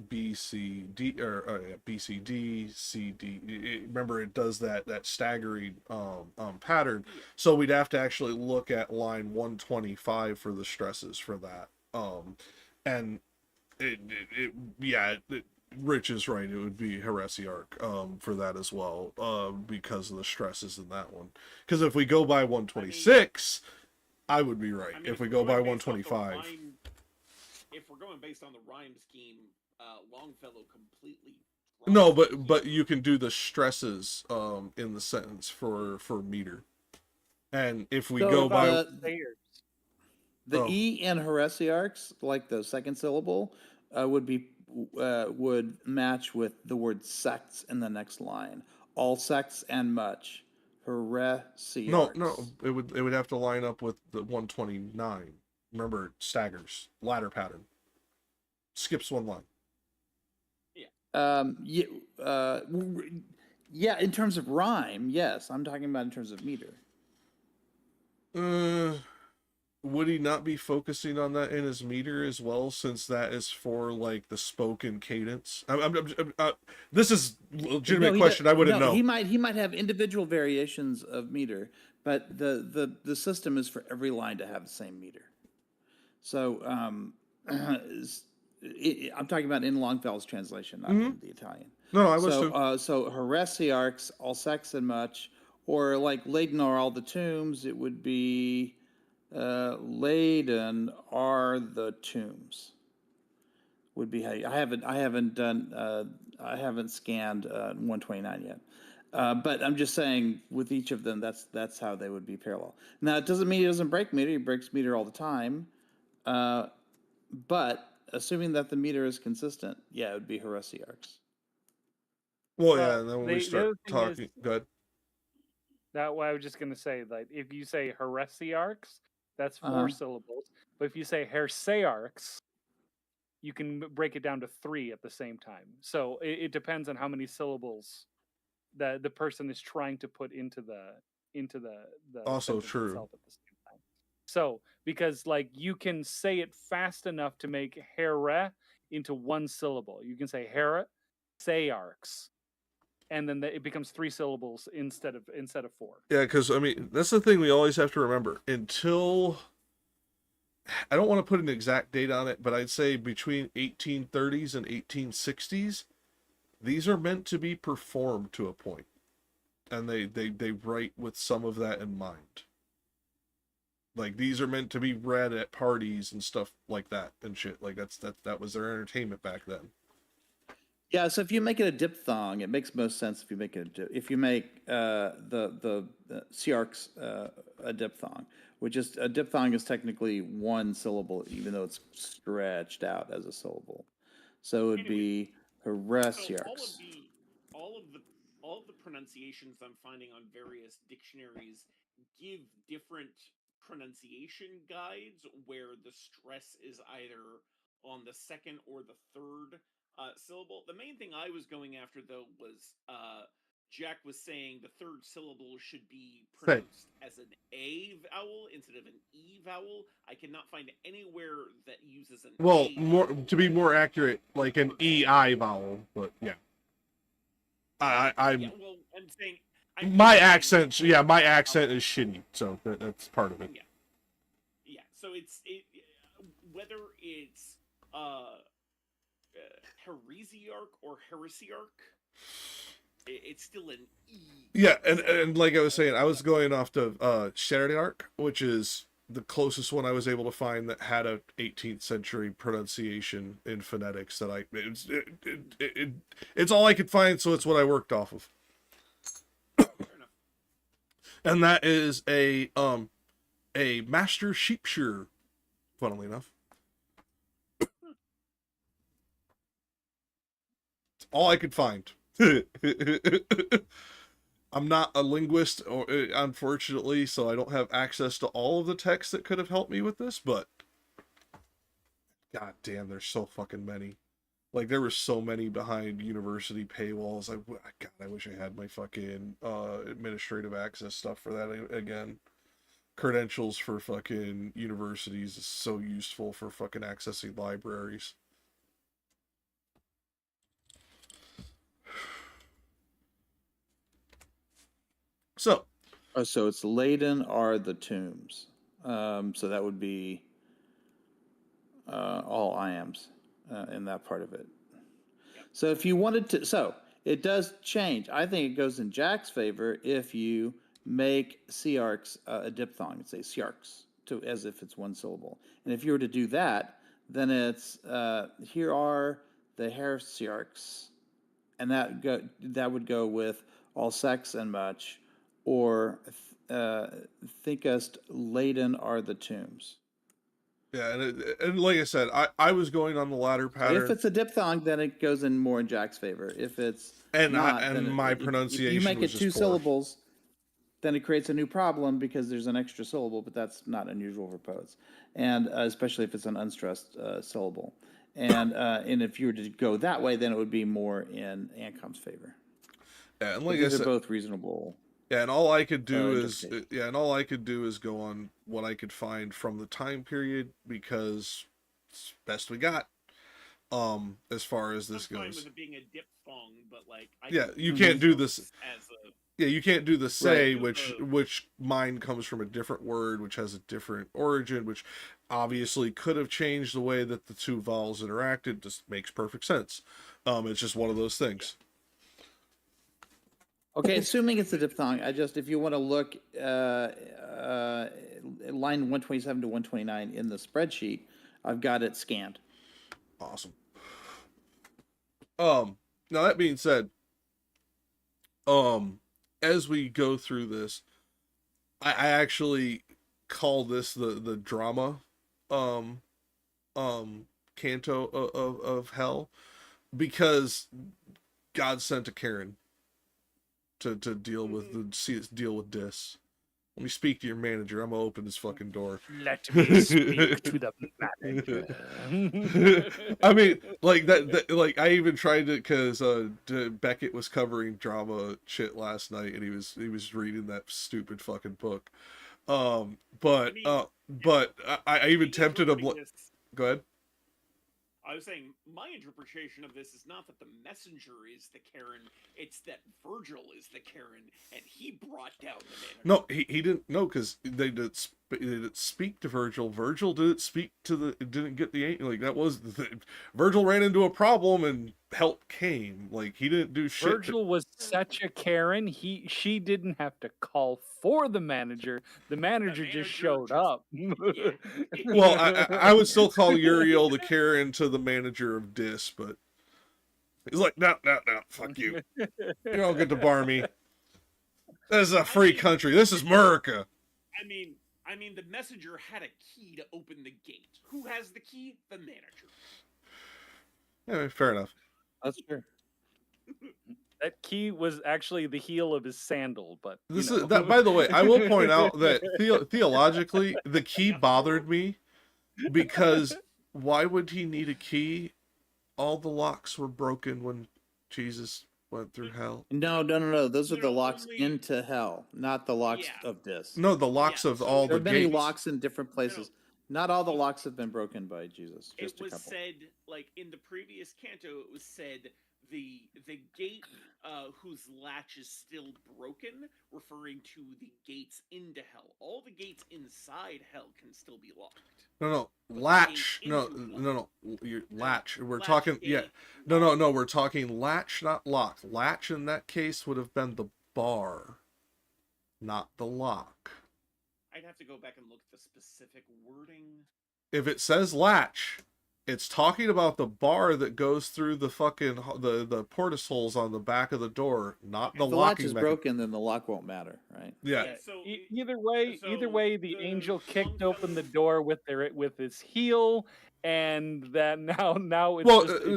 BCD, or BCD, CD. Remember, it does that staggering pattern. So we'd have to actually look at line 125 for the stresses for that. And Rich is right. It would be heresiarch for that as well, because of the stresses in that one. Because if we go by 126, I would be right I mean, if we we're go by going based off the 125. if we're going based on the rhyme scheme, Longfellow completely. No, drops but the you can do the stresses in the sentence for meter. And if we So go by the oh. E in heresiarchs, like the second syllable, would match with the word sects in the next line. All sects and much. Heresiarchs. No, it would have to line up with the 129. Remember, it staggers, ladder pattern. Skips one line. Yeah, in terms of rhyme, yes. I'm talking about in terms of meter. Would he not be focusing on that in his meter as well, since that is for like the spoken cadence? This is a legitimate question. I wouldn't know. He might have individual variations of meter, but the system is for every line to have the same meter. So I'm talking about in Longfellow's translation, not in the Italian. No, I was too. So heresiarchs, all sects and much, or like laden are all the tombs. It would be laden are the tombs. Would be how I haven't scanned 129 yet. But I'm just saying, with each of them, that's how they would be parallel. Now, it doesn't mean he doesn't break meter. He breaks meter all the time. But assuming that the meter is consistent, yeah, it would be heresiarchs. Well, yeah, and then when we start talking, good. That way, I was just going to say, like, if you say heresiarchs, that's 4 syllables. But if you say heresiarchs, you can break it down to 3 at the same time. So it depends on how many syllables the person is trying to put into the Also sentence true. itself at the same time. So because like you can say it fast enough to make here into 1 syllable. You can say heresiarchs, and then it becomes 3 syllables instead of 4. Yeah, because I mean that's the thing we always have to remember. Until I don't want to put an exact date on it, but I'd say between 1830s and 1860s, these are meant to be performed to a point, and they write with some of that in mind. Like these are meant to be read at parties and stuff like that and shit. Like that was their entertainment back then. Yeah, so if you make it a diphthong, it makes most sense if you make it if you make the siarchs a diphthong, which is a diphthong is technically 1 syllable, even though it's stretched out as a syllable. So it would be heresiarchs. So all of the pronunciations I'm finding on various dictionaries give different pronunciation guides where the stress is either on the second or the third syllable. The main thing I was going after, though, was Jack was saying the third syllable should be pronounced as an A vowel instead of an E vowel. I cannot find anywhere that uses an well, A more vowel. to be more accurate, like an EI vowel, but yeah. I'm Yeah, well, I'm saying my accent. Yeah, my accent is shitty, so that's part of it. Yeah. So whether it's heresiarch or heresiarch, it's still an E. Yeah, and like I was saying, I was going off to Heretics, which is the closest one I was able to find that had a 18th century pronunciation in phonetics that it's all I could find, so it's what I worked off of. Fair enough. And that is a master sheep shearer, funnily enough. It's all I could find. I'm not a linguist, unfortunately, so I don't have access to all of the texts that could have helped me with this, but god damn, there's so fucking many. Like, there were so many behind university paywalls. God, I wish I had my fucking administrative access stuff for that again. Credentials for fucking universities is so useful for fucking accessing libraries. So it's laden are the tombs. So that would be all iams in that part of it. So if you wanted to, so it does change. I think it goes in Jack's favor if you make siarchs a diphthong and say siarchs to as if it's one syllable. And if you were to do that, then it's here are the heresiarchs, and that would go with all sects and much, or thinkest laden are the tombs. Yeah, and like I said, I was going on the latter So pattern. if it's a diphthong, then it goes in more in Jack's favor. If it's And not, my if pronunciation you make was it just two poor. syllables, then it creates a new problem because there's an extra syllable, but that's not unusual for poets, and especially if it's an unstressed syllable. And if you were to go that way, then it would be more in Ancom's favor. Yeah, and like these I said, are both reasonable. Yeah, and all I could do is go on what I could find from the time period because it's best we got. As far as this I'm fine goes. with it being a diphthong, but like You can't do this as a you can't do the say, right. which mine comes from a different word, which has a different origin, which obviously could have changed the way that the two vowels interacted. Just makes perfect sense. It's just one of those things. Okay, assuming it's a diphthong, if you want to look line 127 to 129 in the spreadsheet, I've got it scanned. Awesome. Now that being said, as we go through this, I actually call this the drama canto of hell, because God sent a Karen to deal with deal with dis. Let me speak to your manager. I'm gonna open this fucking door. Let me speak to the manager. I mean, like that like I even tried it because Beckett was covering drama shit last night, and he was reading that stupid fucking book. But I even tempted him. Go ahead. I was saying my interpretation of this is not that the messenger is the Karen, it's that Virgil is the Karen, and he brought down the manager. No, he didn't. No, because they didn't speak to Virgil. Virgil didn't speak to didn't get the like that was Virgil ran into a problem and help came. Like he didn't do shit. Virgil was such a Karen. She didn't have to call for the manager. The manager just showed up. Well, I would still call Uriel the Karen to the manager of Dis, but he's like, no, fuck you. You don't get to bar me. This is a free country. This is America. I mean, the messenger had a key to open the gate. Who has the key? The manager. Yeah, fair enough. That's true. That key was actually the heel of his sandal, but This is that. By the way, I will point out that theologically, the key bothered me because why would he need a key? All the locks were broken when Jesus went through hell. No. Those are the locks into hell, not the locks of Dis. No, the locks of all the gates. There are many locks in different places. Not all the locks have been broken by Jesus. Just it was a couple. said, like in the previous canto, it was said the gate whose latch is still broken, referring to the gates into hell. All the gates inside hell can still be locked. No, latch. No, your latch. We're talking. Yeah. No. We're talking latch, not lock. Latch in that case would have been the bar, not the lock. I'd have to go back and look at the specific wording. If it says latch, it's talking about the bar that goes through the fucking the portus holes on the back of the door, not the locking. If the latch is broken, then the lock won't matter, right? Yeah. So either way, the angel kicked open the door with his heel, and that now it's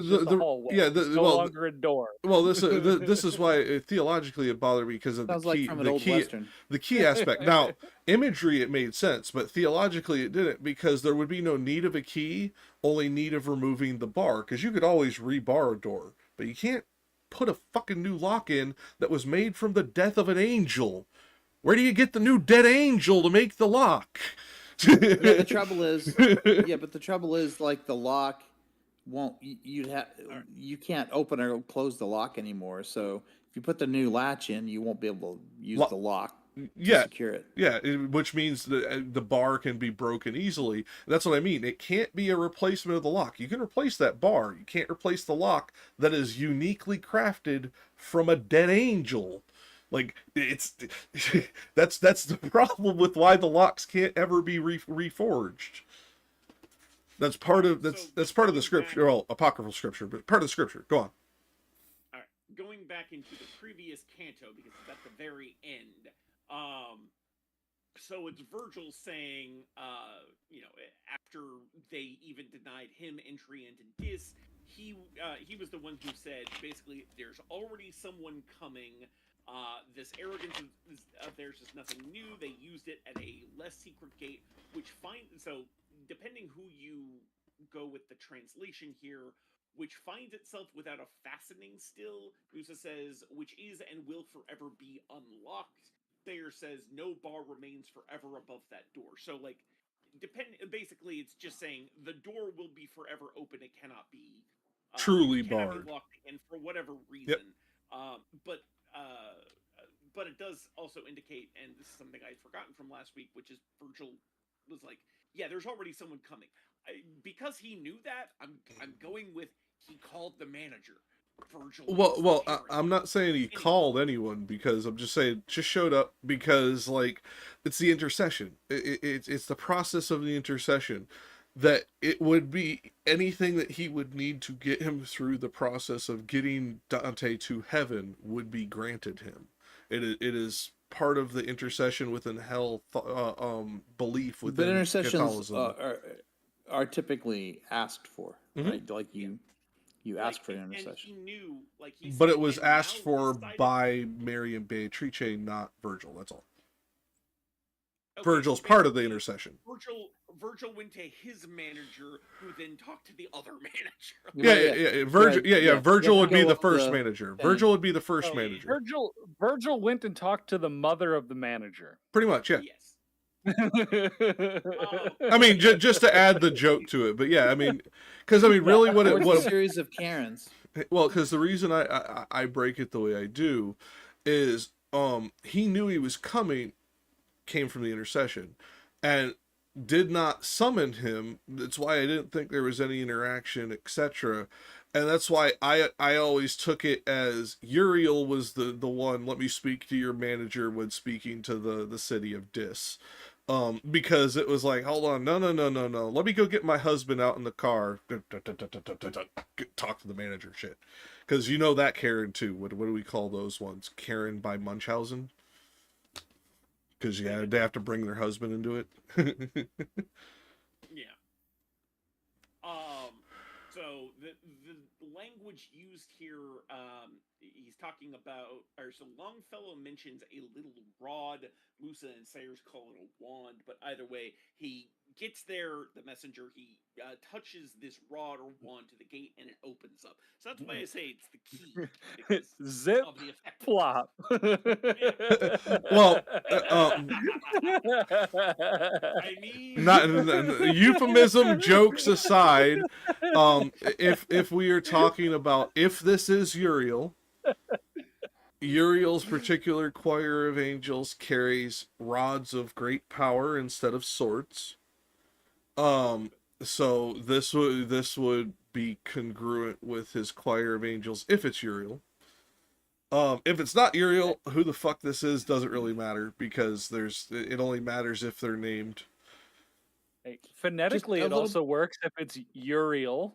just a hallway. Yeah, it's no longer a door. Well, this is why theologically it bothered me because of Sounds the key, like from an old Western. The key aspect. Now, imagery it made sense, but theologically it didn't, because there would be no need of a key, only need of removing the bar, because you could always rebar a door, but you can't put a fucking new lock in that was made from the death of an angel. Where do you get the new dead angel to make the lock? The trouble is, like, the lock won't. You can't open or close the lock anymore. So if you put the new latch in, you won't be able to use the lock to secure it. Yeah, which means the bar can be broken easily. That's what I mean. It can't be a replacement of the lock. You can replace that bar. You can't replace the lock that is uniquely crafted from a dead angel. Like it's that's the problem with why the locks can't ever be reforged. That's part of that's part of the scripture, well, apocryphal scripture, but part of the scripture. Go on. All right, going back into the previous canto because it's at the very end. So it's Virgil saying, after they even denied him entry into Dis, he was the one who said basically, "There's already someone coming. This arrogance of theirs is nothing new. They used it at a less secret gate, so depending who you go with the translation here, which finds itself without a fastening still." Musa says, "which is and will forever be unlocked." Thayer says, "no bar remains forever above that door." So, like, basically, it's just saying the door will be forever open. It cannot be Truly cannot barred. be locked again for whatever Yep. reason. But it does also indicate, and this is something I'd forgotten from last week, which is Virgil was like, "Yeah, there's already someone coming." Because he knew that, I'm going with he called the manager. Virgil. Well, I'm not saying he called anyone, because I'm just saying just showed up because, like, it's the intercession. It's the process of the intercession that it would be anything that he would need to get him through the process of getting Dante to heaven would be granted him. It is part of the intercession within hell belief within But intercessions Catholicism. are typically asked for, right? Like you ask for an And intercession. he knew, like he But said, it was and asked now for decided- by Mary and Beatrice, not Virgil. That's all. Okay, Virgil's so part of the basically, intercession. Virgil went to his manager, who then talked to the other manager. Yeah. Virgil. Yeah. Virgil would be the first manager. Virgil would be the first Oh, manager. Virgil went and talked to the mother of the manager. Pretty much, yeah. Yes. I mean, just to add the joke to it, but yeah, I mean, because I mean, really, Or it's a series of Karens. well, because the reason I break it the way I do is he knew he was coming, came from the intercession, and did not summon him. That's why I didn't think there was any interaction, etc. And that's why I always took it as Uriel was the one, let me speak to your manager when speaking to the city of Dis. Because it was like, hold on, no. Let me go get my husband out in the car. Talk to the manager, shit. Because you know that Karen too. What do we call those ones? Karen by Munchausen. Because they have to bring their husband into it. Yeah. So the language used here, he's talking about, or so Longfellow mentions a little rod. Musa and Sayers call it a wand, but either way, he gets there, the messenger, he touches this rod or wand to the gate, and it opens up. So that's why I say it's the key. Zip of the effect. flop. Well, I mean, not euphemism, jokes aside, if we are talking about, if this is Uriel's particular choir of angels carries rods of great power instead of swords. So this would be congruent with his choir of angels if it's Uriel. If it's not Uriel, who the fuck this is doesn't really matter, because it only matters if they're named. Hey, phonetically, it also works if it's Uriel.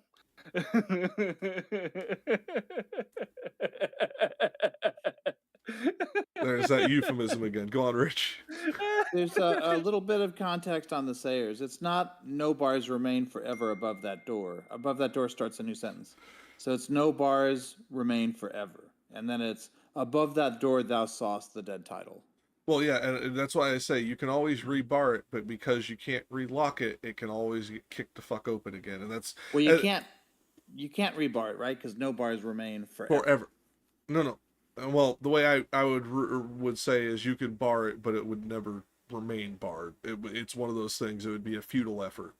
There's that euphemism again. Go on, Rich. There's a little bit of context on the Sayers. It's not no bars remain forever above that door. Above that door starts a new sentence. So it's no bars remain forever. And then it's above that door thou sawest the dead title. Well, yeah, and that's why I say you can always rebar it, but because you can't relock it, it can always get kicked the fuck open again. And that's... Well, you can't rebar it, right? Because no bars remain forever. No. Well, the way I would say is you can bar it, but it would never remain barred. It's one of those things. It would be a futile effort,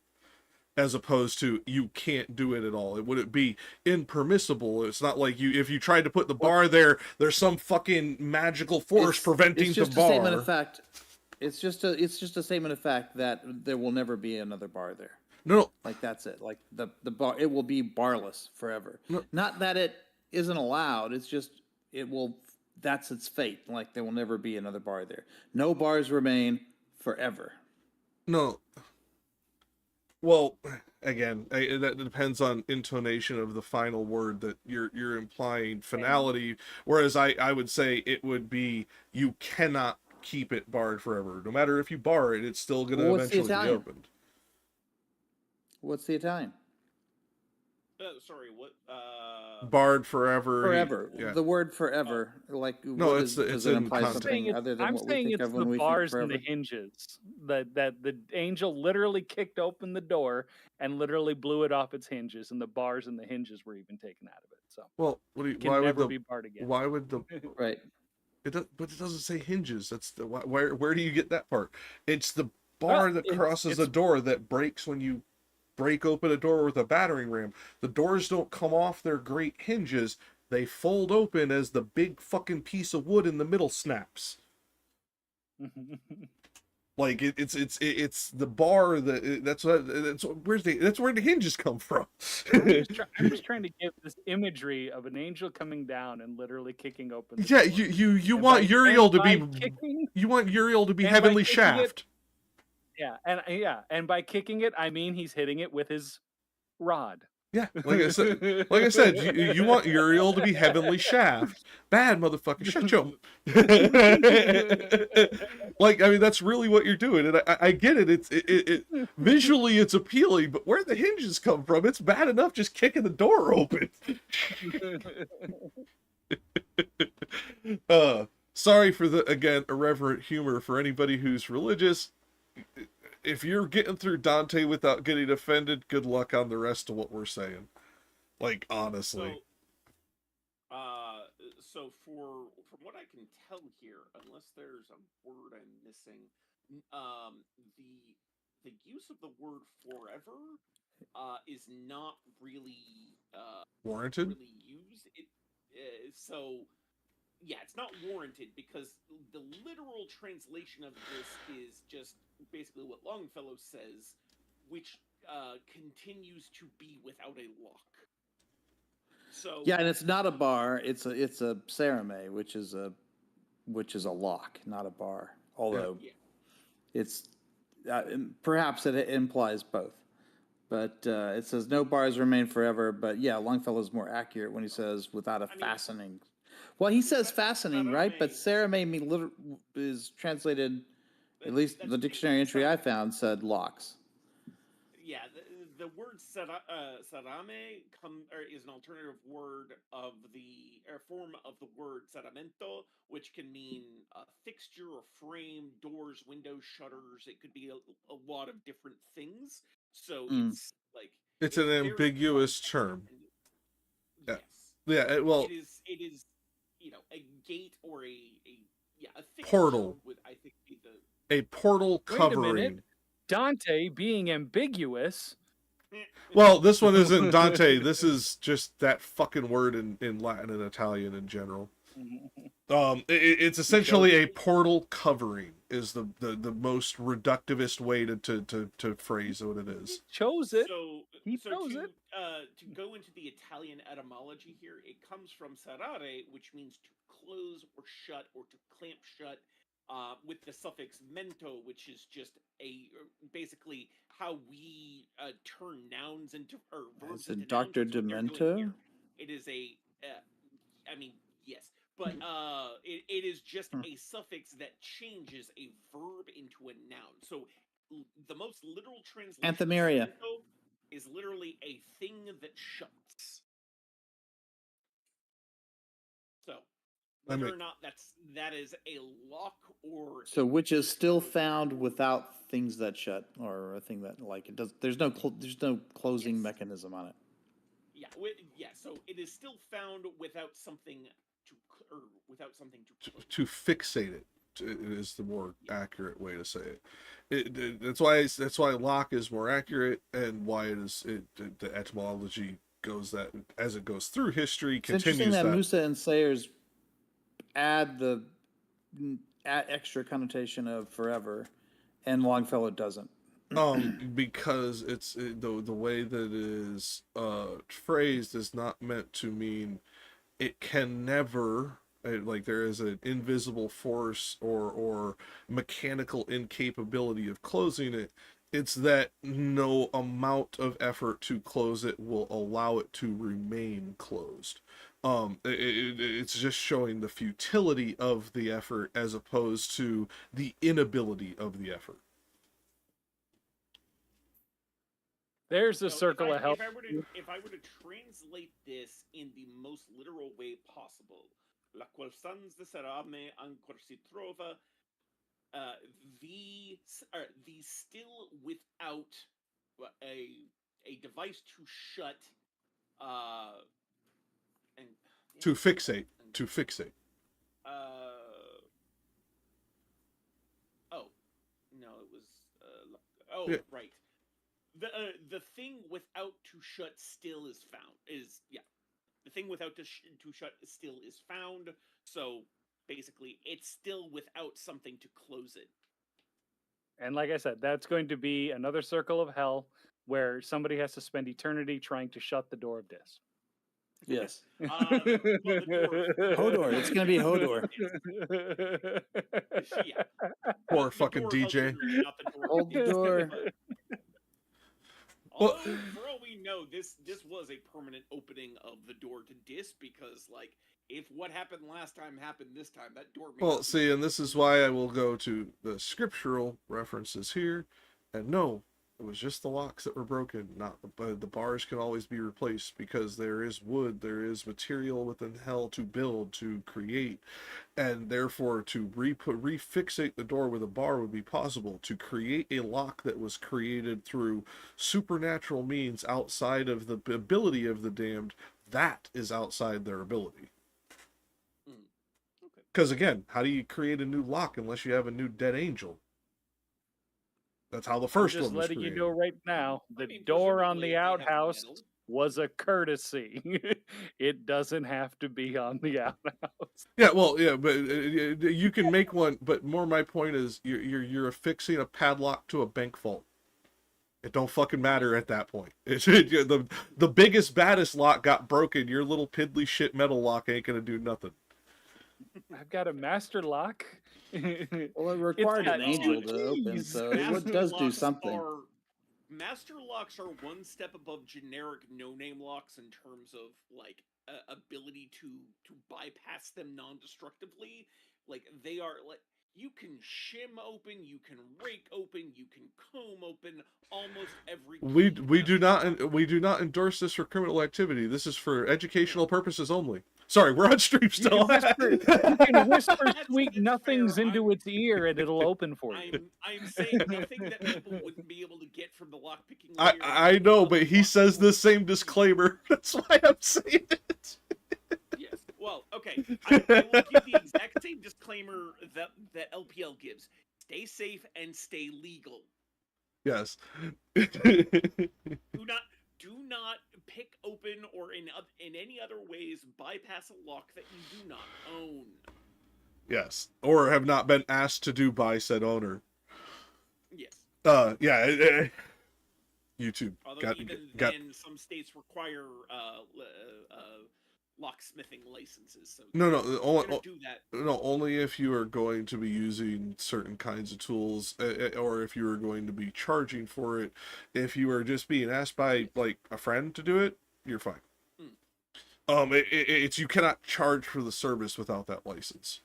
as opposed to you can't do it at all. It wouldn't be impermissible. It's not like if you tried to put the bar there, there's some fucking magical force preventing the bar. It's just a statement of fact. It's just a statement of fact that there will never be another bar there. No. Like that's it. Like the bar, it will be barless forever. No. Not that it isn't allowed. It's just it will that's its fate. Like there will never be another bar there. No bars remain forever. No. Well, again, that depends on intonation of the final word that you're implying finality. Whereas I would say it would be you cannot keep it barred forever. No matter if you bar it, it's still going to What's the eventually be Italian? opened. What's the Italian? Sorry, what? Barred forever. Forever. Yeah. The word forever, like No, what it's does in it imply context. something other than I'm what we saying think it's of the when we think bars and forever? the hinges. That the angel literally kicked open the door and literally blew it off its hinges, and the bars and the hinges were even taken out of it. So Well, what do you, it can why would never the be barred again. why would the Right. but it doesn't say hinges. That's the where do you get that part? It's the bar that crosses the door that breaks when you break open a door with a battering ram. The doors don't come off their great hinges. They fold open as the big fucking piece of wood in the middle snaps. Like it's the bar that's where the hinges come from. I'm just trying to give this imagery of an angel coming down and literally kicking open. Yeah, you want Uriel to be kicking, you want Uriel to be heavenly shaft. And by kicking it, I mean he's hitting it with his rod. Yeah, like I said, you want Uriel to be heavenly shaft. Bad motherfucker, shut your. Like, I mean, that's really what you're doing, and I get it. It visually it's appealing, but where the hinges come from, it's bad enough just kicking the door open. Sorry for the irreverent humor for anybody who's religious. If you're getting through Dante without getting offended, good luck on the rest of what we're saying. Like, honestly. So from what I can tell here, unless there's a word I'm missing, the use of the word forever is not really warranted. Really used. So yeah, it's not warranted because the literal translation of this is just basically what Longfellow says, which continues to be without a lock. So yeah, and it's not a bar; it's a cereme, which is a lock, not a bar. Although it's perhaps it implies both. But it says no bars remain forever. But yeah, Longfellow's more accurate when he says without a fastening. Well, he says fastening, right? But cereme is translated, at least the dictionary entry I found said locks. Yeah, the word cerame is an alternative word of the form of the word ceramento, which can mean a fixture or frame, doors, windows, shutters. It could be a lot of different things. So it's like it's an ambiguous term. Yes. Yeah. Well, it is a gate or a portal would I think be a portal covering. Wait a minute. Dante being ambiguous. Well, this one isn't Dante. This is just that fucking word in Latin and Italian in general. It's essentially a portal covering is the most reductivist way to phrase what it is. He chose it. He chose it. To go into the Italian etymology here, it comes from serrare, which means to close or shut or to clamp shut, with the suffix mento, which is just basically how we turn nouns into or verbs is it into Dr. nouns. Demento? It is a, I mean, yes, but it is just a suffix that changes a verb into a noun. So the most literal translation Anthemaria is literally a thing that shuts. So whether or not that is a lock or which is still found without things that shut or a thing that like it does. There's no closing mechanism on it. Yeah. So it is still found without something to fixate it. It is the more accurate way to say it. That's why lock is more accurate, and why the etymology goes that as it goes through history. It's interesting that Musa and Sayers add the extra connotation of forever, and Longfellow doesn't. Because it's the way that it is phrased is not meant to mean it can never Like there is an invisible force or mechanical incapability of closing it. It's that no amount of effort to close it will allow it to remain closed. It's just showing the futility of the effort as opposed to the inability of the effort. There's a So circle of hell. if I were to translate this in the most literal way possible, la qual sans deserar me ancor si trova, the still without a device to shut, and To fixate. Oh no, it was Yeah. right. The thing without to shut still is found. The thing without to shut still is found. So basically, it's still without something to close it. And like I said, that's going to be another circle of hell where somebody has to spend eternity trying to shut the door of Dis. Yes. Hodor. It's going to be Hodor. Yeah. Poor fucking DJ. Old door. Although, for all we know, this was a permanent opening of the door to Dis, because, like, if what happened last time happened this time, that door... Well, see, and this is why I will go to the scriptural references here, and no, it was just the locks that were broken, not the bars can always be replaced, because there is wood, there is material within hell to build, to create, and therefore to refixate the door with a bar would be possible. To create a lock that was created through supernatural means outside of the ability of the damned, that is outside their ability. Because again, how do you create a new lock unless you have a new dead angel? That's how the first one was just letting created. you know right now, the door on the outhouse was a courtesy. It doesn't have to be on the outhouse. Yeah, well, yeah, but you can make one. But more, my point is, you're affixing a padlock to a bank vault. It don't fucking matter at that point. The biggest, baddest lock got broken. Your little piddly shit metal lock ain't gonna do nothing. I've got a master lock. Well, it required an angel to open, so it does do something. Master locks are one step above generic no-name locks in terms of, like, ability to bypass them non-destructively. Like, they are, like, you can shim open, you can rake open, you can comb open almost every. We do not endorse this for criminal activity. This is for educational purposes only. Sorry, we're on stream still. You can whisper sweet nothings into its ear and it'll open for you. I'm saying nothing that people wouldn't be able to get from the lockpicking. I know, but he says the same disclaimer. That's why I'm saying it. Yes. Well, okay. I will give the exact same disclaimer that LPL gives. Stay safe and stay legal. Yes. Do not pick open or in any other ways bypass a lock that you do not own. Yes, or have not been asked to do by said owner. Yes. Yeah. YouTube. Although then some states require locksmithing licenses. So only if you are going to be using certain kinds of tools, or if you are going to be charging for it. If you are just being asked by like a friend to do it, you're fine. It's you cannot charge for the service without that license,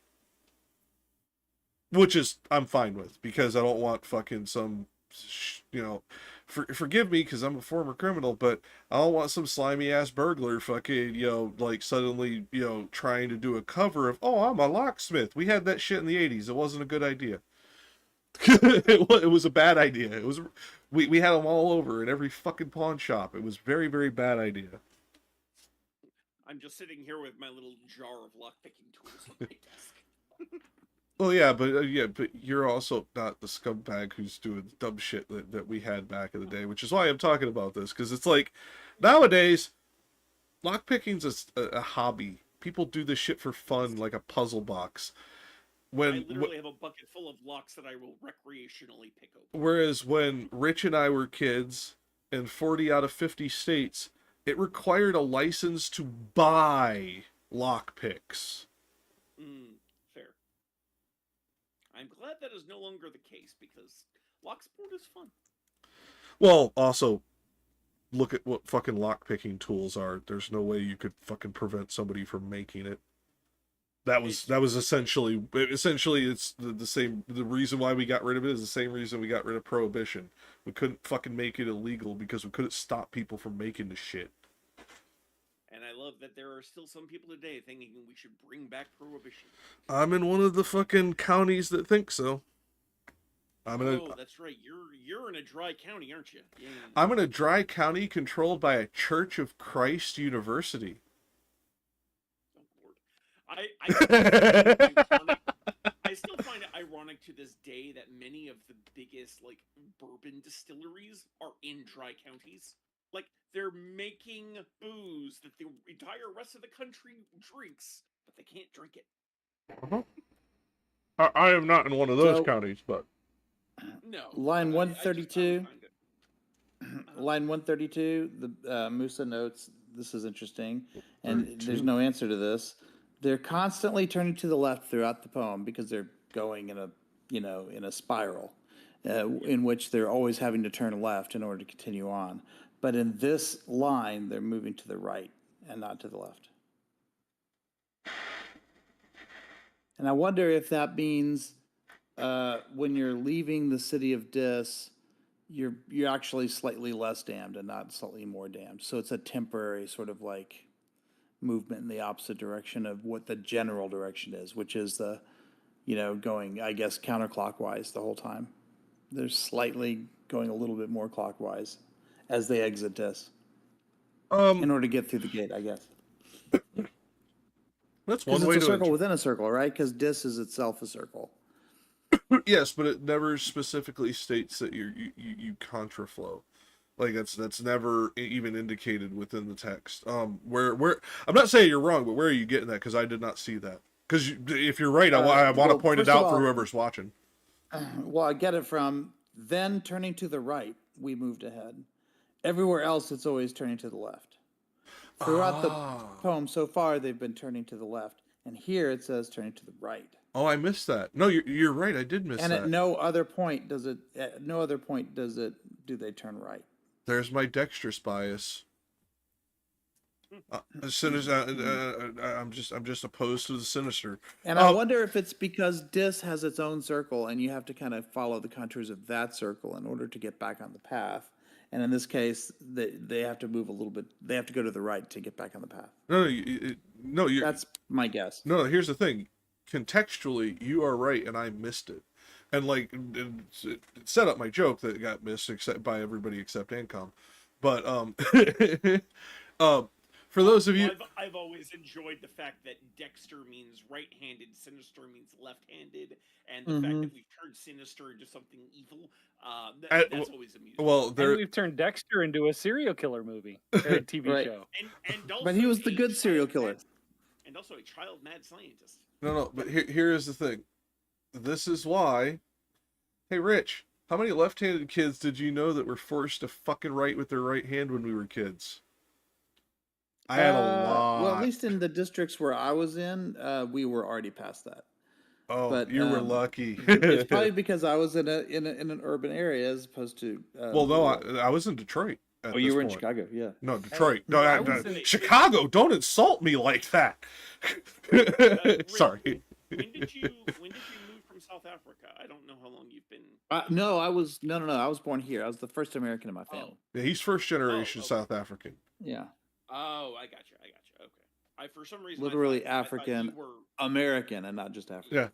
which is I'm fine with, because I don't want fucking some, forgive me because I'm a former criminal, but I don't want some slimy ass burglar fucking, like suddenly, trying to do a cover of, oh, I'm a locksmith. We had that shit in the 80s. It wasn't a good idea. It was a bad idea. We had them all over in every fucking pawn shop. It was very, very bad idea. I'm just sitting here with my little jar of lockpicking tools on my desk. Well, yeah, but you're also not the scumbag who's doing dumb shit that we had back in the day, which is why I'm talking about this, because it's like, nowadays, lockpicking's a hobby. People do this shit for fun, like a puzzle box. I literally have a bucket full of locks that I will recreationally pick open. Whereas when Rich and I were kids, in 40 out of 50 states, it required a license to buy lockpicks. I'm glad that is no longer the case, because lock sport is fun. Well, also, look at what fucking lockpicking tools are. There's no way you could fucking prevent somebody from making it. That was essentially it's the same. The reason why we got rid of it is the same reason we got rid of prohibition. We couldn't fucking make it illegal because we couldn't stop people from making the shit. And I love that there are still some people today thinking we should bring back prohibition. I'm in one of the fucking counties that think so. Oh, that's right. You're in a dry county, aren't you? Yeah. I'm in a dry county controlled by a Church of Christ university. Oh, Lord. I still find it ironic to this day that many of the biggest like bourbon distilleries are in dry counties. Like, they're making booze that the entire rest of the country drinks, but they can't drink it. I am not in one of those So- counties, but No. Line I 132. just find it- Line 132, the Musa notes, this is interesting, and 32. there's no answer to this. They're constantly turning to the left throughout the poem because they're going in a spiral, in which they're always having to turn left in order to continue on. But in this line, they're moving to the right and not to the left. And I wonder if that means when you're leaving the city of Dis, you're actually slightly less damned and not slightly more damned. So it's a temporary sort of like movement in the opposite direction of what the general direction is, which is the, going, I guess, counterclockwise the whole time. They're slightly going a little bit more clockwise as they exit Dis in order to get through the gate, I guess. that's one Because way it's a to circle within a circle, right? Because Dis is itself a circle. Yes, but it never specifically states that you contraflow. Like that's never even indicated within the text. Where I'm not saying you're wrong, but where are you getting that? Because I did not see that. Because if you're right, I want to point it first of out for all- whoever's watching. Well, I get it from then turning to the right, we moved ahead. Everywhere else, it's always turning to the left. Throughout the poem so far, they've been turning to the left. And here it says turning to the right. Oh, I missed that. No, you're right. I did miss And that. at no other point do they turn right. There's my dexterous bias. I'm just opposed to the sinister. And I wonder if it's because Dis has its own circle and you have to kind of follow the contours of that circle in order to get back on the path. And in this case, they have to move a little bit. They have to go to the right to get back on the path. No, That's my guess. No, here's the thing. Contextually, you are right, and I missed it. And like, it set up my joke that got missed except by everybody except Ancom. But for those of you, I've always enjoyed the fact that Dexter means right-handed, sinister means left-handed, and the fact that we've turned sinister into something evil. That's always amusing. well, And we've turned Dexter into a serial killer movie or a TV Right. show. And also But he was the a good serial child killer. mad- And also a child mad scientist. no. But here is the thing. This is why. Hey, Rich, how many left-handed kids did you know that were forced to fucking write with their right hand when we were kids? I had a lot. Well, at least in the districts where I was in, we were already past that. Oh, but, you were lucky. It's probably because I was in an urban area as opposed to. Well, no, I was in Detroit. Oh, you were in Chicago, yeah. No, Detroit. No, I was in- Chicago. Don't insult me like that. Rick, Sorry. When did you move from South Africa? I don't know how long you've been. No, I was born here. I was the first American in my family. Yeah, he's first generation okay. South African. Yeah, Oh, I got you. Okay. I for some reason literally I thought African you were, American, and not just African. Yeah.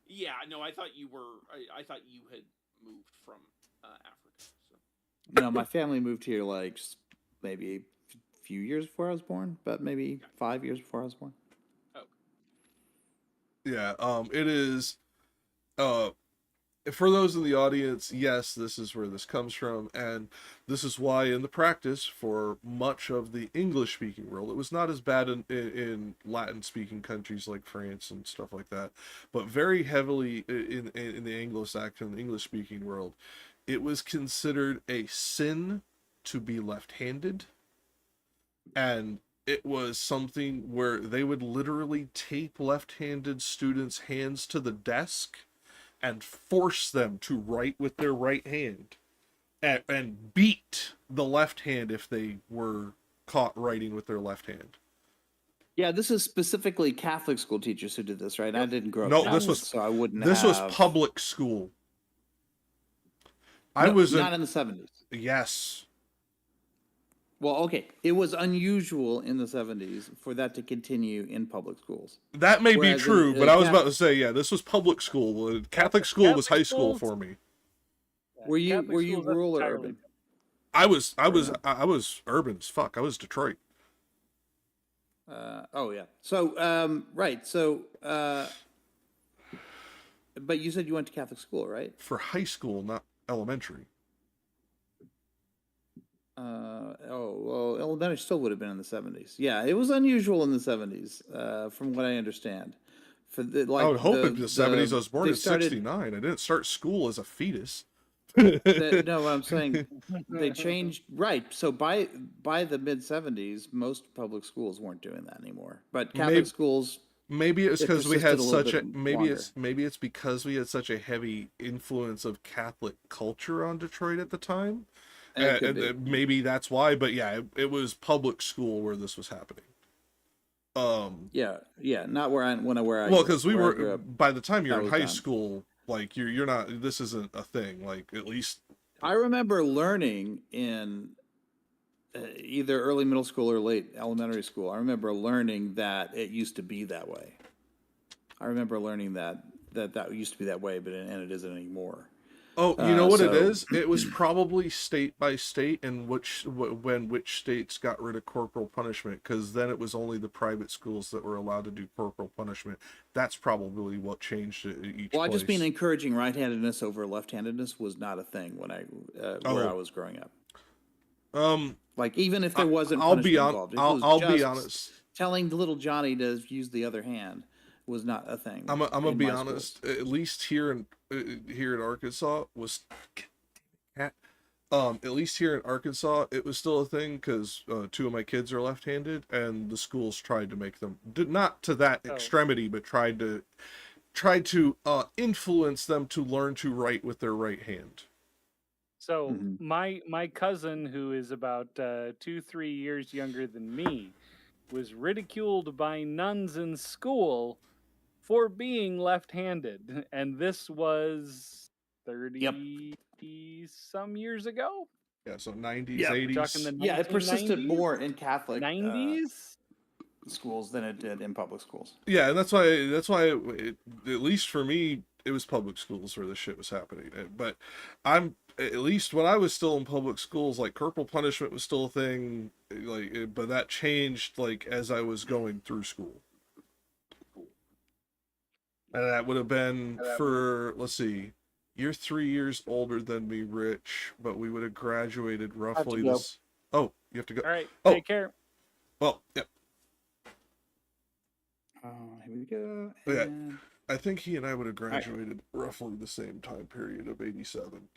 yeah, no, I thought you were. I thought you had moved from Africa. So. No, my family moved here like maybe a few years before I was born, but maybe 5 years before I was born. Oh. Yeah. It is. For those in the audience, yes, this is where this comes from, and this is why in the practice for much of the English-speaking world, it was not as bad in Latin-speaking countries like France and stuff like that, but very heavily in the Anglo-Saxon, English-speaking world, it was considered a sin to be left-handed, and it was something where they would literally tape left-handed students' hands to the desk and force them to write with their right hand, and beat the left hand if they were caught writing with their left hand. Yeah, this is specifically Catholic school teachers who did this, right? I didn't grow up No, Catholic, this was so I wouldn't this have... was public school. I No, was not in the 70s. Yes. Well, okay. It was unusual in the 70s for that to continue in public schools. That may Whereas be true, in, but I was about to say, yeah, this was public school. Catholic school was high school schools- for me. Were you Catholic schools, that's rural or entirely urban? different. I was urban as fuck. I was Detroit. Oh yeah. So right. So but you said you went to Catholic school, right? For high school, not elementary. Well, elementary still would have been in the 70s. Yeah, it was unusual in the 70s, from what I understand. For the, like, I would hope in the 70s. I was born they in started- 69. I didn't start school as a fetus. No, what I'm saying, they changed, right. So by the mid 70s, most public schools weren't doing that anymore. But Catholic schools, Maybe it's it because we persisted had a little such a bit maybe it's because we had such a heavy influence of Catholic culture on Detroit at the time. It could be. Maybe that's why, but yeah, it was public school where this was happening. yeah, not where I Well, because we where I grew were up. by the time you're that in was high done. school, like you're not. This isn't a thing. Like at least I remember learning in either early middle school or late elementary school. I remember learning that it used to be that way. I remember learning that used to be that way, and it isn't anymore. Oh, you know what it so- is? It was probably state by state, and when which states got rid of corporal punishment, because then it was only the private schools that were allowed to do corporal punishment. That's probably what changed it each Well, I place. just mean encouraging right-handedness over left-handedness was not a thing when where I was growing up. Like even if there wasn't I'll be punishment involved, if it was I'll be just honest. telling the little Johnny to use the other hand was not a thing. I'm gonna in be my honest. schools. At least here in Arkansas was, at least here in Arkansas it was still a thing because 2 of my kids are left-handed, and the schools tried to make them not to that extremity, but tried to influence them to learn to write with their right hand. So Mhm. my cousin, who is about 2-3 years younger than me, was ridiculed by nuns in school for being left-handed, and this was 30 some years ago. Yeah, so 90s, Yeah, we're 80s. We're talking the Yeah, it persisted 1990s? more in Catholic 90s. schools than it did in public schools. Yeah, and that's why at least for me, it was public schools where this shit was happening. But I'm at least when I was still in public schools, like corporal punishment was still a thing. Like, but that changed like as I was going through school, and that would have been for let's see, you're 3 years older than me, Rich, but we would have graduated roughly go. this. Oh, you have to go. All right, Oh. take care. Well, yeah. Here we go. Yeah. and- I think he and I would have graduated roughly the same time period of 87.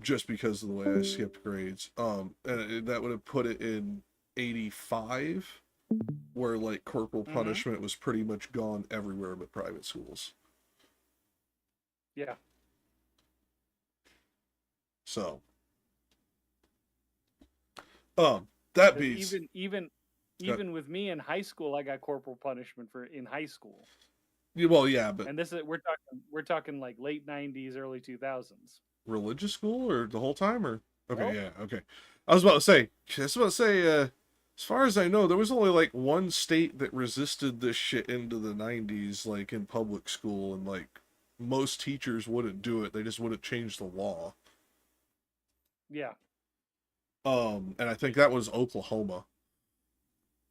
Just because of the way I skipped grades. And that would have put it in 85, where like corporal punishment was pretty much gone everywhere but private schools. Yeah. So, that 'Cause beats even with me in high school, I got corporal punishment in high school, well, yeah, but and this is we're talking like late 90s, early 2000s. religious school or the whole time or okay, Nope. yeah, okay. I was about to say, as far as I know, there was only like one state that resisted this shit into the 90s, like in public school, and like most teachers wouldn't do it. They just wouldn't change the law. Yeah. And I think that was Oklahoma.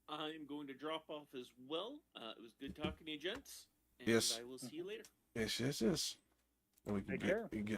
I'm going to drop off as well. It was good talking to you, gents. And Yes. I will see you later. Yes. And we can Take care. get